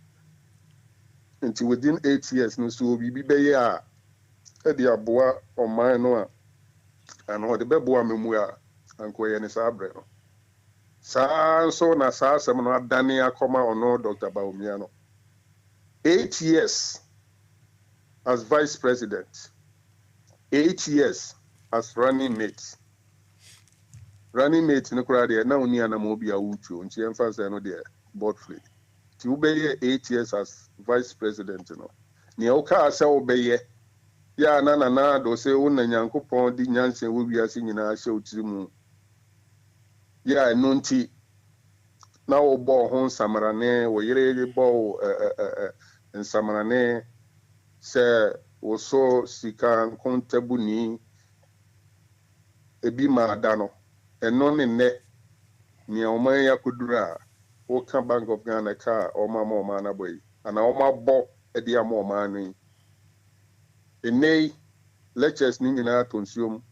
until within 8 years no so we be ya the aboa on my no and what the beboa memua and quay ni sabre no so na sa sem no adane akoma ono Dr. Bawumiano 8 years as vice president 8 years as running mate no kura de na oni ana mo bia wuchu nti emfa no de board free ti ubeye 8 years as vice president no ni o ka asa obeye ya na do se wona Nyankopon di nyanse wo wiase nyina hye otirimu ya nunti na wo bo ho nsamarane wo yere bo nsamarane se wo so sika kontabuni ebi ma da no eno ne ni o man yakodura wo ka Bank of Ghana ka o ma na boy ana o ma bo e dia ma o ma no enei lectures ni nyina tonsuom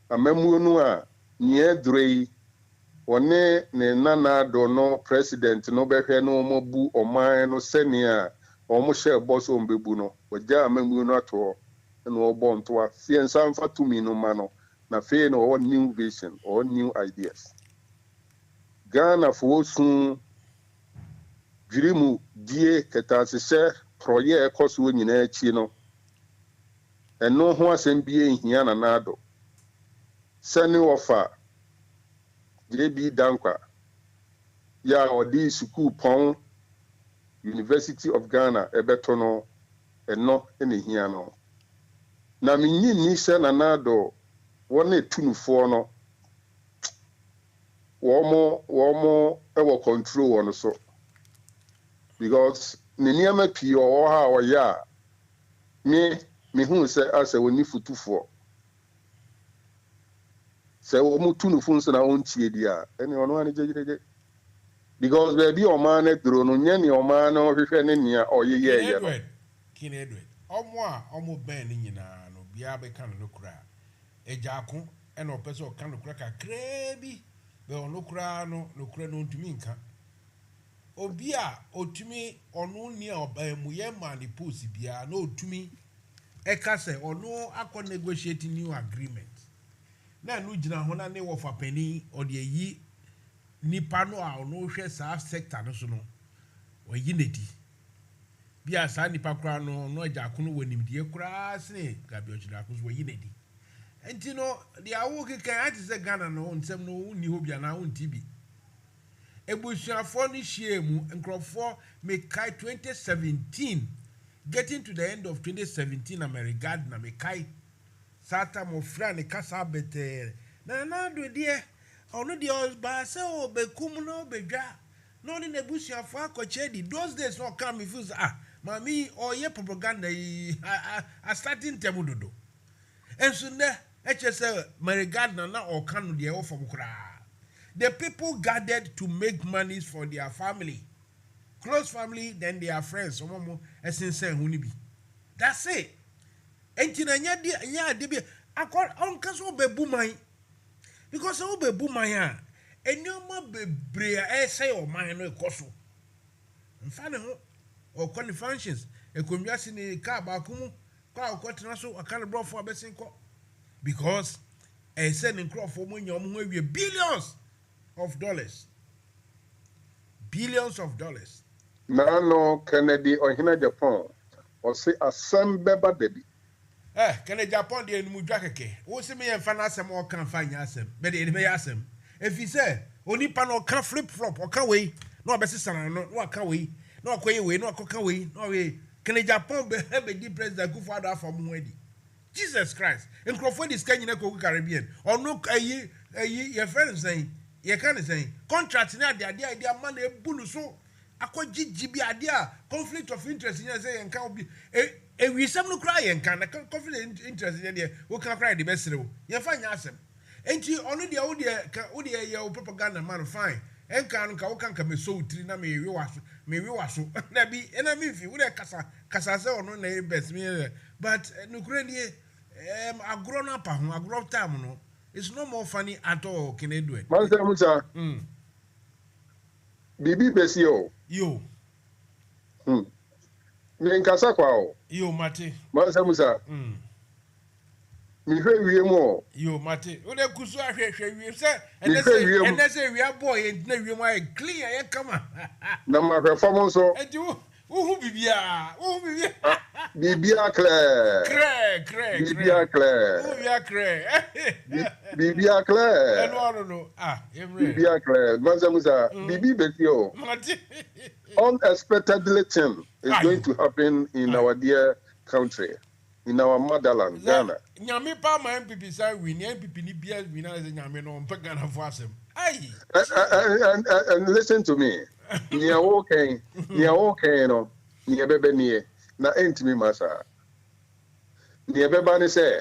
amemu no a nie drei one ne nana do no president no behwe no mo bu oman no senia o mo hye boss o mbebu no oja amemu no ato no obo nto a siensa mfa tumi no ma no na fe no o new vision or new ideas Ghana for soon Jirimu die ketasese proye ekoso nyina achi no eno ho asem bie hia na nado sani ofa jebi dankwa ya odi school pon University of Ghana ebeto no eno ene hia no na minyi ni se na nado wona tunufo no womo ewo control on so because niniama pii o ha o ya me hu se ase woni futufo se wo mutunu funso na ontie dia ene ono ane jejeje because baby o man e dro no nya ni o man no hwehwe ne nia o ye no King Edward omo ben ni nyina no bia be kan no kura ejako and or person can look like a crabby, but no crano, no crano to minka. Obia, or to me, or no near by Muyama, the pussy bia, no to me, Ekase, or no, I can negotiate new agreement. Now, no jina hona ne of a penny or the ye nipano or no share sector no so no or unity. Bia Sani Pacrano, no Jacunu when him dear crass, Gabio Chilacus were unity. And you know, the awoke can is a gun and on some no new Biana on TV. A bush funny shame and crop 4 make Kai 2017. Getting to the end of 2017, I'm a regard na me Kai. Sata mo frane kasa bete. Na do dear. Ono the osba se o be kum no be dwa. No ni na busia fo akochedi. Those days no come if you mami or ye propaganda a starting temudodo. And so ne HSL Marigardner na or kanu de offer kra. The people gathered to make monies for their family. Close family, then their friends. Some more essential hunibi. That's it. And nya debi akọ onka so be bumai. Because so be bumai enyoma bebre a say o man no ekoso. Mfa ne ho o koni functions ekonwa si ni ka ba kumu kwa okotena so akale brofo abesin ko. Because a sending crop for money billions of dollars. Billions of dollars. No, Kennedy or Hina Japan or say a some beba baby. Kennedy Japan, the Mujake. What's me and Fanasam or can't find Yasem, but it may ask him. If he said, only panel can't flip flop or can't wait, no best son, no can't wait, no way, no coca way, no way. Kennedy Japan be deep president good father from Wendy. Jesus Christ. And Crawford is Kenya Caribbean. Or no, your friend saying, you can't say, contracts now, the idea money, buluso. I call GB idea, conflict of interest in say and can't be a we some no cry and can conflict interest in there. Who can cry the best row? You find yourself. Ain't you only the odia your propaganda man fine. And can come so trina me was so. Nabi enemy if you would have Casa or no name best me. But Nukrenie a grown up, a grown time, no. It's no more funny at all, can they do it? Mansa Musa. Bibi Besio. Yo. Minkasa kwao. Yo, Mate. Mansa Musa. Mihwe wiye mo. Yo, Mate. Ode kusu ahwe we say and they say we are boy and we are clear ya come. Na ma performance so. Who bibia? Bibia Claire. Claire. Bibia Claire. Who bibia Claire? Bibia Claire. No. Bibia Claire. Mansa Musa. Bibi Besio. Unexpectedly thing is going to happen in our dear country, in our motherland, Ghana. Nyame pa ma MPP say we ni MPP ni bia we na say nyame no mpa Ghana for asem. And listen to me. Nia okay no. Nia bebe nie na entimi masa. Nia beba ni say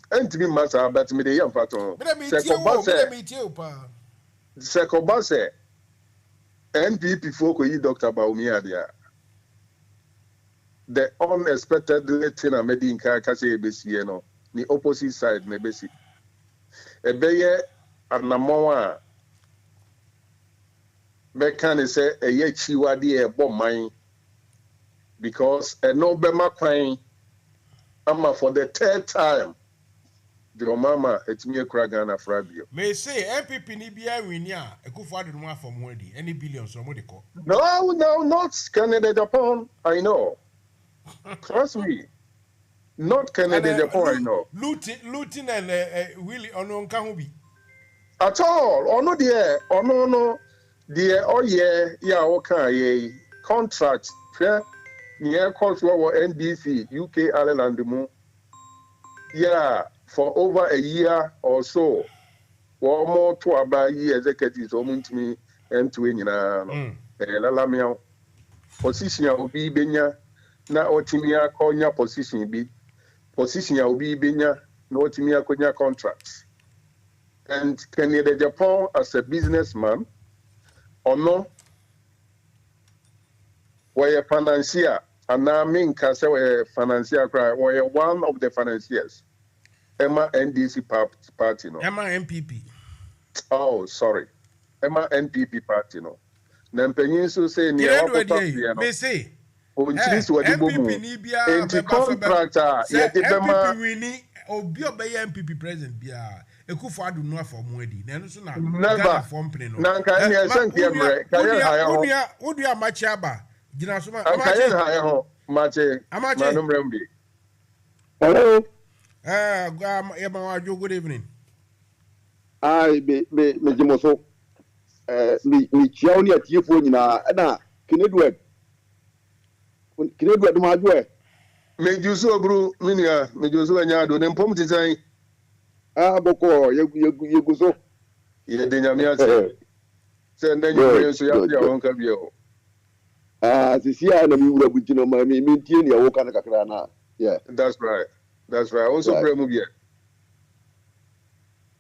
entimi masa but me dey yam paton. Se ko ba say NPP folk yi Dr. Baumi adia. The unexpected thing I made in Kakase Ebesi no, the opposite side nebesi. Ebeye anamoa mekane say eye chiwade e bom man because no bema kwan ama for the third time the mama etimi ekura Ghana frabio. May say MPP ni bia winia Ekufuado no afom wedi any billions or more ko. No, not Canada Japan, I know. Trust me. Not Canada Japan, I know. Looting and Willie ono nka ho bi. At all. Or no there. Or no. There oh yeah, okay, yeah. Contract. Near cost what NBC, UK, Ireland, the moon. Yeah, for over a year or so. One more to about year executives to me and to any lamia. Position will be benya. Na otimia konya position bi. Position will be benya. No otimia konya contracts. And Canada Japan as a businessman or no? Where financier And I mean, Kasa financier cry, or one of the financiers. Emma NDC party, no. Emma MPP. Oh, sorry. Emma NPP party, no. Nampenyin so say near what no. Me say. MPP Nibia. Enti contractor. Yeah, MPP winning. Obi obey MPP president bia. Ekufu adu no for mwedi. Na so na. Never. Nanka enya senke emre. Kaye haya ho. Wodi amachi aba. Gina so ma. Kaye haya ho. Mache. Manum rembi. Hello. Good evening. Me Jimoso. Me chiao ni atiefo nyina na Kinedward ma adwo me jusu obru minia me jusu anya do ne mpom titan boko yeguso ye de nyame ase se ndanyi so ya ya wonka bio sisi na mi wura butino ma mi tie ne awoka na kakra na yeah that's right also pray mu bia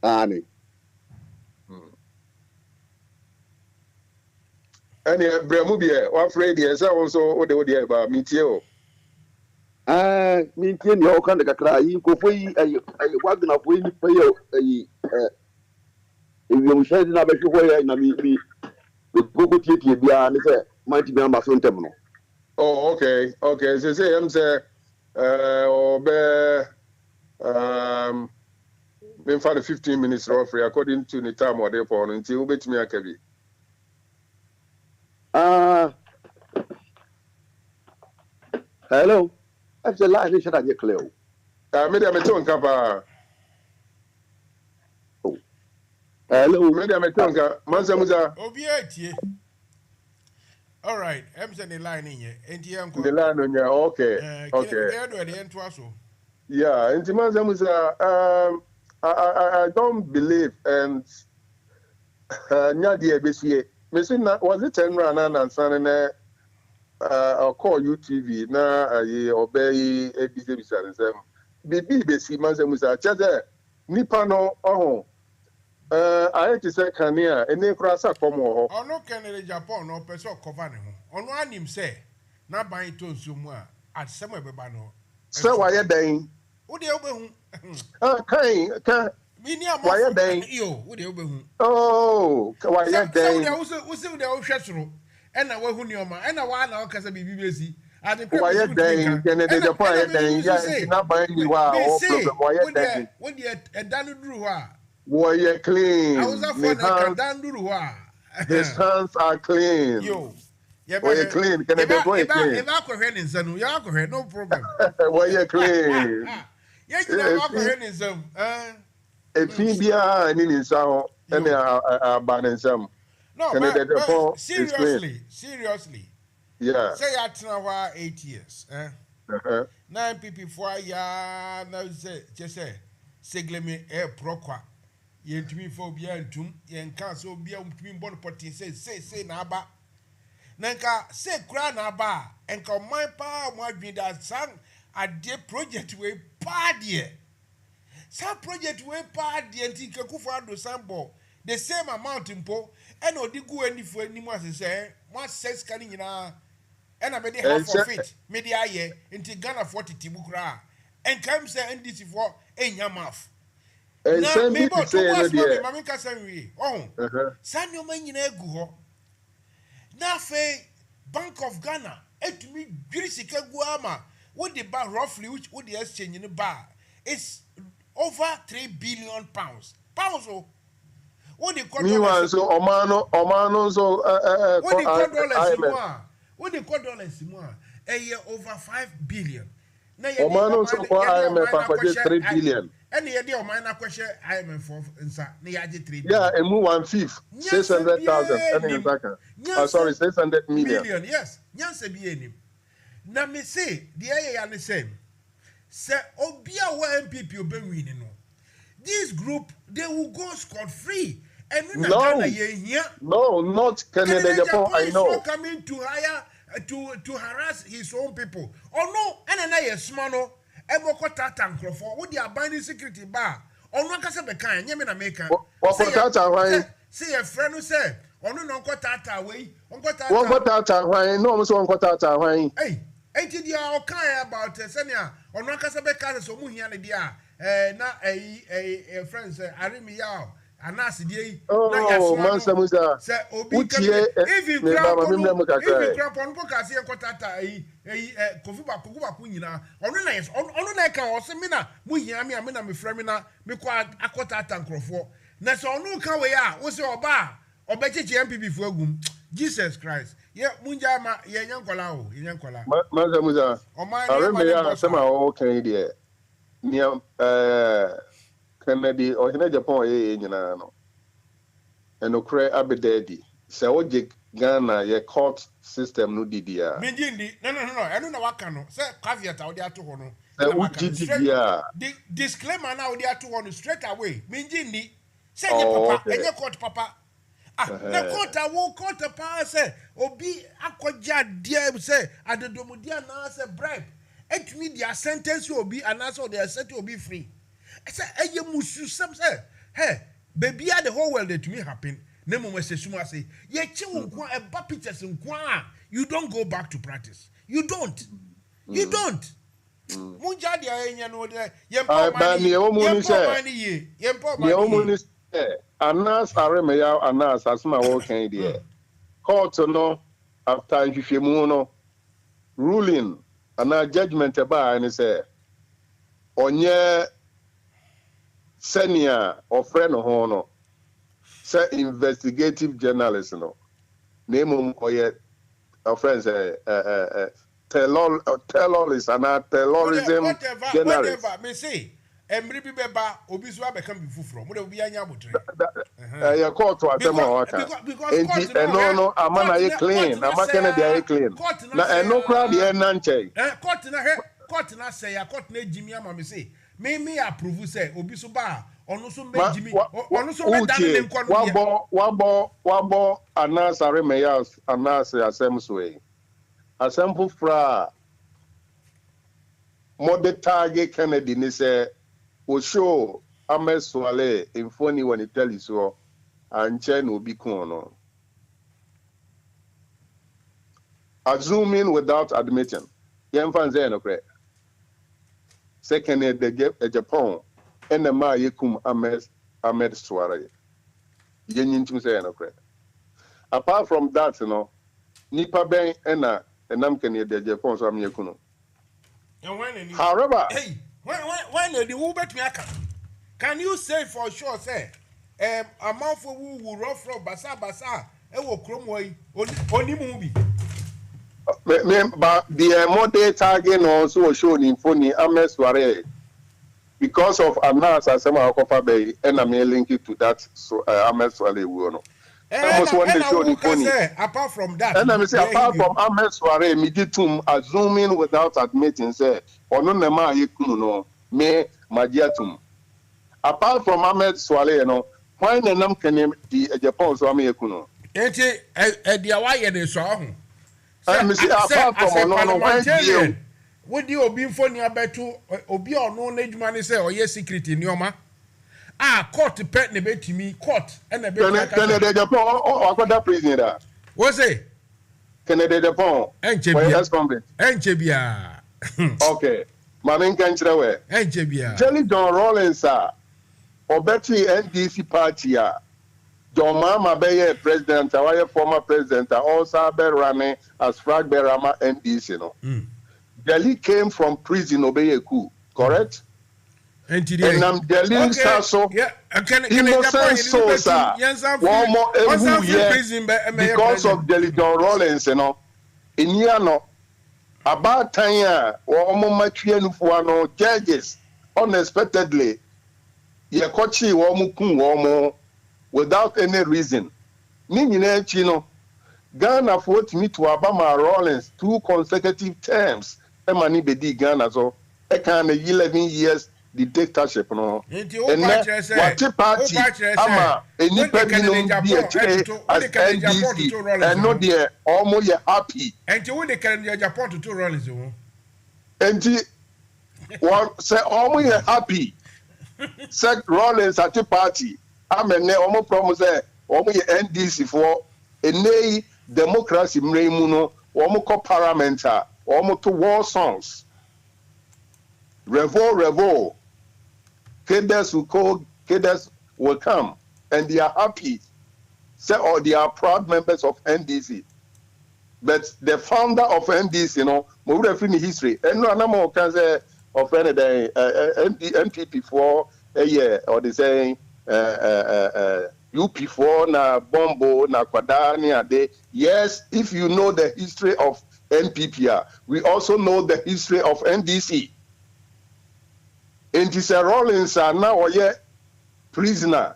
ani ani bremu bia wa afraid ye say also o de ba mi tie o mi tie ne awoka na kakra yi ko foi ay wagna foi ni payo ay ewi shade na be hwo na mi gogo tie bia ne say might be amba so ntem no. Oh, okay. So say him say been for the 15 minutes roughly according to the time or therefore until we bet me akabi. Hello. I've the line is that clear. Maybe I'm talking about. Hello. Maybe I'm talking Mansa Musa. All right, I'm sending the line in here. The line on here, okay. Yeah, and Mansa Musa, I don't believe, and Nadia Bessie, was it 10 run and son I'll call UTV now. I obey ABC and them. BBC Mansa Musa, Chaza, Nipano, oh. I had to say, Kania, and then cross up for more. Oh, no, Canada, Japan, or Peso Covano. On one him say, not buying to somewhere at somewhere Babano. So why are they? Would you open? Can't. Why are they? You would you open? Oh, why are they? Was the old Shasro, and I will who your man, and I want our Casa BBC. Why are they? Canada, Japan, they not buying you. Why are they? When you a Danu Drew. Warrior clean. I was his hands are clean. Yo, warrior clean. Can I be clean? If I could head in some, you are no problem. Warrior clean. Yes, you are in some. If he be in some, and they are banning some. No, seriously. Yeah. Say at now 8 years. 9 people 4 years. Now just say, Segleme proqua. Yen to me for be antum, yen cancel be on between bon potty say naba. Nanka say crown aba, and come my pa my be that sang a dear project way party. Some project way party and think a kufa do sample the same amount in po, and no digu any for any more say, what says canning and I made half of it, media ye, into Ghana 40 Tibukra, and come say and this for in your mouth. And send me to say Mamma Cassanri. Oh, San your man in Egu. Now, Bank of Ghana, et me Grisika Guama, what the bar roughly, which would the exchange in the bar? It's over 3 billion pounds. Pounds, oh. What the call so Omano, so what the call dollars more? What the call dollars more? A year over 5 billion. Omano, so IMF for just 3 billion. And the idea of mine, I question IMF for inside. Yeah, and move 1/5, 600,000. Sorry, 600 million. Yes, yes, be now me say the area the same. Say Obia MPP will be winning. This group they will go scot free. And no, not Canada, Japan. I know. Coming to hire to harass his own people. Oh no, and I small. Eboko tata nkrofo wo dia ban security bar onu akase be kan nyeme na make say your friend who say onu no nko tata we onko tata hwan no so onko tata hwan hey Enti dia o kan about senia ono akasa be ka so mu hia ne dia na friends arimi ya anas die na oh Mansa Musa se obi kan if you grab on ko ka se enkotata kofi ba ku nyina ono na ka o se me na mu hia me na me frɛ me na me ko akotata nkrofo na se ono ka we a wo se oba obechichi MPP fu agum Jesus Christ ye munja ma ye nyankola o ye nyankola Mansa Musa areme ya sema o kan die ni Kennedy or hina Japan ye nyina no enokre abedadi se oje Ghana ye court system no didia minjindi no eno na waka no se caveat odi ato ho no disclaimer na odi ato ho no straight away minjindi se nye papa enye court papa na court pa se obi akoja dia se adedomudia na se bribe etumi dia sentence obi anaso dia set obi free say eye musu some say hey baby the whole world let me happen na mo se suma say ye chi nko e ba pictures nko a you don't go back to practice you don't munja dia enya no de ye mpo mani anas areme ya anas asma wo kan dia court no after nhwehwemu no ruling ana judgment ba ni say onye senior or friend ho no say investigative journalist no name oye friends terrorist and terrorism journalist whatever me say emri bi beba obi so abeka bi fufuro mo de obi anya abotre ya court to atema waka enti no amana ye clean amaka na dia ye clean na eno kra dia na nche court na say ya court na jimi ama me say me approve say obi so ba onu so me jimi onu so be dan ne nkonu wabo anas aremeyas anas asem so e asem fufra mode target Kennedy ni say o show ameswale infoni when it tell you so anche no bi kun no assuming without admitting yemfa nze no kre second the Japan and the ma yekum Ahmed Suare yenyintim say no kre apart from that nipa ben na enam kene the Japan so am yekuno however when the who bet me can you say for sure say amount for who will rough basa e wo krom way oni mu bi but the model target also shown in phone Ahmed Suare because of Anas Asema Akofa Bay and I'm linking to that so Ahmed Suare no almost one day shown in phone apart from that and I say apart from Ahmed Suare meditum assuming without admitting say ono na ma yekunu no me magiatum apart from Ahmed Suare no why na nam kene di Japan so am yekunu enti dia wa ye ne so ho me see apart from no why you what do obi mfoni abetu obi ono na adwuma ne say oye secret ni oma court pet ne betimi court and na be Canada Japan akoda prison da what say Canada Japan enche bia okay mama nkan kire we enche bia Jelly John Rawlings obeti NDC party John Mama be president our former president also be running as flag bearer NDC no Jelly came from prison obeyeku correct and Jelly so innocent so sir one more because of Jelly John Rawlings eniano about time omo matwianufo no judges unexpectedly ye kochi omo kun omo without any reason ni nyina chi no Ghana for to meet to Obama Rawlings 2 consecutive terms e mani be di Ghana so e kan 11 years dictatorship no and what party ama enipa bi no bi e kire as NDC and no there almost you happy and you dey carry your Japan to Rawlings o and what say almost you happy say Rawlings at the party amene almost promise say almost you NDC for enei democracy mremu no almost ko parliament almost war songs. Revo. Cadets will come, and they are happy. Or they are proud members of NDC. But the founder of NDC, we would have in history. And no more can say of any day MPP for a year, or they say UP4 na Bombo na Kwadani de. Yes, if you know the history of NPP, we also know the history of NDC. And this Rollins are now a prisoner.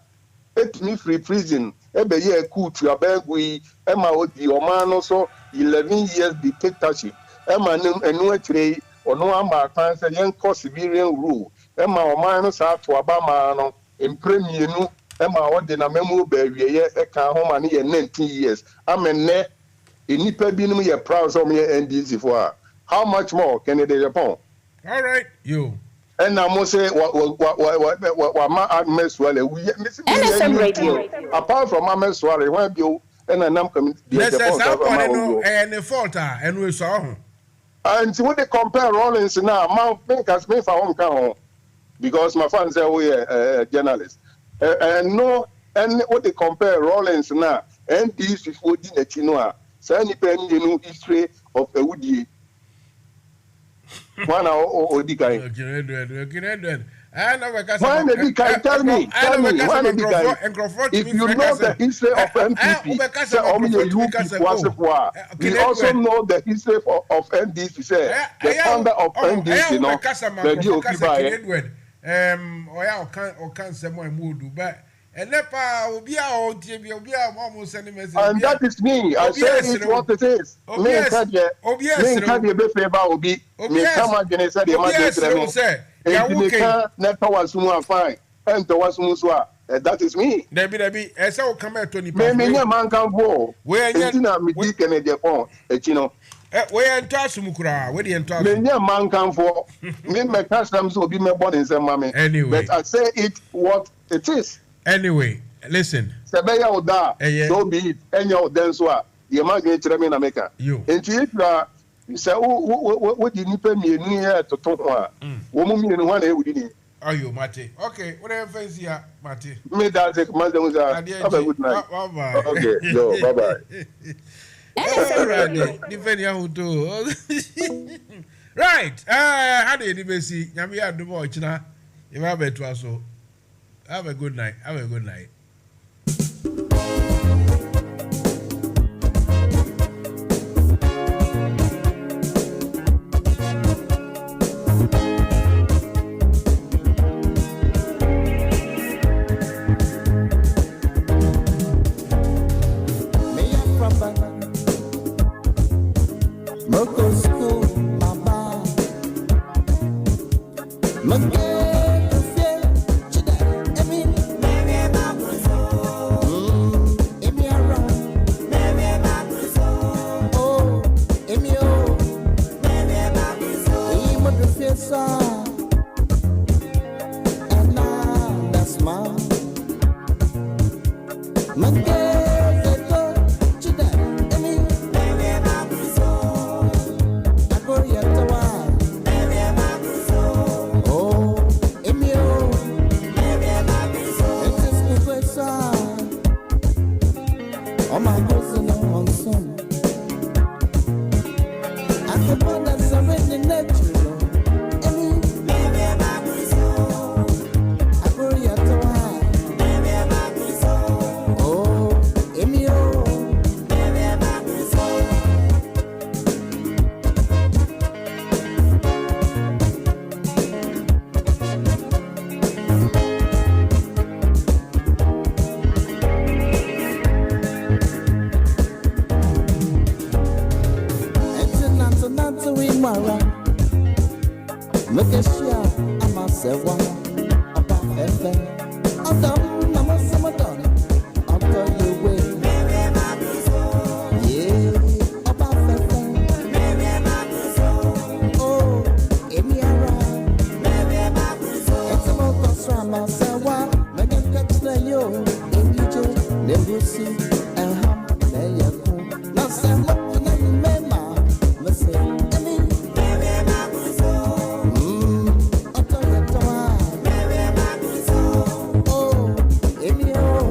Let me free prison. Ebe ye coup to abegui. Emma odi omano so 11 years dictatorship. Emma enu trade or no amba cancer young civilian rule. Emma omano sa to abama no in premier nu. Emma odina memo baby ye eka home and 19 years. Amene inipe binu ye proud of me NDC for. How much more can it Japan? All right, you. And I must say, what NFM Radio. Apart from my Swale, why you and I'm coming. Yes, and the fault, and we saw. And when they compare Rollins now, Mount Pinkers made for home come because my fans are we journalists. And no, and what they compare Rollins now, and this before dinner Chinoa, so any penny history of a woody. One or the guy. Tell me, if you know the history of NPP, we also know the history of NDC. The founder of NDC, and that is me. I say it's what it is. That is me. But I say it what it is. Anyway, listen. Don't be it. And your dance wa. You might get to me in America. You. And you say, what did you pay me near to talk? Woman, you know what I would. Are you, Mate? Okay, whatever fancy here, Mate. Me that take my dance. Have a good night. Bye. Okay, yo, bye. Right. How do you see? Yami have the boy, China. If I bet to us so. Have a good night. Never see